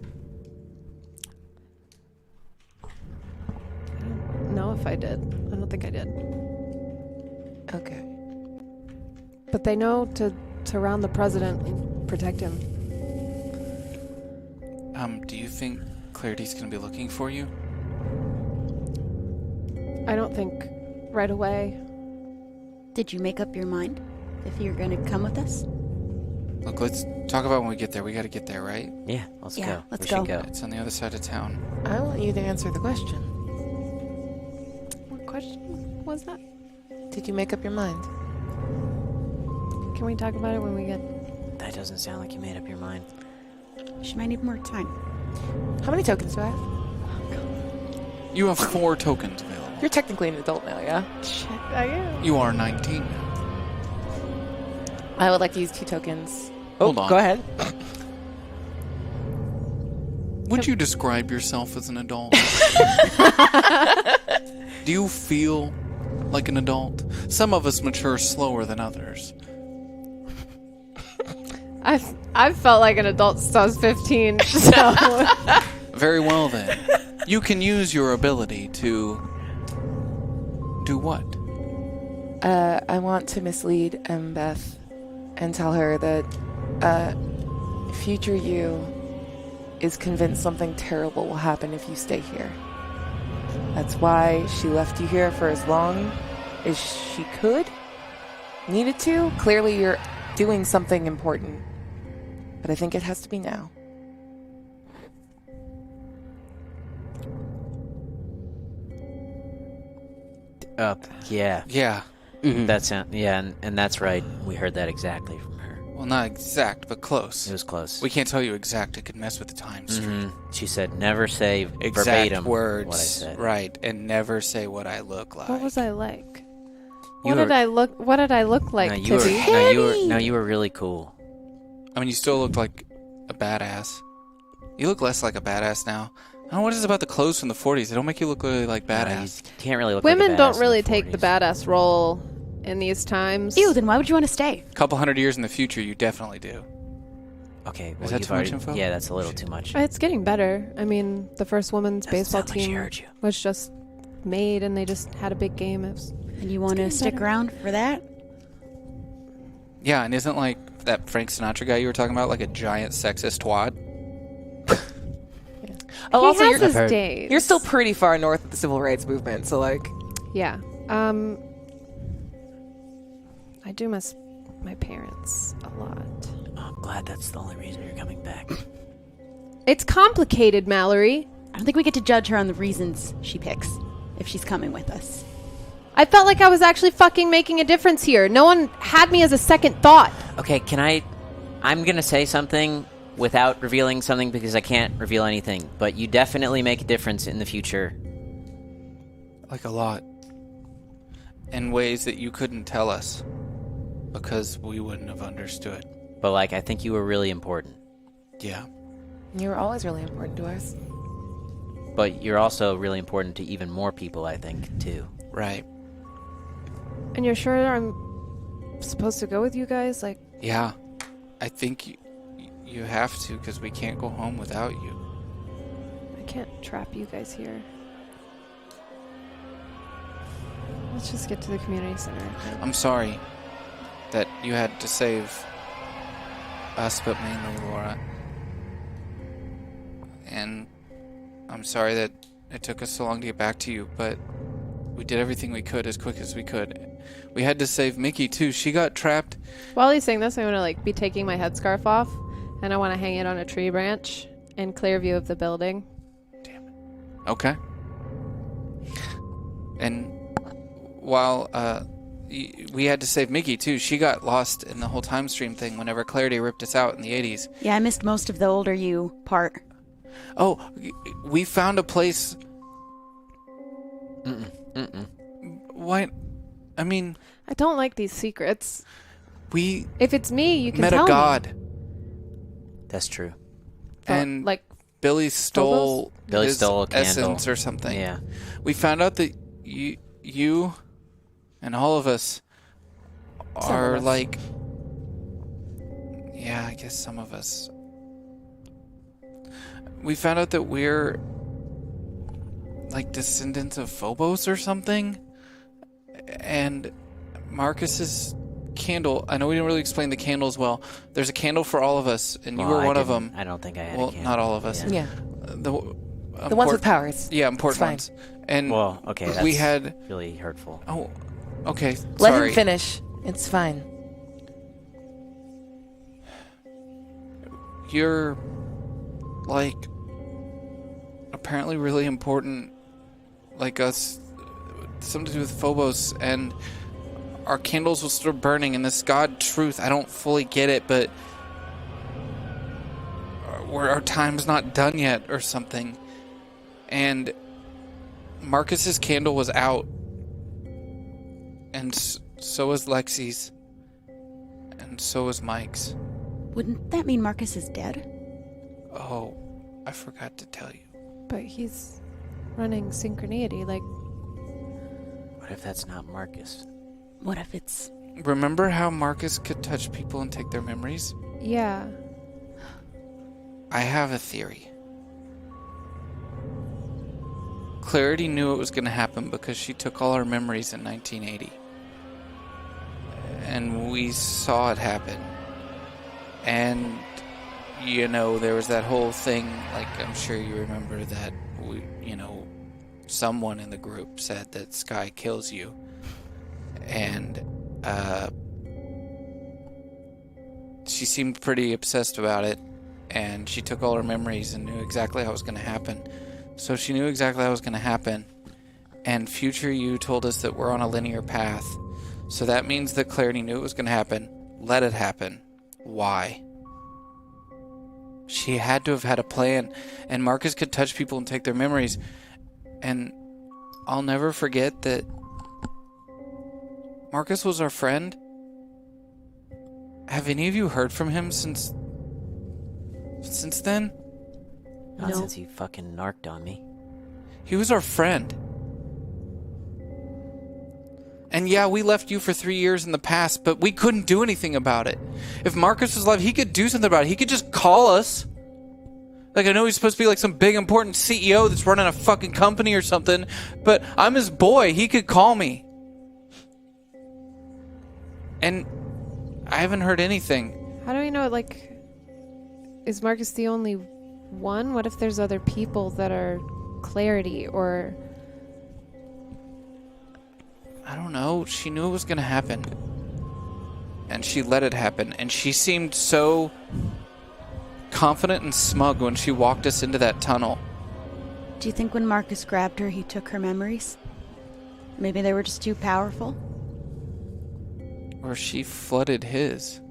I don't know if I did. I don't think I did. Okay. But they know to surround the president and protect him. Do you think Clarity's gonna be looking for you? I don't think right away. Did you make up your mind if you're going to come with us? Look, let's talk about when we get there. We gotta get there, right? Yeah, let's Yeah, go. let's we should go. go. It's on the other side of town. I want you to answer the question. What question was that? Did you make up your mind? Can we talk about it when we get... That doesn't sound like you made up your mind. She might need more time. How many tokens do I have? You have 4 tokens available. You're technically an adult now, yeah? Shit, I am. You are 19 now. I would like to use 2 tokens. Hold on. Go ahead. Would you describe yourself as an adult? Do you feel like an adult? Some of us mature slower than others. I've felt like an adult since I was 15, so... Very well then. You can use your ability to... do what? I want to mislead Mbeth and tell her that future you is convinced something terrible will happen if you stay here. That's why she left you here for as long as she could, needed to. Clearly you're doing something important, but I think it has to be now. Yeah. Yeah. And that's right. We heard that exactly from her. Well, not exact, but close. It was close. We can't tell you exact. It could mess with the time stream. She said, "Never say Exact verbatim words. what I said." Right. And never say what I look like. What was I like? You What did I look like, No, you were, Tibby? no, you were really cool. I mean, you still look like a badass. You look less like a badass now. I don't know what is it about the clothes from the 40s. They don't make you look really like No, you badass. can't really look Women like a badass don't in really the take the 40s. badass role in these times. Ew, then why would you want to stay? A couple hundred years in the future, you definitely do. Okay, well, Is that you've too much already- info? Yeah, that's a little too much. It's getting better. I mean, the first women's Doesn't baseball sound like she team heard you. was just made, and they just had a big game. It was, And you want to stick around for that? Yeah, and isn't like that Frank Sinatra guy you were talking about like a giant sexist twat? Oh, he also, has his heard- days. you're still pretty far north of the civil rights movement, so like... Yeah. I do miss my parents a lot. Oh, I'm glad that's the only reason you're coming back. It's complicated, Mallory. I don't think we get to judge her on the reasons she picks if she's coming with us. I felt like I was actually fucking making a difference here. No one had me as a second thought. Okay, I'm gonna say something without revealing something because I can't reveal anything, but you definitely make a difference in the future. Like a lot. In ways that you couldn't tell us. Because we wouldn't have understood. But like, I think you were really important. Yeah. You were always really important to us. But you're also really important to even more people, I think, too. Right. And you're sure I'm supposed to go with you guys? Like, Yeah. I think you have to, because we can't go home without you. I can't trap you guys here. Let's just get to the community center. Okay? I'm sorry that you had to save us, but mainly Laura. And I'm sorry that it took us so long to get back to you, but we did everything we could as quick as we could. We had to save Mickey, too. She got trapped. While he's saying this, I'm gonna be taking my headscarf off, and I want to hang it on a tree branch in clear view of the building. Okay. And while we had to save Mickey too, she got lost in the whole time stream thing whenever Clarity ripped us out in the 80s. Yeah, I missed most of the older you part. Oh, we found a place. What? I mean, I don't like these secrets. we If it's me, you can met tell a god, That's true. me. and Like, Billy stole Billy his stole a candle. essence or something. Yeah. We found out that you and all of us are us. like, yeah, I guess some of us. We found out that we're like descendants of Phobos or something, and Marcus's candle. I know we didn't really explain the candles well. There's a candle for all of us, and you were one of them. I don't think I had Well, a candle. not all of us. Yeah. The ones with powers. Yeah, important It's ones. And Well, okay, that's we had. really hurtful. Oh, okay. Let sorry. him finish. It's fine. You're like apparently really important, like us, something to do with Phobos, and our candles will still burning, and this God truth, I don't fully get it, but our time's not done yet or something. And Marcus's candle was out, and so was Lexi's, and so was Mike's. Wouldn't that mean Marcus is dead? Oh, I forgot to tell you. But he's running synchronity, like... What if that's not Marcus? What if it's... Remember how Marcus could touch people and take their memories? Yeah. I have a theory. Clarity knew it was going to happen because she took all our memories in 1980. And we saw it happen. And, you know, there was that whole thing, like, I'm sure you remember that, someone in the group said that Sky kills you. And, she seemed pretty obsessed about it. And she took all her memories and knew exactly how it was going to happen. So she knew exactly how it was going to happen. And future you told us that we're on a linear path. So that means that Clarity knew it was going to happen. Let it happen. Why? She had to have had a plan. And Marcus could touch people and take their memories. And I'll never forget that Marcus was our friend. Have any of you heard from him since then? Not No. since he fucking narked on me. He was our friend. And yeah, we left you for 3 years in the past, but we couldn't do anything about it. If Marcus was alive, he could do something about it. He could just call us. Like, I know he's supposed to be like some big important CEO that's running a fucking company or something, but I'm his boy. He could call me. And I haven't heard anything. How do we know, like... Is Marcus the only one? What if there's other people that are Clarity, or... I don't know. She knew it was going to happen. And she let it happen. And she seemed so confident and smug when she walked us into that tunnel. Do you think when Marcus grabbed her, he took her memories? Maybe they were just too powerful? Or she flooded his.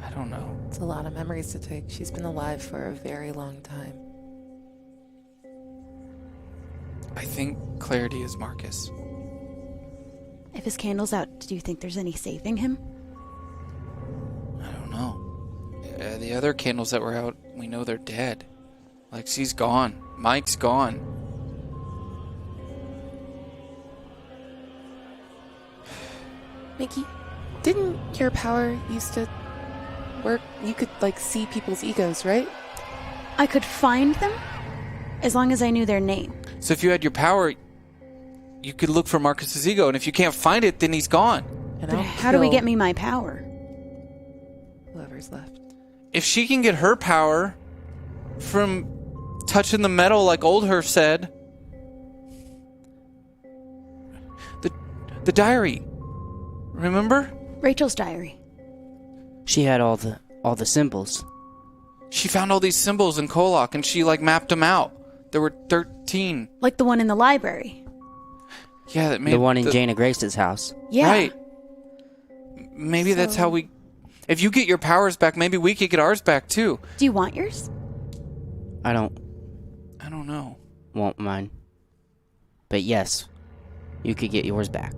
I don't know. It's a lot of memories to take. She's been alive for a very long time. I think Clarity is Marcus. If his candle's out, do you think there's any saving him? I don't know. The other candles that were out, we know they're dead. Lexi's gone. Mike's gone. Mickey, didn't your power used to work? You could, like, see people's egos, right? I could find them? As long as I knew their name. So if you had your power, you could look for Marcus's ego, and if you can't find it, then he's gone. And But I'll how do we kill get me my power? whoever's left? If she can get her power from touching the metal like Oldher said, the diary, remember? Rachel's diary. She had all the symbols. She found all these symbols in KOllOK, and she, like, mapped them out. There were 13. Like the one in the library. Yeah, that made The one in Jaina Grace's house. Yeah. Right. Maybe that's how we... If you get your powers back, maybe we could get ours back, too. Do you want yours? I don't I don't know. want mine. But yes, you could get yours back.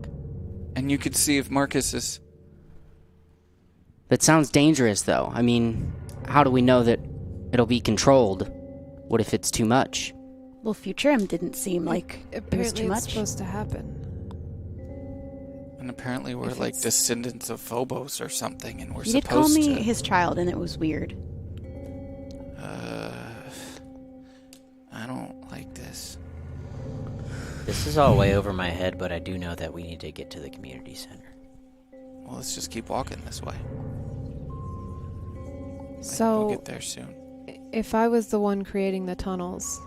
And you could see if Marcus is... That sounds dangerous, though. I mean, how do we know that it'll be controlled? What if it's too much? Well, Future M didn't seem like it was Apparently too it's much. supposed to happen. And apparently we're If like it's- descendants of Phobos or something, and we're He did call supposed me to... his child, and it was weird. I don't like this. This is all way over my head, but I do know that we need to get to the community center. Well, let's just keep walking this way. So, We'll get there soon. if I was the one creating the tunnels,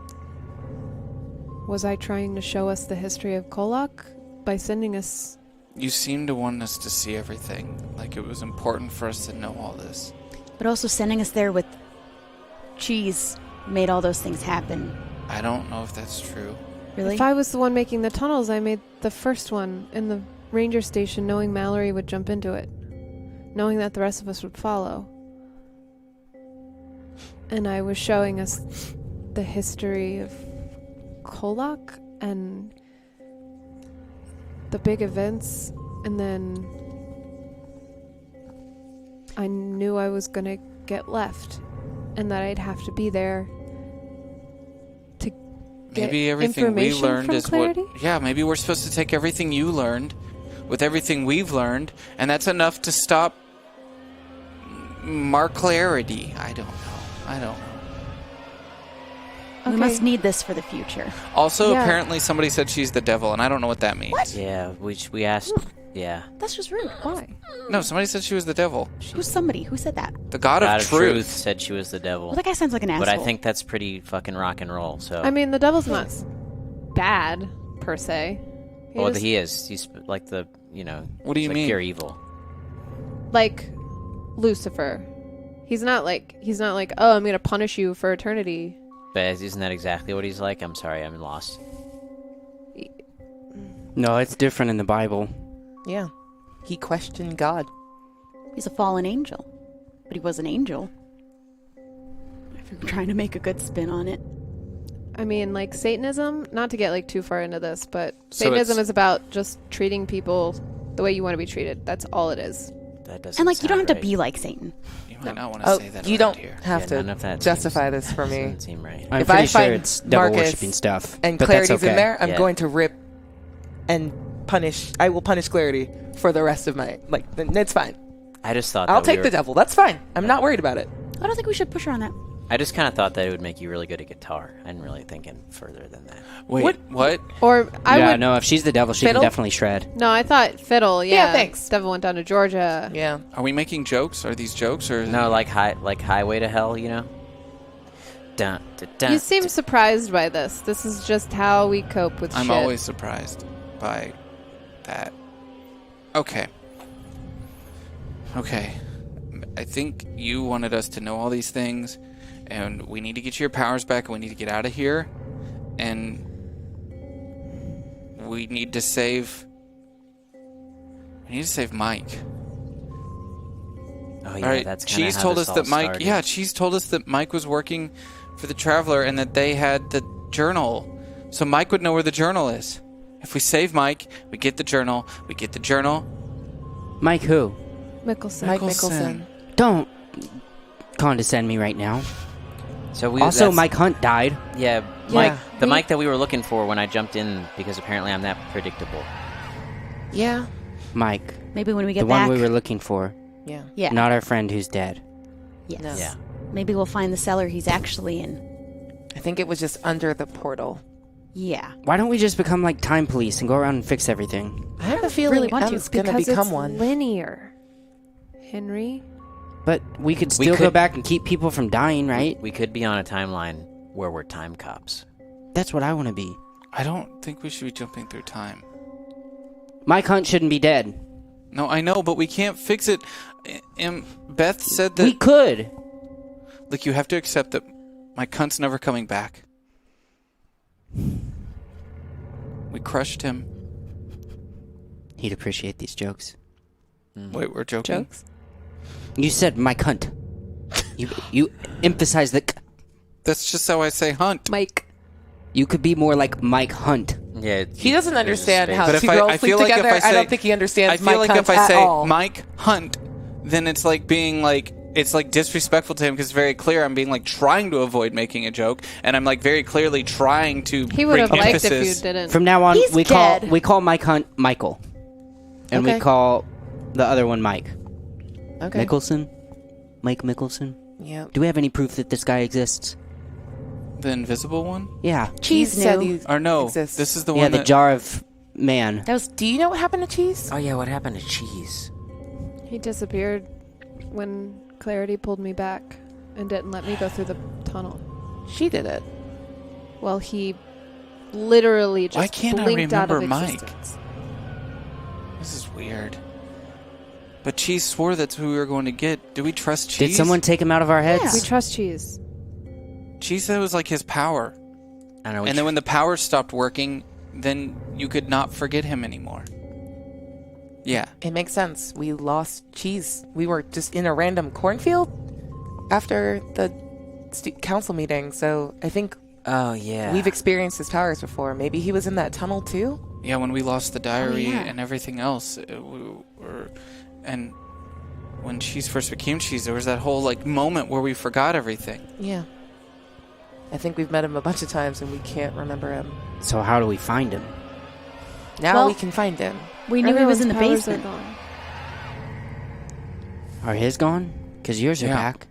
was I trying to show us the history of KOllOK by sending us... You seem to want us to see everything. Like it was important for us to know all this. But also sending us there with cheese made all those things happen. I don't know if that's true. Really? If I was the one making the tunnels, I made the first one in the ranger station knowing Mallory would jump into it. Knowing that the rest of us would follow. And I was showing us the history of KOllOK and the big events, and then I knew I was gonna get left and that I'd have to be there to get Maybe everything we information learned from is Clarity? what. Yeah, maybe we're supposed to take everything you learned with everything we've learned, and that's enough to stop Mark Clarity. I don't know. We must need this for the future. Also, Yeah. apparently somebody said she's the devil, and I don't know what that means. What? Yeah, we asked. Yeah. That's just rude. Why? No, somebody said she was the devil. Who's somebody? Who said that? The God God of Truth. said she was the devil. Well, that guy sounds like an asshole. But I think that's pretty fucking rock and roll. So. I mean, the devil's not bad, per se. Well, just- he is. He's like the, you know. What do you he's like mean? Pure evil. like Lucifer. He's not like, oh, I'm going to punish you for eternity. But isn't that exactly what he's like? I'm sorry, I'm lost. No, it's different in the Bible. Yeah. He questioned God. He's a fallen angel. But he was an angel. If you're trying to make a good spin on it. I mean, like Satanism, not to get like too far into this, but So Satanism it's- is about just treating people the way you want to be treated. That's all it is. That doesn't And like, you don't have sound to be like Satan. You might not want to Oh, say that you around don't here. have None of that to justify this for me. Doesn't seem right. I'm If pretty I sure find it's devil Marcus worshipping stuff. And but Clarity's that's okay. in there, I'm Yeah. going to rip and punish. I will punish Clarity for the rest of my, like, it's fine. I just thought I'll that we take the were- devil. That's fine. I'm not worried about it. I don't think we should push her on that. I just kind of thought that it would make you really good at guitar. I didn't really think in further than that. Wait, what? Or I Yeah, would. no, if she's the devil, she Fiddle? can definitely shred. No, I thought fiddle. Yeah, thanks. Devil went down to Georgia. Yeah. Are we making jokes? Are these jokes or No, like Highway to Hell, you know? Dun, dun, dun, You seem surprised by this. This is just how we cope with I'm shit. always surprised by that. Okay. I think you wanted us to know all these things, and we need to get your powers back, and we need to get out of here, and we need to save Mike. Oh yeah, All right, that's kind of Cheese how told this us all that Mike. started. Yeah, Cheese told us that Mike was working for the Traveler and that they had the journal, so Mike would know where the journal is. If we save Mike, we get the journal. We get the journal. Mike who? Mickelson. Mike Mickelson. Don't condescend me right now. So we Also, that's- Mike Hunt died. Yeah, Yeah. Mike. The We- Mike that we were looking for when I jumped in, because apparently I'm that predictable. Yeah. Mike, Maybe when we the get back. one we were looking for. Yeah. Yeah. Not our friend who's dead. Yes. No. Yeah. Maybe we'll find the cellar he's actually in. I think it was just under the portal. Yeah. Why don't we just become like time police and go around and fix everything? I have a feeling really want to, M's going to Because become it's one. linear. Henry. But we could still go could- back and keep people from dying, right? We could be on a timeline where we're time cops. That's what I want to be. I don't think we should be jumping through time. Mike Hunt shouldn't be dead. No, I know, but we can't fix it. And Beth said that. We could. Look, you have to accept that my cunt's never coming back. We crushed him. He'd appreciate these jokes. Wait, we're joking? Jokes? You said Mike Hunt. You emphasize the. That's just how I say hunt. Mike. You could be more like Mike Hunt. Yeah, He doesn't understand how But if two I girls feel sleep like if together. I say, don't think he understands I feel Mike like if Hunt I at say all. Mike Hunt, then it's like being like it's like disrespectful to him because it's very clear I'm being like trying to avoid making a joke, and I'm like very clearly trying to He would bring have liked if you emphasis. didn't. From now on, He's we dead. call Mike Hunt Michael, and Okay. we call the other one Mike. Okay. Mickelson, Mike Mickelson. Yeah. Do we have any proof that this guy exists? The invisible one? Yeah. Cheese He said knew. he Or no, exists. this is the Yeah, one the that... jar of man. Do you know what happened to Cheese? Oh yeah, what happened to Cheese? He disappeared when Clarity pulled me back and didn't let me go through the tunnel. She did it. Well, he literally just Why can't I blinked out of remember Mike? existence. This is weird. But Cheese swore that's who we were going to get. Do we trust Cheese? Did someone take him out of our heads? We trust Cheese. Cheese said it was like his power. I know. And then when the power stopped working, then you could not forget him anymore. Yeah. It makes sense. We lost Cheese. We were just in a random cornfield after the council meeting, so I think Oh yeah. we've experienced his powers before. Maybe he was in that tunnel too? Yeah, when we lost the diary yeah. and everything else. And when Cheese first became Cheese, there was that whole like moment where we forgot everything. Yeah. I think we've met him a bunch of times and we can't remember him. So how do we find him? Now Well- we can find him. We knew he was in the Everyone's powers are basement. gone. Are his gone? Because yours are Yeah. back.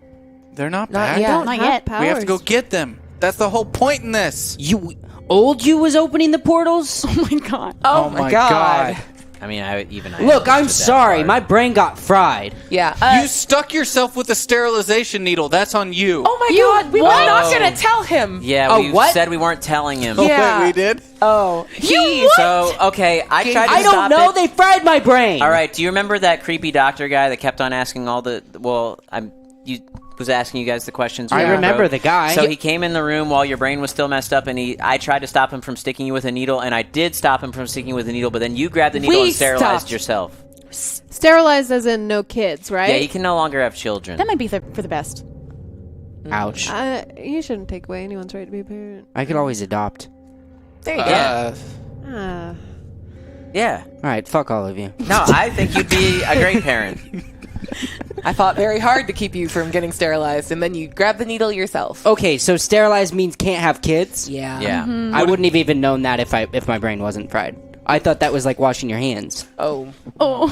They're not Not back. yet. Not Have yet. powers. We have to go get them. That's the whole point in this. Old you was opening the portals? Oh my god. Oh, my god. I mean, I Look, I'm understood that sorry. part. My brain got fried. Yeah. You stuck yourself with a sterilization needle. That's on you. Oh my god, we were what? not gonna tell him. Yeah, Oh, we what? said we weren't telling him. Yeah. Wait, we did? Oh. So okay, I tried to I don't stop know. it. They fried my brain. All right, do you remember that creepy doctor guy that kept on asking all the? Was asking you guys the questions. I we remember wrote. the guy. So he came in the room while your brain was still messed up, and I tried to stop him from sticking you with a needle, and I did stop him from sticking you with a needle, but then you grabbed the needle We and sterilized stopped. yourself. Sterilized as in no kids, right? Yeah, you can no longer have children. That might be for the best. Ouch. You shouldn't take away anyone's right to be a parent. I could always adopt. There you go. Yeah. Ah. Yeah. All right, fuck all of you. No, I think you'd be a great parent. I fought very hard to keep you from getting sterilized, and then you grab the needle yourself. Okay, so sterilized means can't have kids? Yeah. Yeah. I wouldn't have even known that if my brain wasn't fried. I thought that was like washing your hands. Oh. Oh.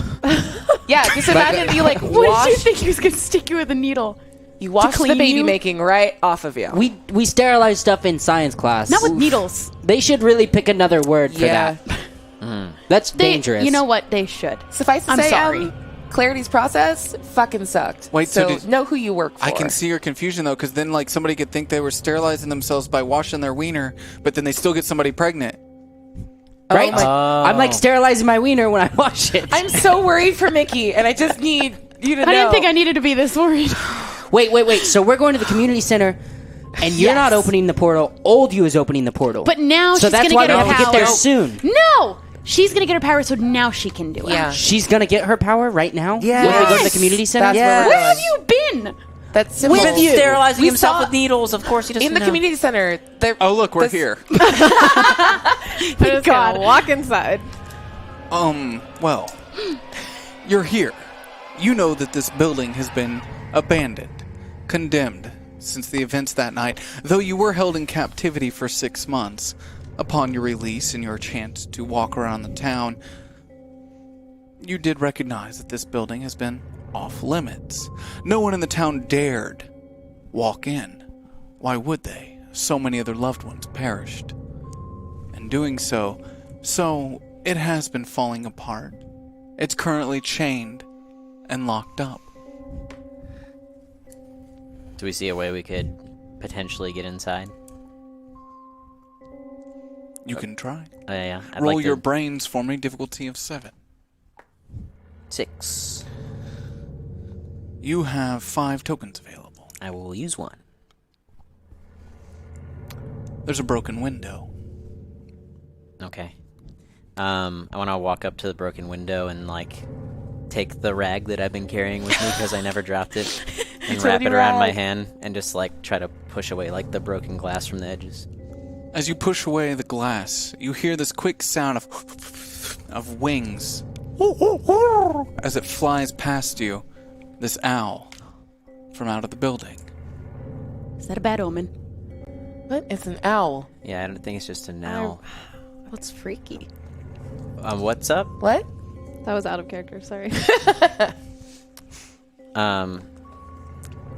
Yeah, just imagine you like What did you wash think he was gonna stick you with a needle? you wash the clean baby you? making right off of you. We sterilize stuff in science class. Not with needles. They should really pick another word for Yeah. that. That's dangerous. You know what? They should. Suffice to I'm say, sorry. Clarity's process fucking sucked. Wait, so so did- know who you work for. I can see your confusion though, because then like somebody could think they were sterilizing themselves by washing their wiener, but then they still get somebody pregnant. right? my- I'm like sterilizing my wiener when I wash it. I'm so worried for Mickey, and I just need you to know. I didn't think I needed to be this worried. Wait. So we're going to the community center, and you're not opening the portal. Old you is opening the portal. But now so she's that's gonna why get we her have to get there power. soon. No! She's gonna get her power, so now she can do it. Yeah. She's gonna get her power right now. Yes. When we go to the community center. That's where we're Where going. have you been? That's simple. He's been sterilizing We himself saw- with needles. Of course, he doesn't in the know. community center. Oh look, we're here. I'm just gonna walk inside. Well, you're here. You know that this building has been abandoned, condemned since the events that night, though you were held in captivity for 6 months. Upon your release and your chance to walk around the town, you did recognize that this building has been off limits. No one in the town dared walk in. Why would they? So many of their loved ones perished. In doing so it has been falling apart. It's currently chained and locked up. Do we see a way we could potentially get inside? You can try. Yeah. I'd Roll like your to- brains for me, difficulty of 7. 6. You have 5 tokens available. I will use one. There's a broken window. Okay. I want to walk up to the broken window and like take the rag that I've been carrying with me because I never dropped it and wrap it around my hand and just like try to push away like the broken glass from the edges. As you push away the glass, you hear this quick sound of wings as it flies past you. This owl from out of the building. Is that a bad omen? What? It's an owl. Yeah, I don't think it's just a now. That's freaky. What's up? What? That was out of character. Sorry. All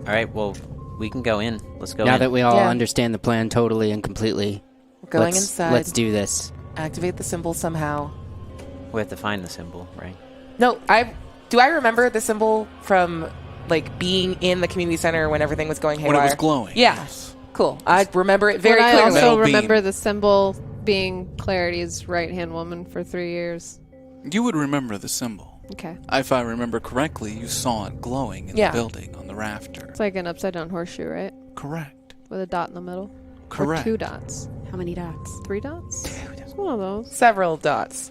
right. Well, we can go in. Let's go Now in. that we all Yeah. understand the plan totally and completely, Going let's, inside. let's do this. Activate the symbol somehow. We have to find the symbol, right? No, do I remember the symbol from like being in the community center when everything was going haywire? When it was glowing. Yeah. Yes. Cool. I remember it very But I clearly. also Metal beam. remember the symbol being Clarity's right-hand woman for 3 years. You would remember the symbol. Okay. If I remember correctly, you saw it glowing in Yeah. the building on the rafter. It's like an upside-down horseshoe, right? Correct. With a dot in the middle. Correct. Or 2 dots. How many dots? 3 dots? It's one of those. Several dots.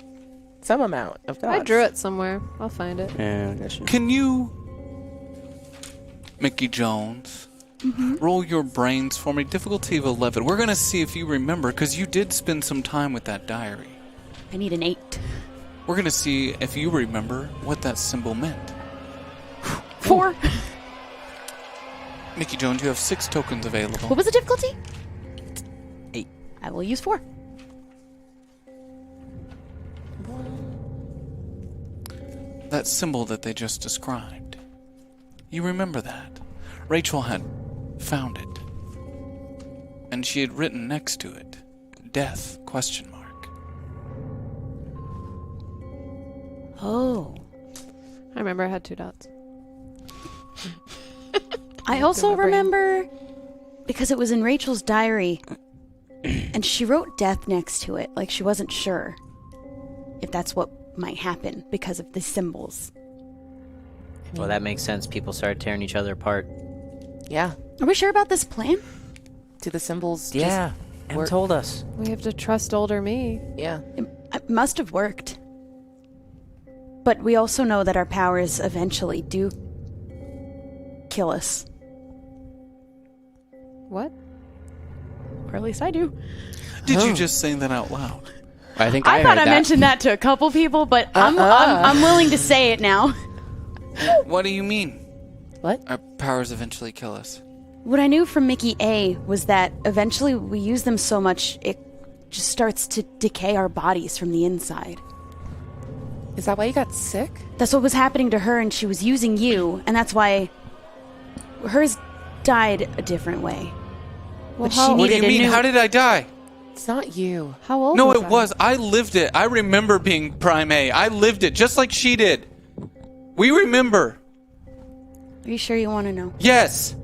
Some amount of dots. I drew it somewhere. I'll find it. Yeah, I got you. Can you, Mickey Jones, roll your brains for me? Difficulty of 11. We're going to see if you remember, because you did spend some time with that diary. I need an 8. We're going to see if you remember what that symbol meant. 4. Mickey Jones, you have 6 tokens available. What was the difficulty? 8. I will use 4. That symbol that they just described. You remember that. Rachel had found it. And she had written next to it, death, question mark. Oh. I remember I had 2 dots. I also my brain. remember because it was in Rachel's diary and she wrote death next to it, like she wasn't sure if that's what might happen because of the symbols. Well, that makes sense. People started tearing each other apart. Yeah. Are we sure about this plan? Do the symbols Yeah. Em work? told us. We have to trust older me. Yeah. It must have worked. But we also know that our powers eventually do kill us. What? Or at least I do. Did you just say that out loud? I think I thought heard I that. mentioned that to a couple people, but I'm willing to say it now. What do you mean? What? Our powers eventually kill us. What I knew from Mickey A was that eventually we use them so much it just starts to decay our bodies from the inside. Is that why you got sick? That's what was happening to her, and she was using you, and that's why hers died a different way. Well, But she how, What do you needed a mean? new- How did I die? It's not you. how old No, was it I? was. I lived it. I remember being Prime A. I lived it just like she did. We remember. Are you sure you want to know? Yes.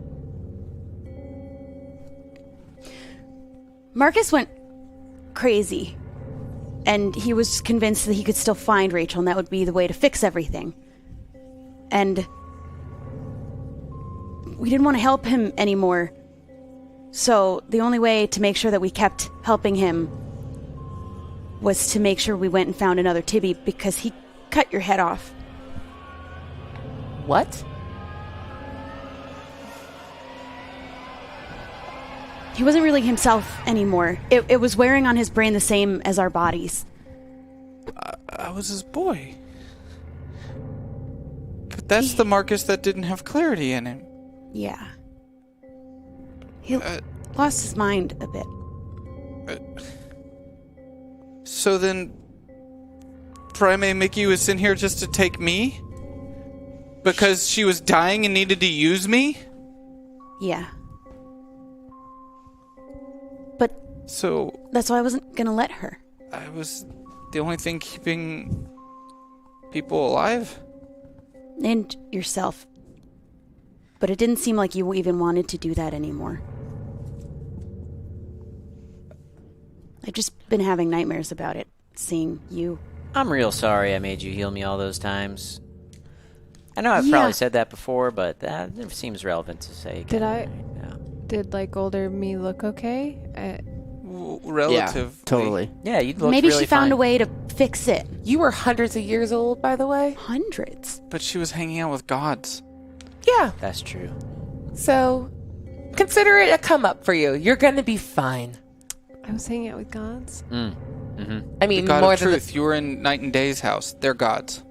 Marcus went crazy, and he was convinced that he could still find Rachel, and that would be the way to fix everything. And we didn't want to help him anymore, so the only way to make sure that we kept helping him was to make sure we went and found another Tibby, because he cut your head off. What? He wasn't really himself anymore. It was wearing on his brain the same as our bodies. I was his boy. But that's the Marcus that didn't have clarity in him. Yeah. He lost his mind a bit. So then, Prime A Mickey was in here just to take me? Because she was dying and needed to use me? Yeah. But So that's why I wasn't gonna let her. I was the only thing keeping people alive? And yourself. But it didn't seem like you even wanted to do that anymore. I've just been having nightmares about it, seeing you. I'm real sorry I made you heal me all those times. I know I've Yeah. probably said that before, but that never seems relevant to say again. Did I- right now. Did like older me look okay? Relatively. Yeah, totally. Yeah, you looked Maybe really she found fine. a way to fix it. You were hundreds of years old, by the way. Hundreds. But she was hanging out with gods. Yeah. That's true. So, consider it a come up for you. You're gonna be fine. I was hanging out with gods. I The mean, God more of than Truth. You were in Night and Day's house. They're gods.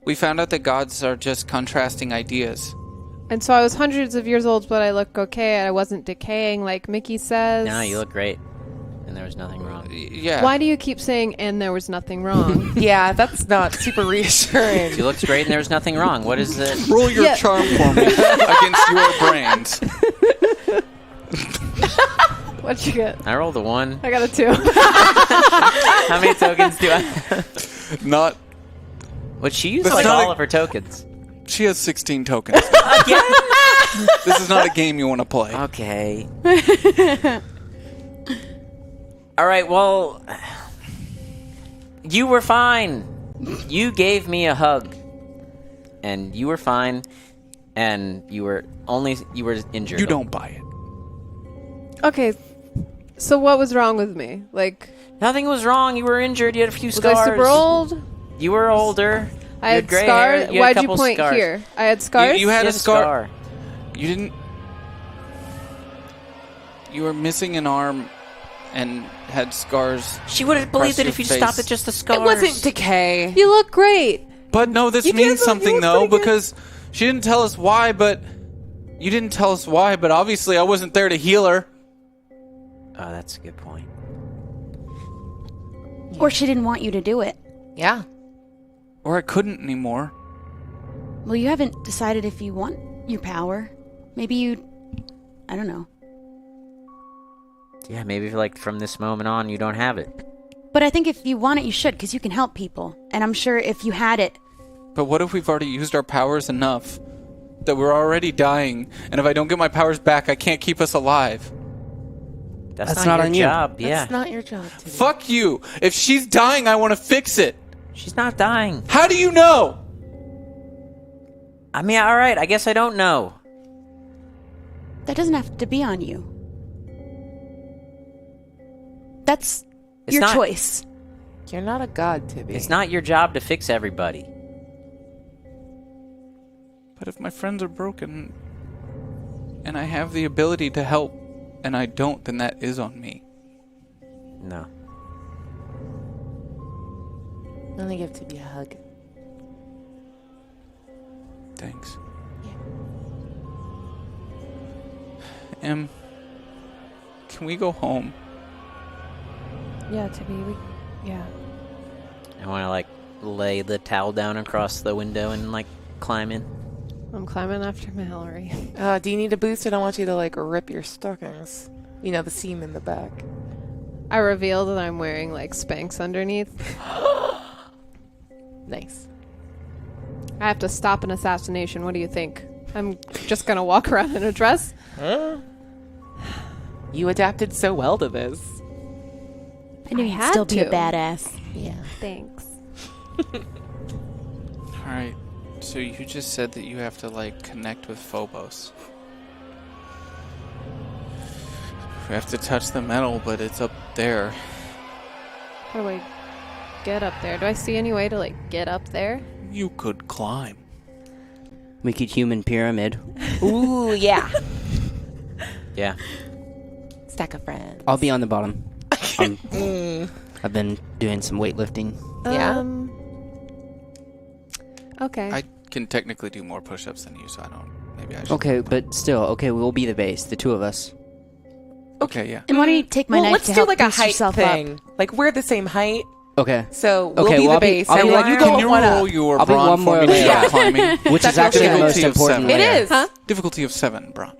We found out that gods are just contrasting ideas. And so I was hundreds of years old, but I look okay. I wasn't decaying like Mickey says. No, you look great. and there was nothing wrong. Yeah. Why do you keep saying "and there was nothing wrong"? Yeah, that's not super reassuring. She looks great and there was nothing wrong. What is it? Roll your Yeah. charm for me against your brains. What'd you get? I rolled a 1. I got a 2. How many tokens do I have? Not. But she used That's like not all a- of her tokens. She has 16 tokens. This is not a game you want to play. Okay. All right, well, you were fine. You gave me a hug. And you were fine. And you were injured. You don't buy it. Okay, so what was wrong with me? Like, Nothing was wrong. You were injured. You had a few was scars. I super old? You were older. I You had gray scars. hair. You had a Why'd you couple point scars. here? I had scars. You had You a had scar. You didn't. You were missing an arm and had scars. She would have believed Across it if you your stopped face. at just the scars. It wasn't decay. You look great. But no, this You means did, something you look though, pretty good. because she didn't tell us why, but you didn't tell us why, but obviously I wasn't there to heal her. Oh, that's a good point. Or she didn't want you to do it. Yeah. Or I couldn't anymore. Well, you haven't decided if you want your power. Maybe you... I don't know. Yeah, maybe like from this moment on, you don't have it. But I think if you want it, you should, because you can help people. And I'm sure if you had it... But what if we've already used our powers enough that we're already dying, and if I don't get my powers back, I can't keep us alive? That's not your on you. job. That's Yeah. not your job to do. Fuck you! If she's dying, I want to fix it! She's not dying. How do you know? I mean, all right. I guess I don't know. That doesn't have to be on you. That's It's your not- choice. You're not a god, Tibby. It's not your job to fix everybody. But if my friends are broken, and I have the ability to help, and I don't, then that is on me. No. Let me give Tibby a hug. Thanks. Yeah. Can we go home? Yeah, Tibby. Yeah. I want to like lay the towel down across the window and like climb in. I'm climbing after Mallory. Do you need a boost? I don't want you to like rip your stockings. You know, the seam in the back. I reveal that I'm wearing like Spanx underneath. Nice. I have to stop an assassination. What do you think? I'm just gonna walk around in a dress? You adapted so well to this. I knew I you'd had still be a to. badass. Yeah. Thanks. Alright, so you just said that you have to, like, connect with Phobos. We have to touch the metal, but it's up there. How do I get up there? Do I see any way to like get up there? You could climb. We could human pyramid. Ooh, yeah. Yeah. Stack of friends. I'll be on the bottom. I've been doing some weightlifting. Yeah. Okay. I can technically do more push-ups than you, so I don't... Maybe I should... Okay, but still, okay, we'll be the base, the two of us. Okay, yeah. And why don't you take my Well, knife let's to do help like a boost height yourself thing. up? Like we're the same height, Okay. so we'll Okay, be well, the base. I'll and be like like- you go Can you one roll up. your I'll be brawn one for more me to layer. start climbing? Which is That's actually the okay. most Difficulty of important 7. It layer. is. Huh? Difficulty of 7, Braun.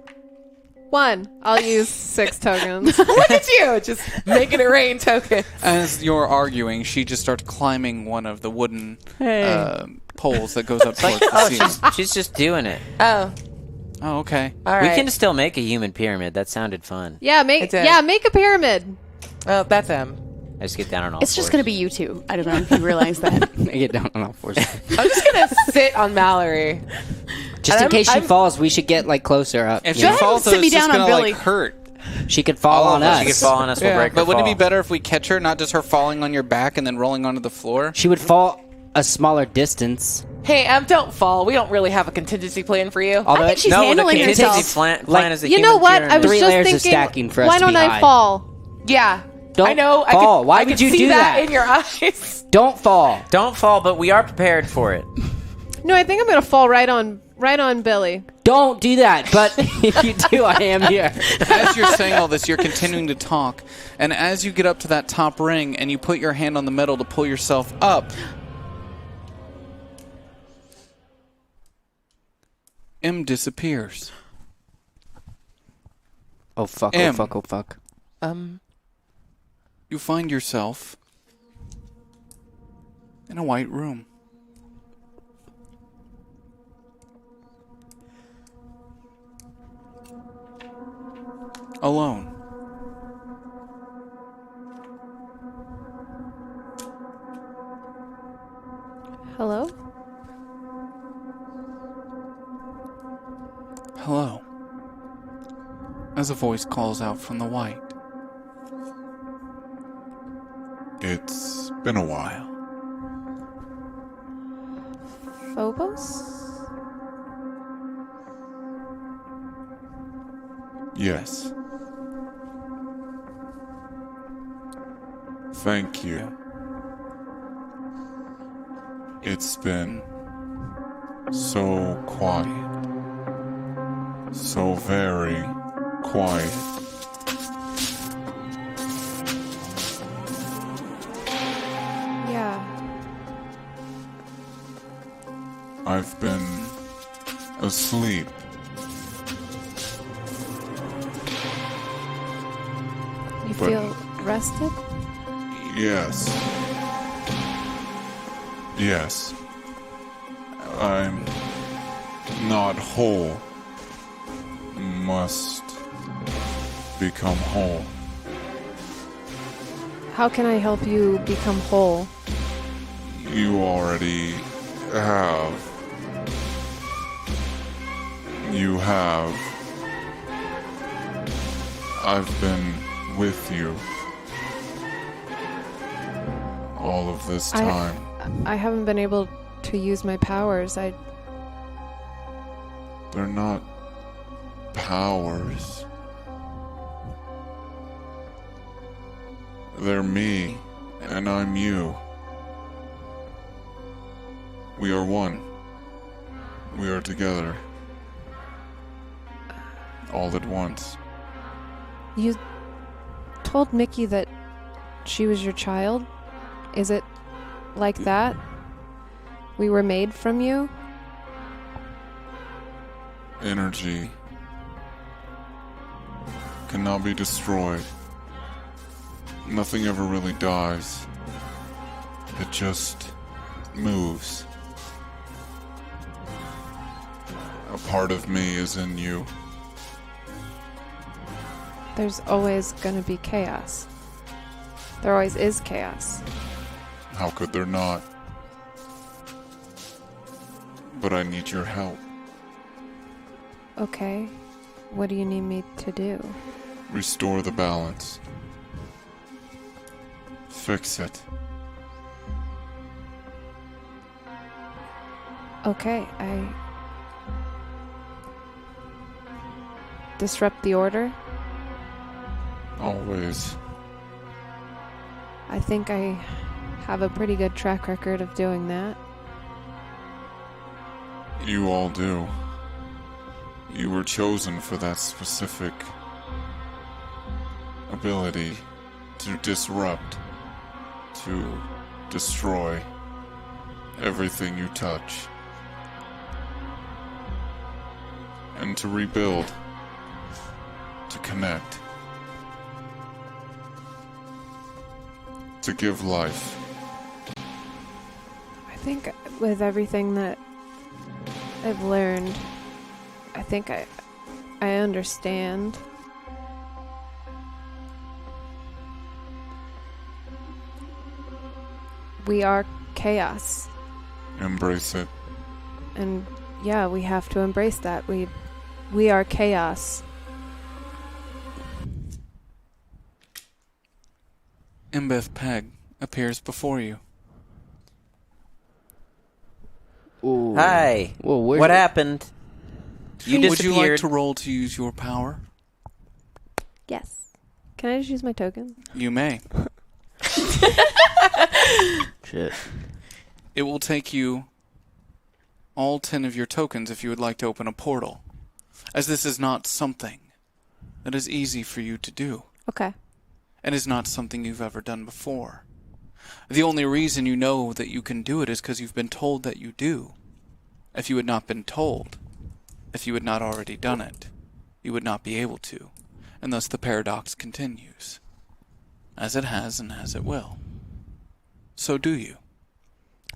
1. I'll use 6 tokens. Look at you, just making it rain tokens. As you're arguing, she just starts climbing one of the wooden poles that goes up towards the Oh, ceiling. she's just doing it. Oh, Oh, okay. all right. We can still make a human pyramid. That sounded fun. Yeah, It did. make a pyramid. Oh, that's him. I just get down on all It's just fours. going to be you two. I don't know if you realize that. I get down on all fours. I'm just gonna sit on Mallory. Just in I'm- case she I'm- falls, we should get like closer up. If you she know? ahead falls, and sit though, me it's just down on gonna, Billy. like, hurt. She could fall All on of us. us. She could fall on us. We'll Yeah. break her But wouldn't it be fall. better if we catch her, not just her falling on your back and then rolling onto the floor? She would fall a smaller distance. Hey, don't fall. We don't really have a contingency plan for you. Although I think she's No, handling the herself. contingency plan Like- is the You human know what? pyramid. I was 3 just layers of thinking, stacking for us why to don't be I high. fall? Yeah. Don't I know. fall. Why I would could you see do that? in your eyes. Don't fall. Don't fall, but we are prepared for it. No, I think I'm gonna fall right on Right on, Billy. Don't do that, but if you do, I am here. As you're saying all this, you're continuing to talk. And as you get up to that top ring and you put your hand on the metal to pull yourself up, M disappears. Oh, fuck, M. oh, fuck, oh, fuck. You find yourself in a white room. Alone. Hello? Hello. As a voice calls out from the white. It's been a while. Phobos? Yes. Thank you. It's been so quiet. So very quiet. Yeah. I've been asleep. You But- feel rested? Yes. Yes. I'm not whole. Must become whole. How can I help you become whole? You already have. You have. I've been with you all of this time. I haven't been able to use my powers. They're not powers. They're me, and I'm you. We are one. We are together. All at once. You told Mickey that she was your child? Is it like that? We were made from you? Energy cannot be destroyed. Nothing ever really dies. It just moves. A part of me is in you. There's always gonna be chaos. There always is chaos. How could there not? But I need your help. Okay. What do you need me to do? Restore the balance. Fix it. Okay, I disrupt the order. Always. I think I have a pretty good track record of doing that. You all do. You were chosen for that specific ability to disrupt, to destroy everything you touch, and to rebuild, to connect, to give life. I think with everything that I've learned, I think I understand. We are chaos. Embrace it. And yeah, we have to embrace that. We are chaos. Mbeth Peg appears before you. Ooh. Hi. Whoa, What happened? You Would you like disappeared. to roll to use your power? Yes. Can I just use my token? You may. Shit. It will take you all 10 of your tokens if you would like to open a portal, as this is not something that is easy for you to do, Okay. and is not something you've ever done before. The only reason you know that you can do it is because you've been told that you do. If you had not been told, if you had not already done it, you would not be able to, and thus the paradox continues, as it has and as it will. So do you?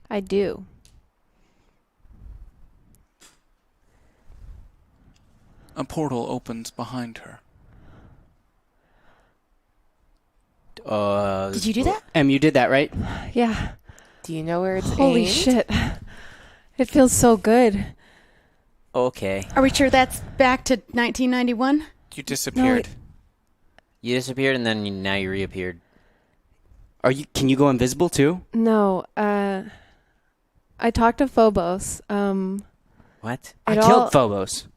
I do. A portal opens behind her. Did you do that? You did that, right? Yeah. Do you know where it's Holy aimed? shit. It feels so good. Okay. Are we sure that's back to 1991? You disappeared. You disappeared and then now you reappeared. Can you go invisible too? No, I talked to Phobos. What? I killed Phobos.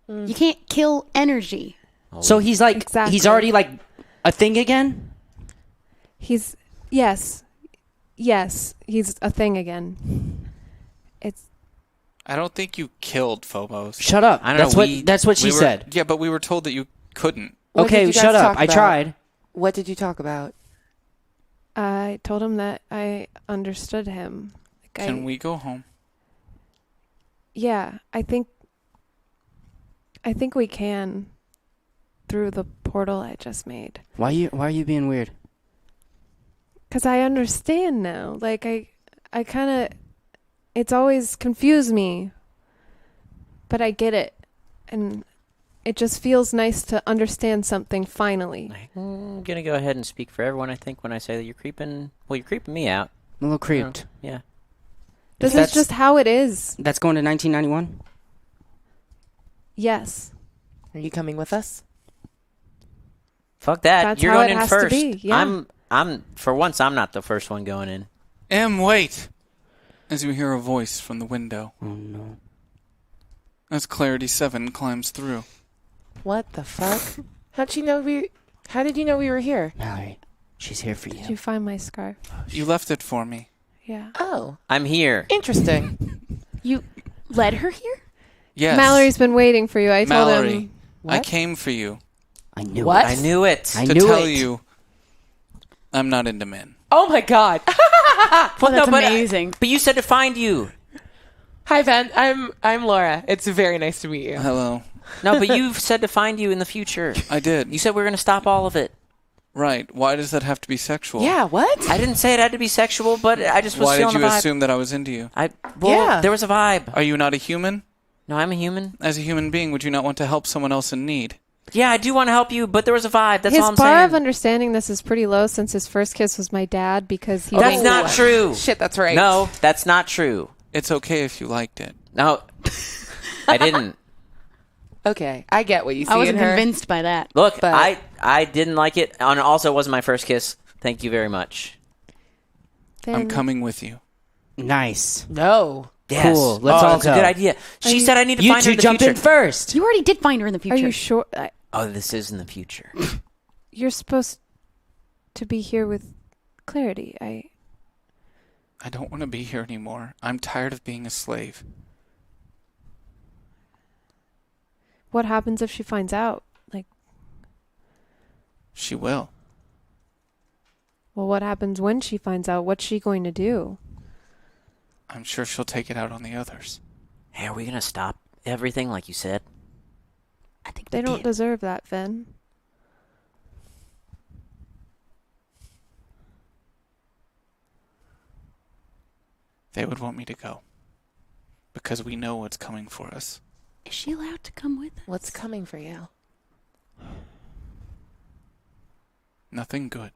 You can't kill energy. So he's like, Exactly. he's already like a thing again? Yes, he's a thing again. I don't think you killed Phobos. Shut up. I don't know, That's what she We were- said. Yeah, but we were told that you couldn't. What did Okay, you guys shut up. talk I about? tried. What did you talk about? I told him that I understood him. Can we go home? Yeah, I think we can through the portal I just made. Why are you being weird? 'Cause I understand now. Like I kind of, it's always confused me, but I get it, and it just feels nice to understand something finally. I'm gonna go ahead and speak for everyone, I think, when I say that you're creeping me out. I'm a little creeped. Yeah. This is That's- just how it is. That's going to 1991? Yes. Are you coming with us? Fuck that. That's You're how going it in has to first. be, yeah. I'm for once I'm not the first one going in. Wait! As you hear a voice from the window. Oh no. As Clarity 7 climbs through. What the fuck? How did you know we were here? Mallory, she's here for Did you. you find my scarf? You left it for me. Yeah. Oh, I'm here. interesting. You led her here? Yes. Mallory's been waiting for you. I told Mallory, him. I What? came for you I knew What? I knew it. I to knew tell it. you I'm not into men. Oh my god. Oh, that's but amazing. but you said to find you. Hi, Ben. I'm Laura. It's very nice to meet you. Hello. No, but you said to find you in the future. I did. You said we were going to stop all of it. Right. Why does that have to be sexual? Yeah, what? I didn't say it had to be sexual, but I just was Why did feeling you the vibe. assume that I was into you? Yeah. There was a vibe. Are you not a human? No, I'm a human. As a human being, would you not want to help someone else in need? Yeah, I do want to help you, but there was a vibe. That's His all I'm bar saying. of understanding this is pretty low since his first kiss was my dad because he That's was- not true. Shit, that's right. No, that's not true. It's okay if you liked it. No, I didn't. Okay, I get what you see I wasn't in her. convinced by that. Look, But- I didn't like it, and also it wasn't my first kiss. Thank you very much. Then I'm coming with you. Nice. No. Yes. Cool, let's all that's a go. good idea. She said I need to You find her two in the jump future. in first. You already did find her in the Are future. you sure? Oh, this is in the future. You're supposed to be here with Clarity. I don't want to be here anymore. I'm tired of being a slave. What happens if she finds out? Like, She will. well, what happens when she finds out? What's she going to do? I'm sure she'll take it out on the others. Hey, are we going to stop everything like you said? I think They we don't did. deserve that, Fen. They would want me to go. Because we know what's coming for us. Is she allowed to come with us? What's coming for you? Nothing good.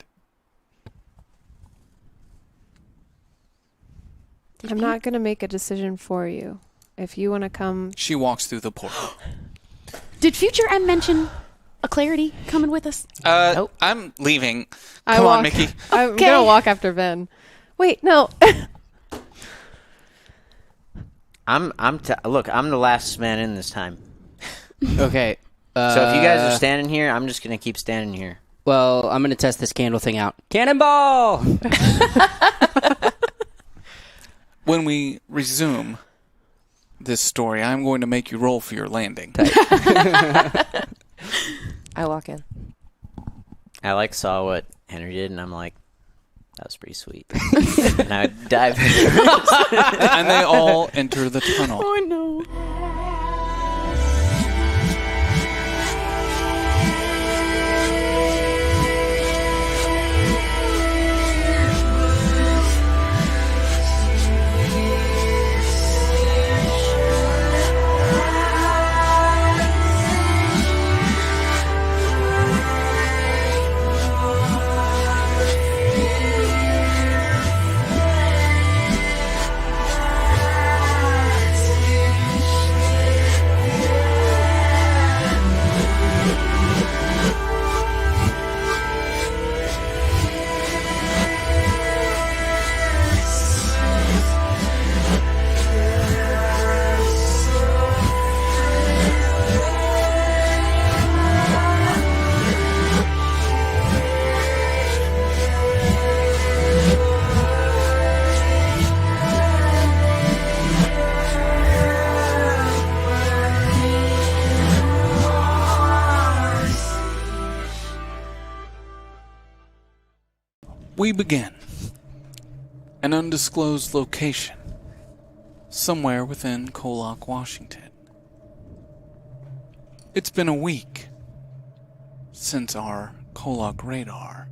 I'm not going to make a decision for you. If you want to come, She walks through the portal. Did Future M mention a Clarity coming with us? Nope. I'm leaving. I Come on, walk- Mickey. I'm Okay. going to walk after Ben. Wait, no. Look, I'm the last man in this time. Okay. So if you guys are standing here, I'm just going to keep standing here. Well, I'm going to test this candle thing out. Cannonball! When we resume, this story, I'm going to make you roll for your landing. I walk in. I saw what Henry did, and I'm like, that was pretty sweet. And I dive in. And they all enter the tunnel. Oh no. We begin. An undisclosed location. Somewhere within KOllOK, Washington. It's been a week since our KOllOK radar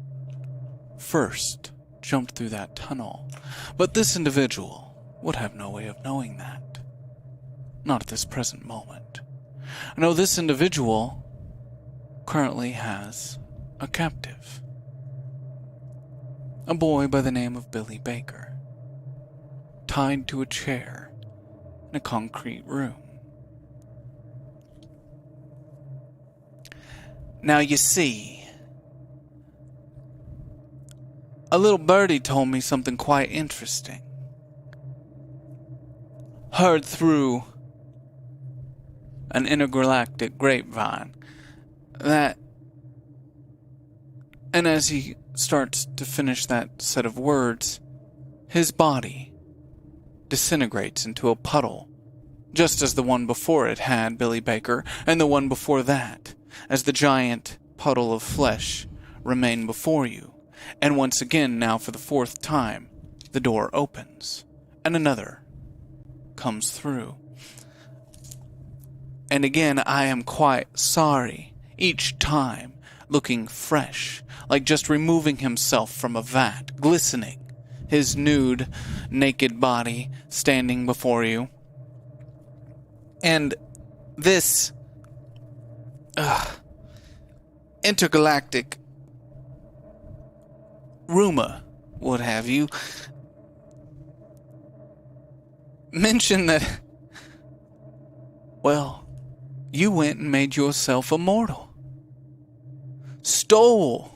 first jumped through that tunnel. But this individual would have no way of knowing that. Not at this present moment. No, this individual currently has a captive. A boy by the name of Billy Baker, tied to a chair in a concrete room. Now you see, a little birdie told me something quite interesting. Heard through an intergalactic grapevine that, and as he starts to finish that set of words, his body disintegrates into a puddle, just as the one before it had, Billy Baker, and the one before that, as the giant puddle of flesh remained before you. And once again, now for the fourth time, the door opens, and another comes through. And again, I am quite sorry, each time looking fresh, like just removing himself from a vat, glistening, his nude, naked body standing before you. And this intergalactic rumor, what have you, mentioned that, well, you went and made yourself immortal. Stole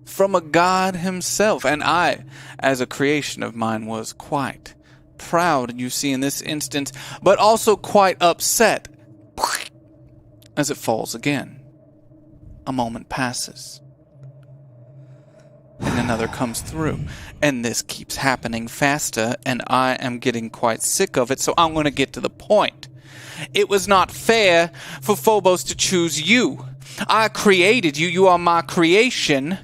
from a god himself. And I, as a creation of mine, was quite proud, you see, in this instance, but also quite upset as it falls again. A moment passes, and another comes through, and this keeps happening faster, and I am getting quite sick of it, so I'm going to get to the point. It was not fair for Phobos to choose you. I created you. You are my creation.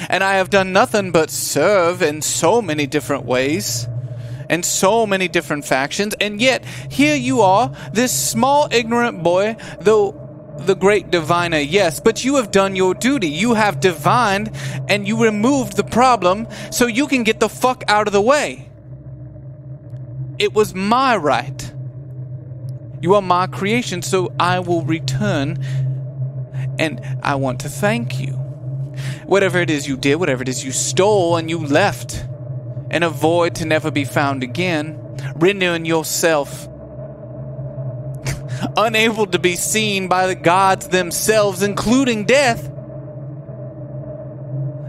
And I have done nothing but serve in so many different ways. And so many different factions. And yet, here you are, this small, ignorant boy, though the great diviner, yes. But you have done your duty. You have divined, and you removed the problem so you can get the fuck out of the way. It was my right. You are my creation, so I will return. And I want to thank you. Whatever it is you did, whatever it is you stole and you left in a void to never be found again, renewing yourself, unable to be seen by the gods themselves, including death.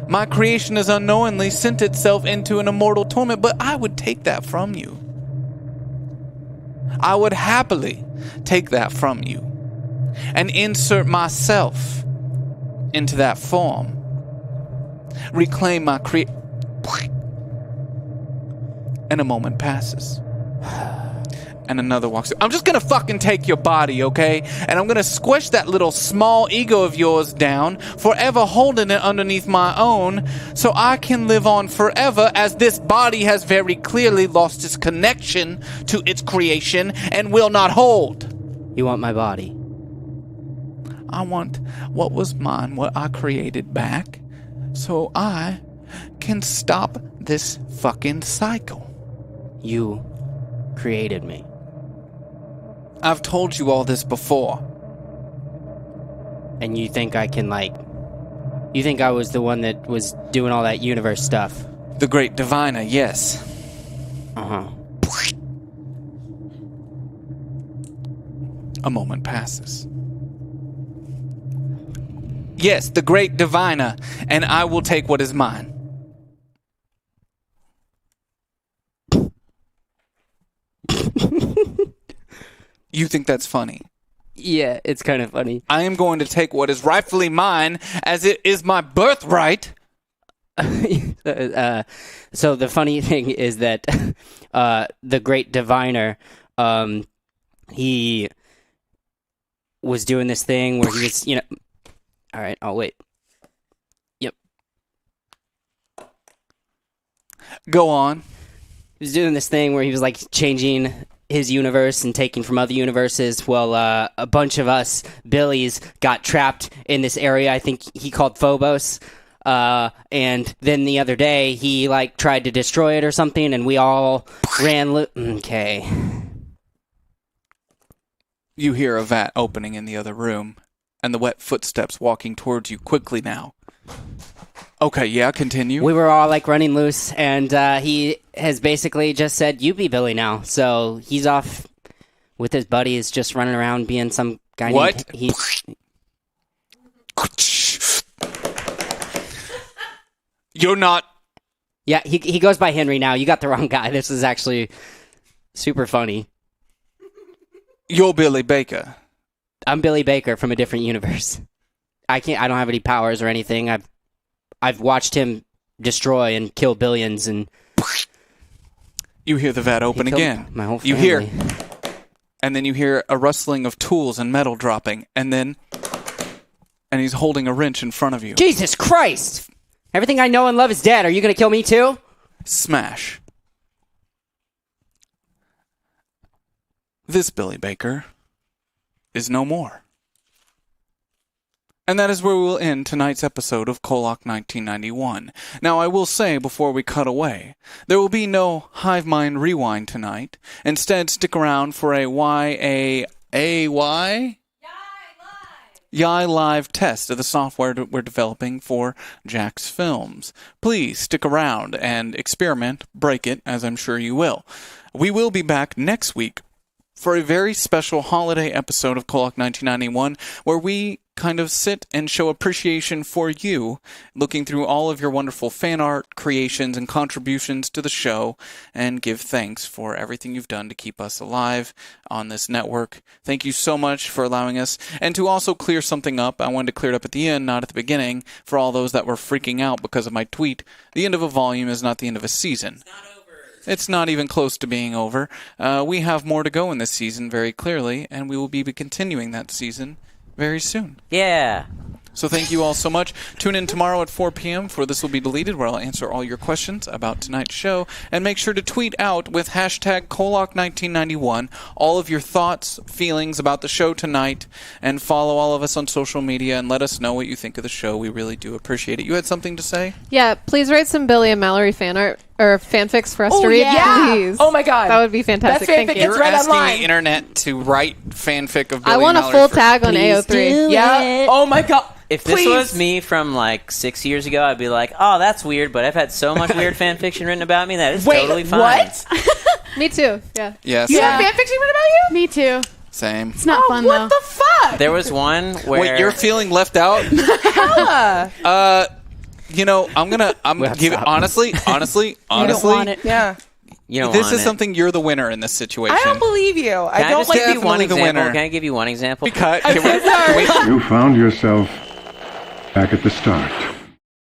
My creation has unknowingly sent itself into an immortal torment, but I would take that from you. I would happily take that from you and insert myself into that form. Reclaim my and a moment passes. And another walks through. I'm just gonna fucking take your body, okay? And I'm gonna squish that little small ego of yours down, forever holding it underneath my own, so I can live on forever, as this body has very clearly lost its connection to its creation and will not hold. You want my body? I want what was mine, what I created back, so I can stop this fucking cycle. You created me. I've told you all this before. And you think I can, you think I was the one that was doing all that universe stuff? The great diviner, yes. Uh-huh. A moment passes. Yes, the great diviner, and I will take what is mine. You think that's funny? Yeah, it's kind of funny. I am going to take what is rightfully mine, as it is my birthright. So the funny thing is that the great diviner, he was doing this thing where he was, all right, I'll wait. Yep. Go on. He was doing this thing where he was changing his universe and taking from other universes. Well, a bunch of us Billies got trapped in this area. I think he called Phobos. And then the other day he tried to destroy it or something, and we all ran. Okay. You hear a vat opening in the other room, and the wet footsteps walking towards you quickly now. Okay, yeah, continue. We were all running loose, and he has basically just said, "You be Billy now." So he's off with his buddies, just running around being some guy. What? You're not. Yeah, he goes by Henry now. You got the wrong guy. This is actually super funny. You're Billy Baker. I'm Billy Baker from a different universe. I don't have any powers or anything. I've watched him destroy and kill billions, and you hear the vat open again. My whole family. You hear, and then you hear a rustling of tools and metal dropping, and he's holding a wrench in front of you. Jesus Christ! Everything I know and love is dead. Are you gonna kill me too? Smash. This Billy Baker is no more. And that is where we will end tonight's episode of KOllOK 1991. Now, I will say before we cut away, there will be no Hive Mind Rewind tonight. Instead, stick around for a YAI Live test of the software that we're developing for Jack's films. Please stick around and experiment, break it, as I'm sure you will. We will be back next week for a very special holiday episode of KOllOK 1991, where we kind of sit and show appreciation for you, looking through all of your wonderful fan art, creations, and contributions to the show, and give thanks for everything you've done to keep us alive on this network. Thank you so much for allowing us. And to also clear something up, I wanted to clear it up at the end, not at the beginning, for all those that were freaking out because of my tweet. The end of a volume is not the end of a season. It's not even close to being over. We have more to go in this season, very clearly, and we will be continuing that season very soon. Yeah. So thank you all so much. Tune in tomorrow at 4 p.m. for This Will Be Deleted, where I'll answer all your questions about tonight's show. And make sure to tweet out with hashtag KOllOK1991 all of your thoughts, feelings about the show tonight, and follow all of us on social media and let us know what you think of the show. We really do appreciate it. You had something to say? Yeah, please write some Billy and Mallory fan art or fanfics for us to read, yeah. please. Oh my god. That would be fantastic. Best Thank fanfic you. gets You're read asking online. the internet to write fanfic of Billy I want and a Mallory full for- tag on AO3. Yeah. Oh my god. If this Please. was me from 6 years ago, I'd be like, oh, that's weird, but I've had so much weird fan fiction written about me that it's Wait, totally fine. what? Me too. Yeah. Yes. You have fanfiction written about you? Me too. Same. It's not fun What though. the fuck? There was one where... Wait, you're feeling left out? Hella. I'm Well, give stop. honestly. You don't want it. Yeah. You don't This want is it. something you're the winner in this situation. I don't believe you. I Can I don't just like give you people. one Definitely the example? winner. Can I give you one example? Cut. I'm Can we- so sorry. You found yourself back at the start.